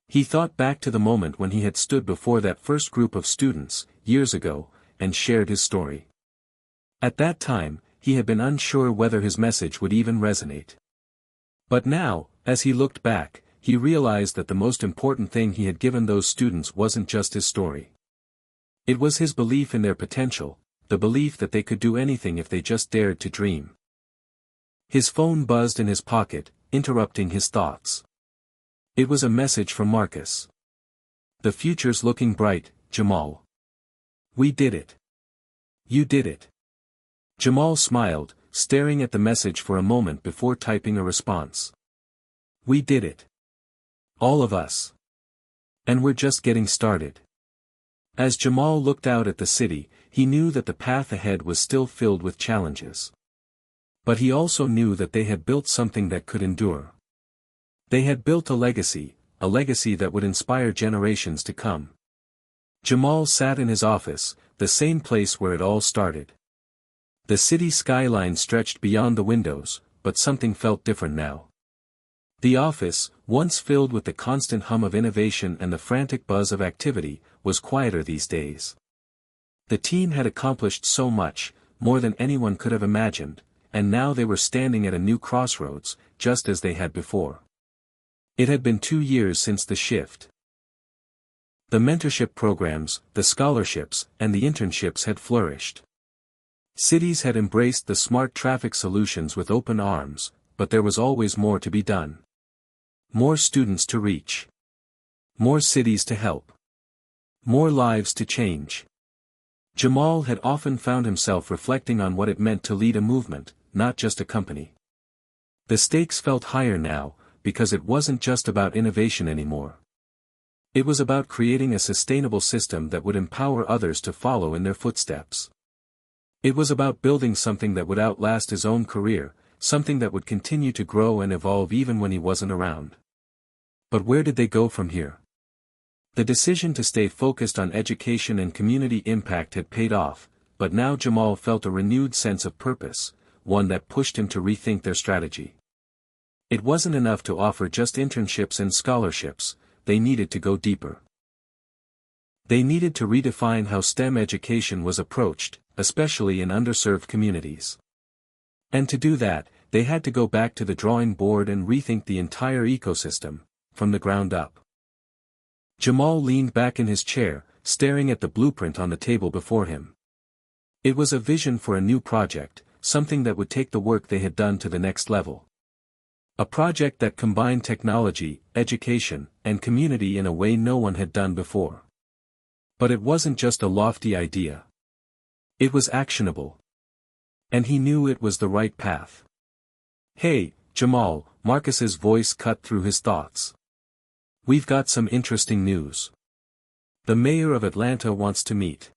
He thought back to the moment when he had stood before that first group of students, years ago, and shared his story. At that time, he had been unsure whether his message would even resonate. But now, as he looked back, he realized that the most important thing he had given those students wasn't just his story. It was his belief in their potential, the belief that they could do anything if they just dared to dream. His phone buzzed in his pocket, interrupting his thoughts. It was a message from Marcus. "The future's looking bright, Jamal. We did it. You did it." Jamal smiled, staring at the message for a moment before typing a response. "We did it. All of us. And we're just getting started." As Jamal looked out at the city, he knew that the path ahead was still filled with challenges. But he also knew that they had built something that could endure. They had built a legacy that would inspire generations to come. Jamal sat in his office, the same place where it all started. The city skyline stretched beyond the windows, but something felt different now. The office, once filled with the constant hum of innovation and the frantic buzz of activity, was quieter these days. The team had accomplished so much, more than anyone could have imagined, and now they were standing at a new crossroads, just as they had before. It had been 2 years since the shift. The mentorship programs, the scholarships, and the internships had flourished. Cities had embraced the smart traffic solutions with open arms, but there was always more to be done. More students to reach. More cities to help. More lives to change. Jamal had often found himself reflecting on what it meant to lead a movement, not just a company. The stakes felt higher now, because it wasn't just about innovation anymore. It was about creating a sustainable system that would empower others to follow in their footsteps. It was about building something that would outlast his own career, something that would continue to grow and evolve even when he wasn't around. But where did they go from here? The decision to stay focused on education and community impact had paid off, but now Jamal felt a renewed sense of purpose, one that pushed him to rethink their strategy. It wasn't enough to offer just internships and scholarships, they needed to go deeper. They needed to redefine how STEM education was approached, especially in underserved communities. And to do that, they had to go back to the drawing board and rethink the entire ecosystem, from the ground up. Jamal leaned back in his chair, staring at the blueprint on the table before him. It was a vision for a new project, something that would take the work they had done to the next level. A project that combined technology, education, and community in a way no one had done before. But it wasn't just a lofty idea. It was actionable. And he knew it was the right path. "Hey, Jamal," Marcus's voice cut through his thoughts. "We've got some interesting news. The mayor of Atlanta wants to meet.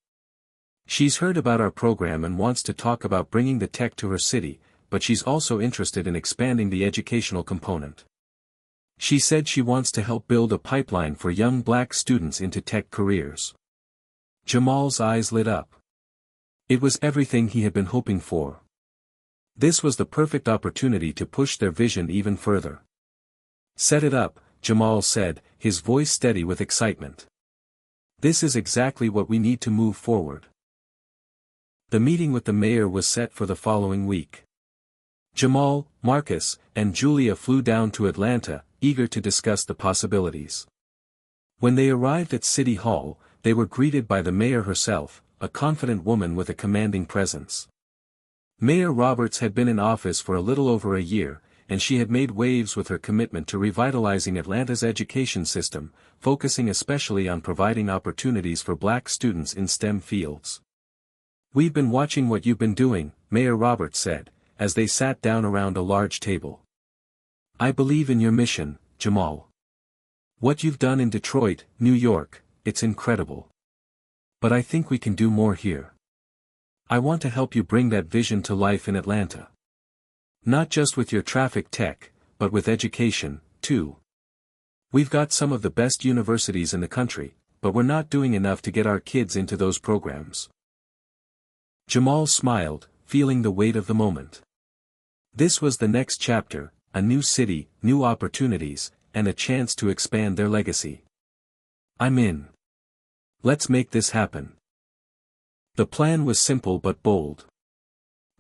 She's heard about our program and wants to talk about bringing the tech to her city, but she's also interested in expanding the educational component. She said she wants to help build a pipeline for young black students into tech careers." Jamal's eyes lit up. It was everything he had been hoping for. This was the perfect opportunity to push their vision even further. "Set it up," Jamal said, his voice steady with excitement. "This is exactly what we need to move forward." The meeting with the mayor was set for the following week. Jamal, Marcus, and Julia flew down to Atlanta, eager to discuss the possibilities. When they arrived at City Hall, they were greeted by the mayor herself, a confident woman with a commanding presence. Mayor Roberts had been in office for a little over a year, and she had made waves with her commitment to revitalizing Atlanta's education system, focusing especially on providing opportunities for black students in STEM fields. "We've been watching what you've been doing," Mayor Roberts said, as they sat down around a large table. "I believe in your mission, Jamal. What you've done in Detroit, New York, it's incredible. But I think we can do more here. I want to help you bring that vision to life in Atlanta. Not just with your traffic tech, but with education, too. We've got some of the best universities in the country, but we're not doing enough to get our kids into those programs." Jamal smiled, feeling the weight of the moment. This was the next chapter, a new city, new opportunities, and a chance to expand their legacy. "I'm in. Let's make this happen." The plan was simple but bold.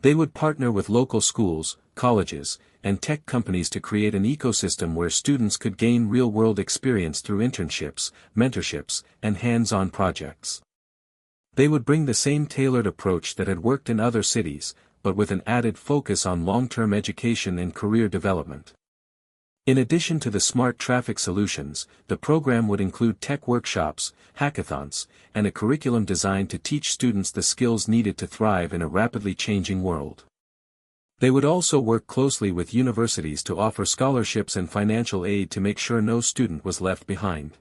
They would partner with local schools, colleges, and tech companies to create an ecosystem where students could gain real-world experience through internships, mentorships, and hands-on projects. They would bring the same tailored approach that had worked in other cities, but with an added focus on long-term education and career development. In addition to the smart traffic solutions, the program would include tech workshops, hackathons, and a curriculum designed to teach students the skills needed to thrive in a rapidly changing world. They would also work closely with universities to offer scholarships and financial aid to make sure no student was left behind.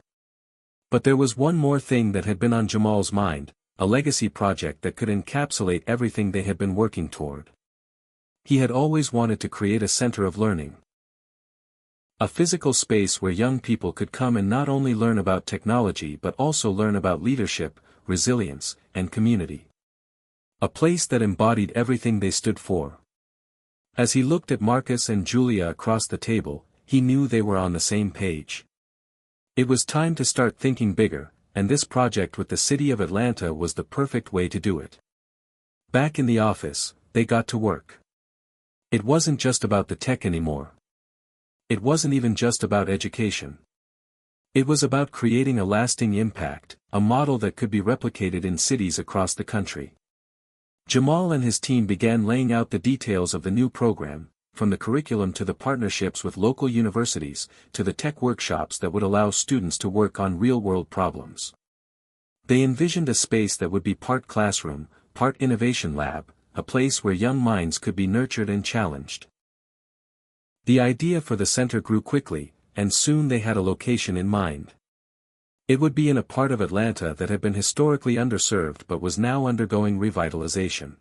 But there was one more thing that had been on Jamal's mind, a legacy project that could encapsulate everything they had been working toward. He had always wanted to create a center of learning. A physical space where young people could come and not only learn about technology but also learn about leadership, resilience, and community. A place that embodied everything they stood for. As he looked at Marcus and Julia across the table, he knew they were on the same page. It was time to start thinking bigger, and this project with the city of Atlanta was the perfect way to do it. Back in the office, they got to work. It wasn't just about the tech anymore. It wasn't even just about education. It was about creating a lasting impact, a model that could be replicated in cities across the country. Jamal and his team began laying out the details of the new program, from the curriculum to the partnerships with local universities, to the tech workshops that would allow students to work on real-world problems. They envisioned a space that would be part classroom, part innovation lab, a place where young minds could be nurtured and challenged. The idea for the center grew quickly, and soon they had a location in mind. It would be in a part of Atlanta that had been historically underserved but was now undergoing revitalization.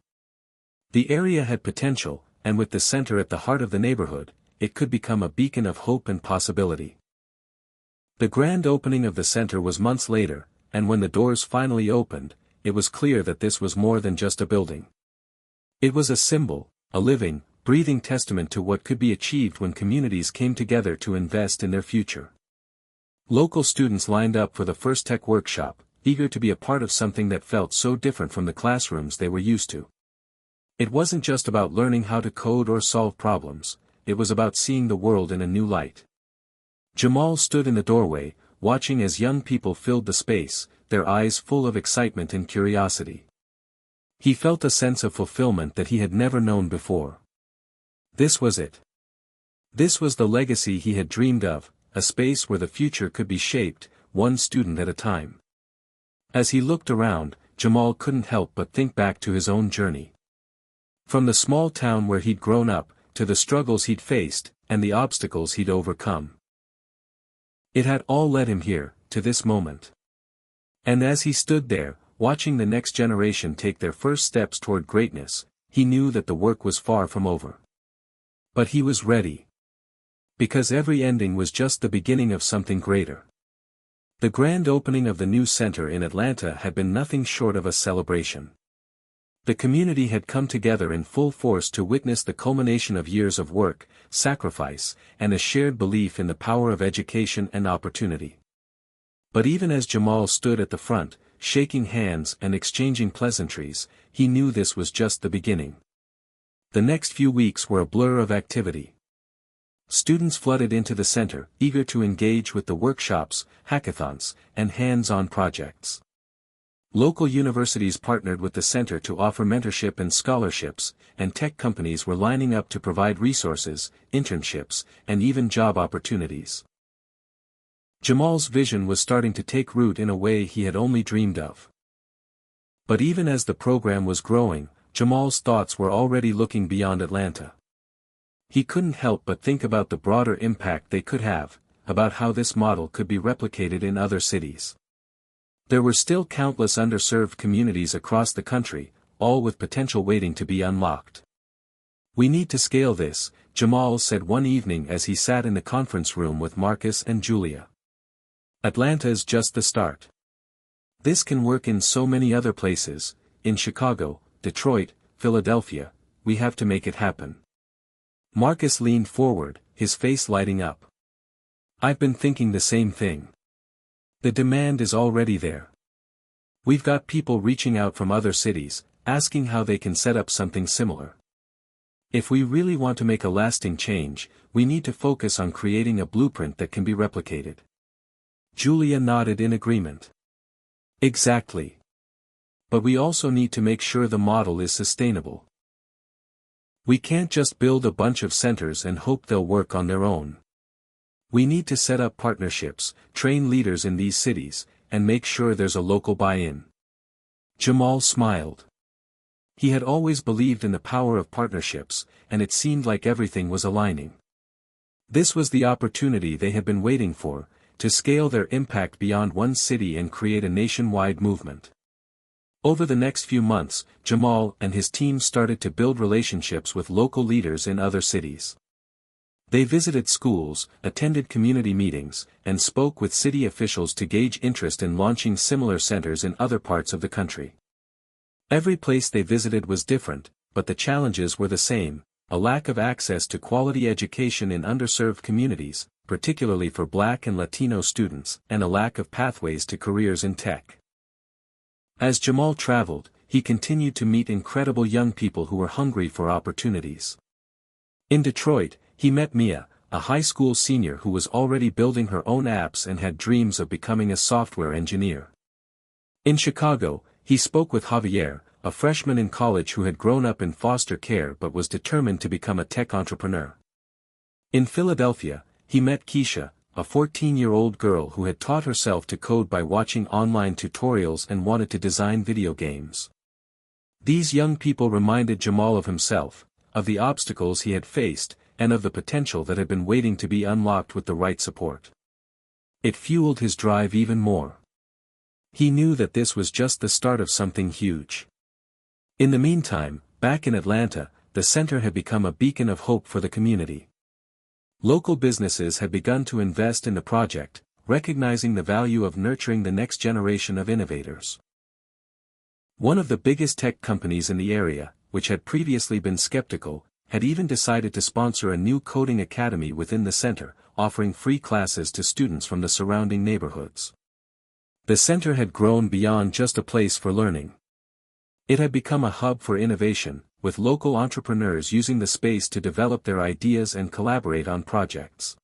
The area had potential, and with the center at the heart of the neighborhood, it could become a beacon of hope and possibility. The grand opening of the center was months later, and when the doors finally opened, it was clear that this was more than just a building. It was a symbol, a living, breathing testament to what could be achieved when communities came together to invest in their future. Local students lined up for the first tech workshop, eager to be a part of something that felt so different from the classrooms they were used to. It wasn't just about learning how to code or solve problems, it was about seeing the world in a new light. Jamal stood in the doorway, watching as young people filled the space, their eyes full of excitement and curiosity. He felt a sense of fulfillment that he had never known before. This was it. This was the legacy he had dreamed of, a space where the future could be shaped, one student at a time. As he looked around, Jamal couldn't help but think back to his own journey. From the small town where he'd grown up, to the struggles he'd faced, and the obstacles he'd overcome. It had all led him here, to this moment. And as he stood there, watching the next generation take their first steps toward greatness, he knew that the work was far from over. But he was ready. Because every ending was just the beginning of something greater. The grand opening of the new center in Atlanta had been nothing short of a celebration. The community had come together in full force to witness the culmination of years of work, sacrifice, and a shared belief in the power of education and opportunity. But even as Jamal stood at the front, shaking hands and exchanging pleasantries, he knew this was just the beginning. The next few weeks were a blur of activity. Students flooded into the center, eager to engage with the workshops, hackathons, and hands-on projects. Local universities partnered with the center to offer mentorship and scholarships, and tech companies were lining up to provide resources, internships, and even job opportunities. Jamal's vision was starting to take root in a way he had only dreamed of. But even as the program was growing, Jamal's thoughts were already looking beyond Atlanta. He couldn't help but think about the broader impact they could have, about how this model could be replicated in other cities. There were still countless underserved communities across the country, all with potential waiting to be unlocked. "We need to scale this," Jamal said one evening as he sat in the conference room with Marcus and Julia. "Atlanta is just the start. This can work in so many other places, in Chicago, Detroit, Philadelphia. We have to make it happen." Marcus leaned forward, his face lighting up. "I've been thinking the same thing. The demand is already there. We've got people reaching out from other cities, asking how they can set up something similar. If we really want to make a lasting change, we need to focus on creating a blueprint that can be replicated." Julia nodded in agreement. "Exactly. But we also need to make sure the model is sustainable. We can't just build a bunch of centers and hope they'll work on their own. We need to set up partnerships, train leaders in these cities, and make sure there's a local buy-in." Jamal smiled. He had always believed in the power of partnerships, and it seemed like everything was aligning. This was the opportunity they had been waiting for, to scale their impact beyond one city and create a nationwide movement. Over the next few months, Jamal and his team started to build relationships with local leaders in other cities. They visited schools, attended community meetings, and spoke with city officials to gauge interest in launching similar centers in other parts of the country. Every place they visited was different, but the challenges were the same: a lack of access to quality education in underserved communities, particularly for Black and Latino students, and a lack of pathways to careers in tech. As Jamal traveled, he continued to meet incredible young people who were hungry for opportunities. In Detroit, he met Mia, a high school senior who was already building her own apps and had dreams of becoming a software engineer. In Chicago, he spoke with Javier, a freshman in college who had grown up in foster care but was determined to become a tech entrepreneur. In Philadelphia, he met Keisha, a 14-year-old girl who had taught herself to code by watching online tutorials and wanted to design video games. These young people reminded Jamal of himself, of the obstacles he had faced, and of the potential that had been waiting to be unlocked with the right support. It fueled his drive even more. He knew that this was just the start of something huge. In the meantime, back in Atlanta, the center had become a beacon of hope for the community. Local businesses had begun to invest in the project, recognizing the value of nurturing the next generation of innovators. One of the biggest tech companies in the area, which had previously been skeptical, had even decided to sponsor a new coding academy within the center, offering free classes to students from the surrounding neighborhoods. The center had grown beyond just a place for learning. It had become a hub for innovation, with local entrepreneurs using the space to develop their ideas and collaborate on projects.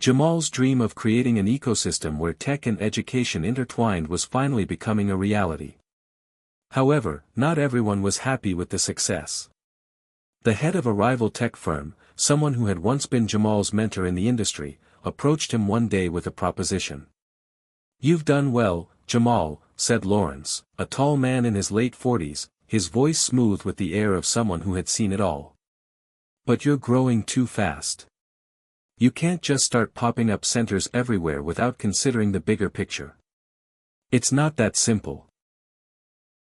Jamal's dream of creating an ecosystem where tech and education intertwined was finally becoming a reality. However, not everyone was happy with the success. The head of a rival tech firm, someone who had once been Jamal's mentor in the industry, approached him one day with a proposition. "You've done well, Jamal," said Lawrence, a tall man in his late 40s, his voice smooth with the air of someone who had seen it all. "But you're growing too fast. You can't just start popping up centers everywhere without considering the bigger picture. It's not that simple."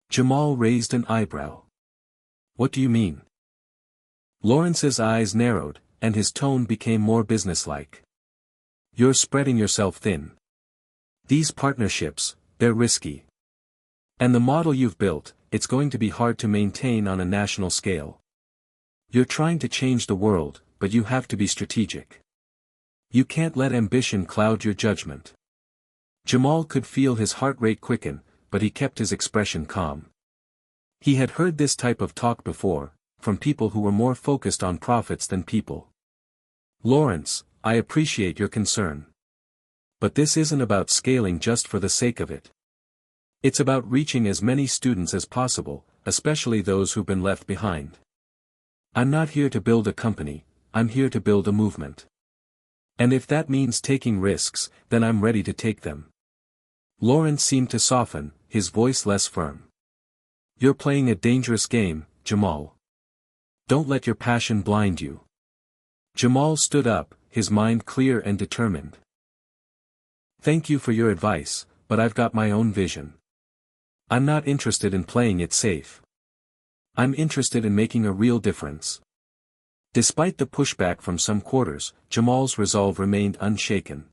Jamal raised an eyebrow. "What do you mean?" Lawrence's eyes narrowed, and his tone became more businesslike. "You're spreading yourself thin. These partnerships, they're risky. And the model you've built, it's going to be hard to maintain on a national scale. You're trying to change the world, but you have to be strategic. You can't let ambition cloud your judgment." Jamal could feel his heart rate quicken, but he kept his expression calm. He had heard this type of talk before, from people who were more focused on profits than people. "Lawrence, I appreciate your concern. But this isn't about scaling just for the sake of it. It's about reaching as many students as possible, especially those who've been left behind. I'm not here to build a company, I'm here to build a movement. And if that means taking risks, then I'm ready to take them." Lawrence seemed to soften, his voice less firm. "You're playing a dangerous game, Jamal. Don't let your passion blind you." Jamal stood up, his mind clear and determined. "Thank you for your advice, but I've got my own vision. I'm not interested in playing it safe. I'm interested in making a real difference." Despite the pushback from some quarters, Jamal's resolve remained unshaken.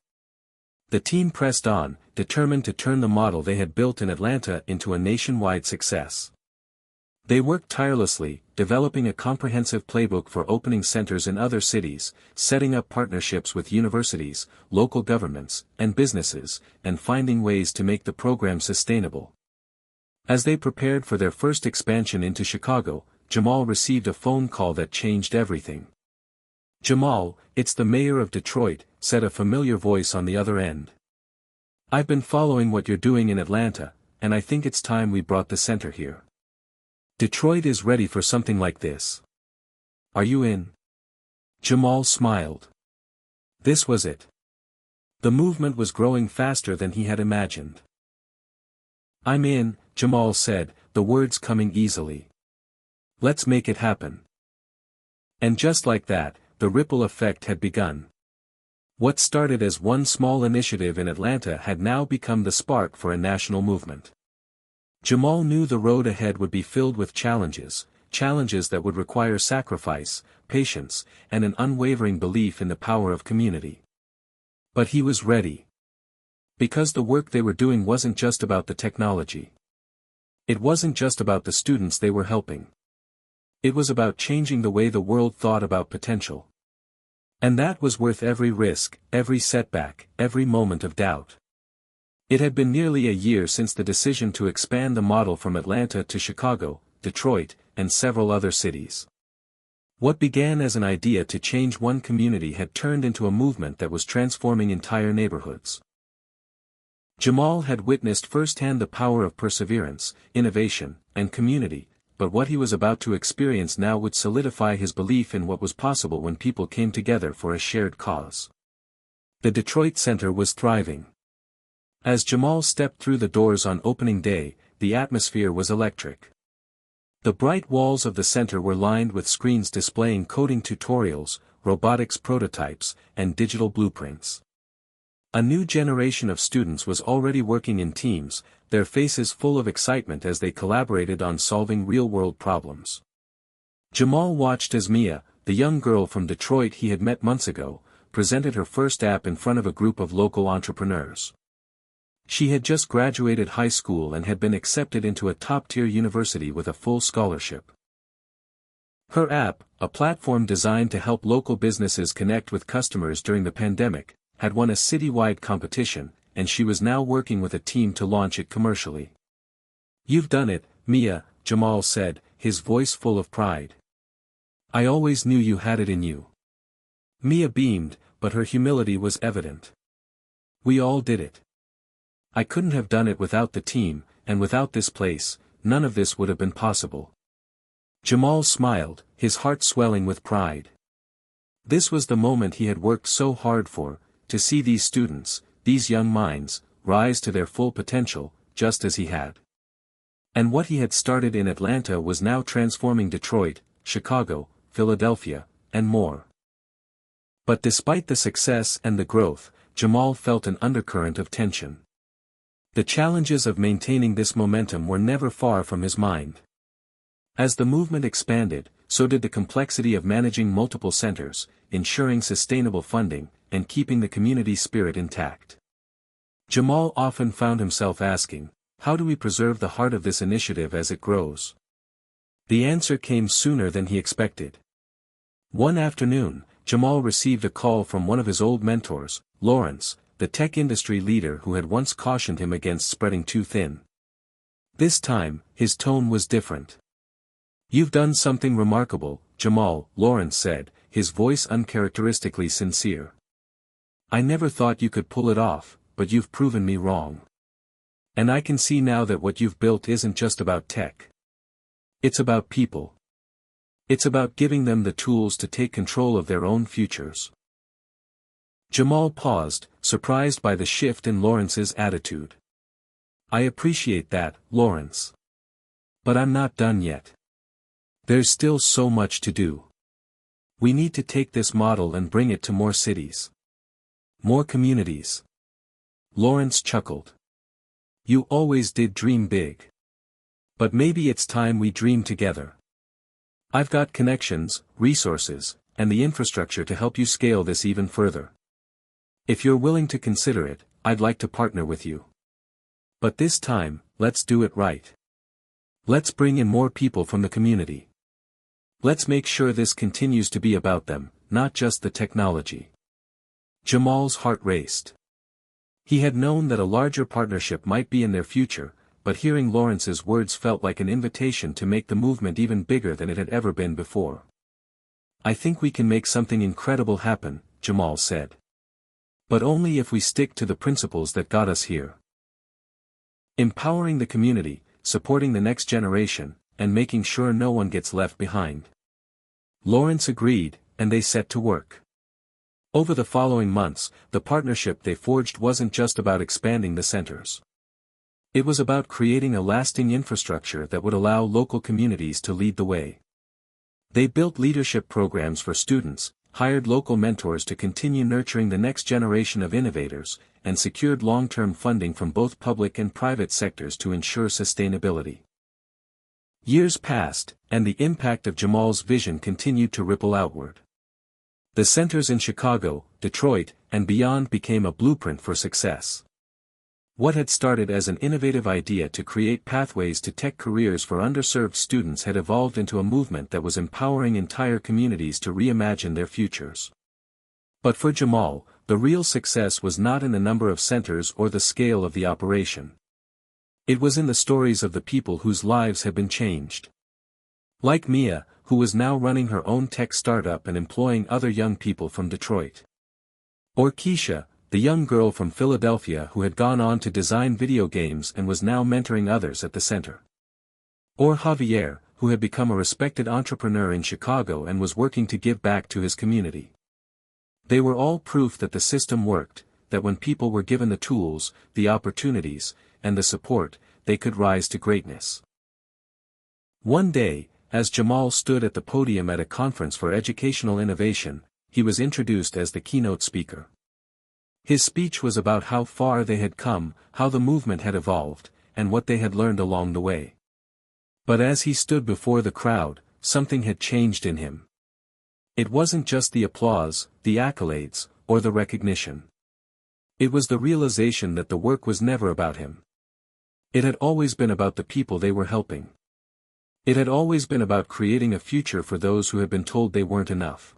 The team pressed on, determined to turn the model they had built in Atlanta into a nationwide success. They worked tirelessly, developing a comprehensive playbook for opening centers in other cities, setting up partnerships with universities, local governments, and businesses, and finding ways to make the program sustainable. As they prepared for their first expansion into Chicago, Jamal received a phone call that changed everything. "Jamal, it's the mayor of Detroit," said a familiar voice on the other end. "I've been following what you're doing in Atlanta, and I think it's time we brought the center here. Detroit is ready for something like this. Are you in?" Jamal smiled. This was it. The movement was growing faster than he had imagined. "I'm in," Jamal said, the words coming easily. "Let's make it happen." And just like that, the ripple effect had begun. What started as one small initiative in Atlanta had now become the spark for a national movement. Jamal knew the road ahead would be filled with challenges that would require sacrifice, patience, and an unwavering belief in the power of community. But he was ready. Because the work they were doing wasn't just about the technology. It wasn't just about the students they were helping. It was about changing the way the world thought about potential. And that was worth every risk, every setback, every moment of doubt. It had been nearly a year since the decision to expand the model from Atlanta to Chicago, Detroit, and several other cities. What began as an idea to change one community had turned into a movement that was transforming entire neighborhoods. Jamal had witnessed firsthand the power of perseverance, innovation, and community, but what he was about to experience now would solidify his belief in what was possible when people came together for a shared cause. The Detroit Center was thriving. As Jamal stepped through the doors on opening day, the atmosphere was electric. The bright walls of the center were lined with screens displaying coding tutorials, robotics prototypes, and digital blueprints. A new generation of students was already working in teams, their faces full of excitement as they collaborated on solving real-world problems. Jamal watched as Mia, the young girl from Detroit he had met months ago, presented her first app in front of a group of local entrepreneurs. She had just graduated high school and had been accepted into a top-tier university with a full scholarship. Her app, a platform designed to help local businesses connect with customers during the pandemic, had won a citywide competition, and she was now working with a team to launch it commercially. "You've done it, Mia," Jamal said, his voice full of pride. "I always knew you had it in you." Mia beamed, but her humility was evident. "We all did it. I couldn't have done it without the team, and without this place, none of this would have been possible." Jamal smiled, his heart swelling with pride. This was the moment he had worked so hard for, to see these students, these young minds, rise to their full potential, just as he had. And what he had started in Atlanta was now transforming Detroit, Chicago, Philadelphia, and more. But despite the success and the growth, Jamal felt an undercurrent of tension. The challenges of maintaining this momentum were never far from his mind. As the movement expanded, so did the complexity of managing multiple centers, ensuring sustainable funding, and keeping the community spirit intact. Jamal often found himself asking, how do we preserve the heart of this initiative as it grows? The answer came sooner than he expected. One afternoon, Jamal received a call from one of his old mentors, Lawrence, the tech industry leader who had once cautioned him against spreading too thin. This time, his tone was different. "You've done something remarkable, Jamal," Lawrence said, his voice uncharacteristically sincere. "I never thought you could pull it off, but you've proven me wrong. And I can see now that what you've built isn't just about tech. It's about people. It's about giving them the tools to take control of their own futures." Jamal paused, surprised by the shift in Lawrence's attitude. "I appreciate that, Lawrence. But I'm not done yet. There's still so much to do. We need to take this model and bring it to more cities. More communities." Lawrence chuckled. "You always did dream big. But maybe it's time we dream together. I've got connections, resources, and the infrastructure to help you scale this even further. If you're willing to consider it, I'd like to partner with you. But this time, let's do it right. Let's bring in more people from the community. Let's make sure this continues to be about them, not just the technology." Jamal's heart raced. He had known that a larger partnership might be in their future, but hearing Lawrence's words felt like an invitation to make the movement even bigger than it had ever been before. "I think we can make something incredible happen," Jamal said. "But only if we stick to the principles that got us here. Empowering the community, supporting the next generation, and making sure no one gets left behind." Lawrence agreed, and they set to work. Over the following months, the partnership they forged wasn't just about expanding the centers. It was about creating a lasting infrastructure that would allow local communities to lead the way. They built leadership programs for students, hired local mentors to continue nurturing the next generation of innovators, and secured long-term funding from both public and private sectors to ensure sustainability. Years passed, and the impact of Jamal's vision continued to ripple outward. The centers in Chicago, Detroit, and beyond became a blueprint for success. What had started as an innovative idea to create pathways to tech careers for underserved students had evolved into a movement that was empowering entire communities to reimagine their futures. But for Jamal, the real success was not in the number of centers or the scale of the operation. It was in the stories of the people whose lives had been changed. Like Mia, who was now running her own tech startup and employing other young people from Detroit. Or Keisha, the young girl from Philadelphia who had gone on to design video games and was now mentoring others at the center. Or Javier, who had become a respected entrepreneur in Chicago and was working to give back to his community. They were all proof that the system worked, that when people were given the tools, the opportunities, and the support, they could rise to greatness. One day, as Jamal stood at the podium at a conference for educational innovation, he was introduced as the keynote speaker. His speech was about how far they had come, how the movement had evolved, and what they had learned along the way. But as he stood before the crowd, something had changed in him. It wasn't just the applause, the accolades, or the recognition. It was the realization that the work was never about him. It had always been about the people they were helping. It had always been about creating a future for those who had been told they weren't enough.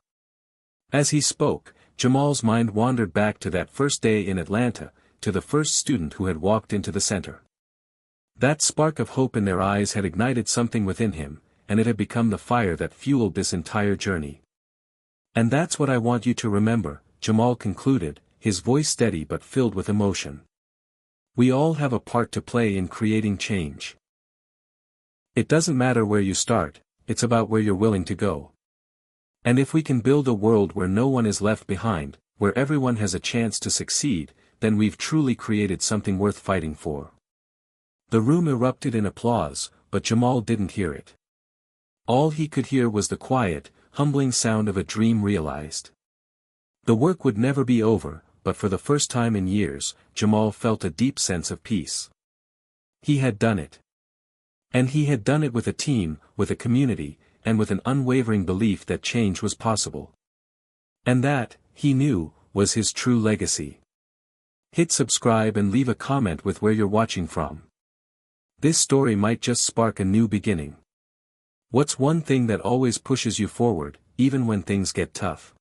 As he spoke, Jamal's mind wandered back to that first day in Atlanta, to the first student who had walked into the center. That spark of hope in their eyes had ignited something within him, and it had become the fire that fueled this entire journey. And that's what I want you to remember, Jamal concluded, his voice steady but filled with emotion. We all have a part to play in creating change. It doesn't matter where you start, it's about where you're willing to go. And if we can build a world where no one is left behind, where everyone has a chance to succeed, then we've truly created something worth fighting for. The room erupted in applause, but Jamal didn't hear it. All he could hear was the quiet, humbling sound of a dream realized. The work would never be over, but for the first time in years, Jamal felt a deep sense of peace. He had done it. And he had done it with a team, with a community, and with an unwavering belief that change was possible. And that, he knew, was his true legacy. Hit subscribe and leave a comment with where you're watching from. This story might just spark a new beginning. What's one thing that always pushes you forward, even when things get tough?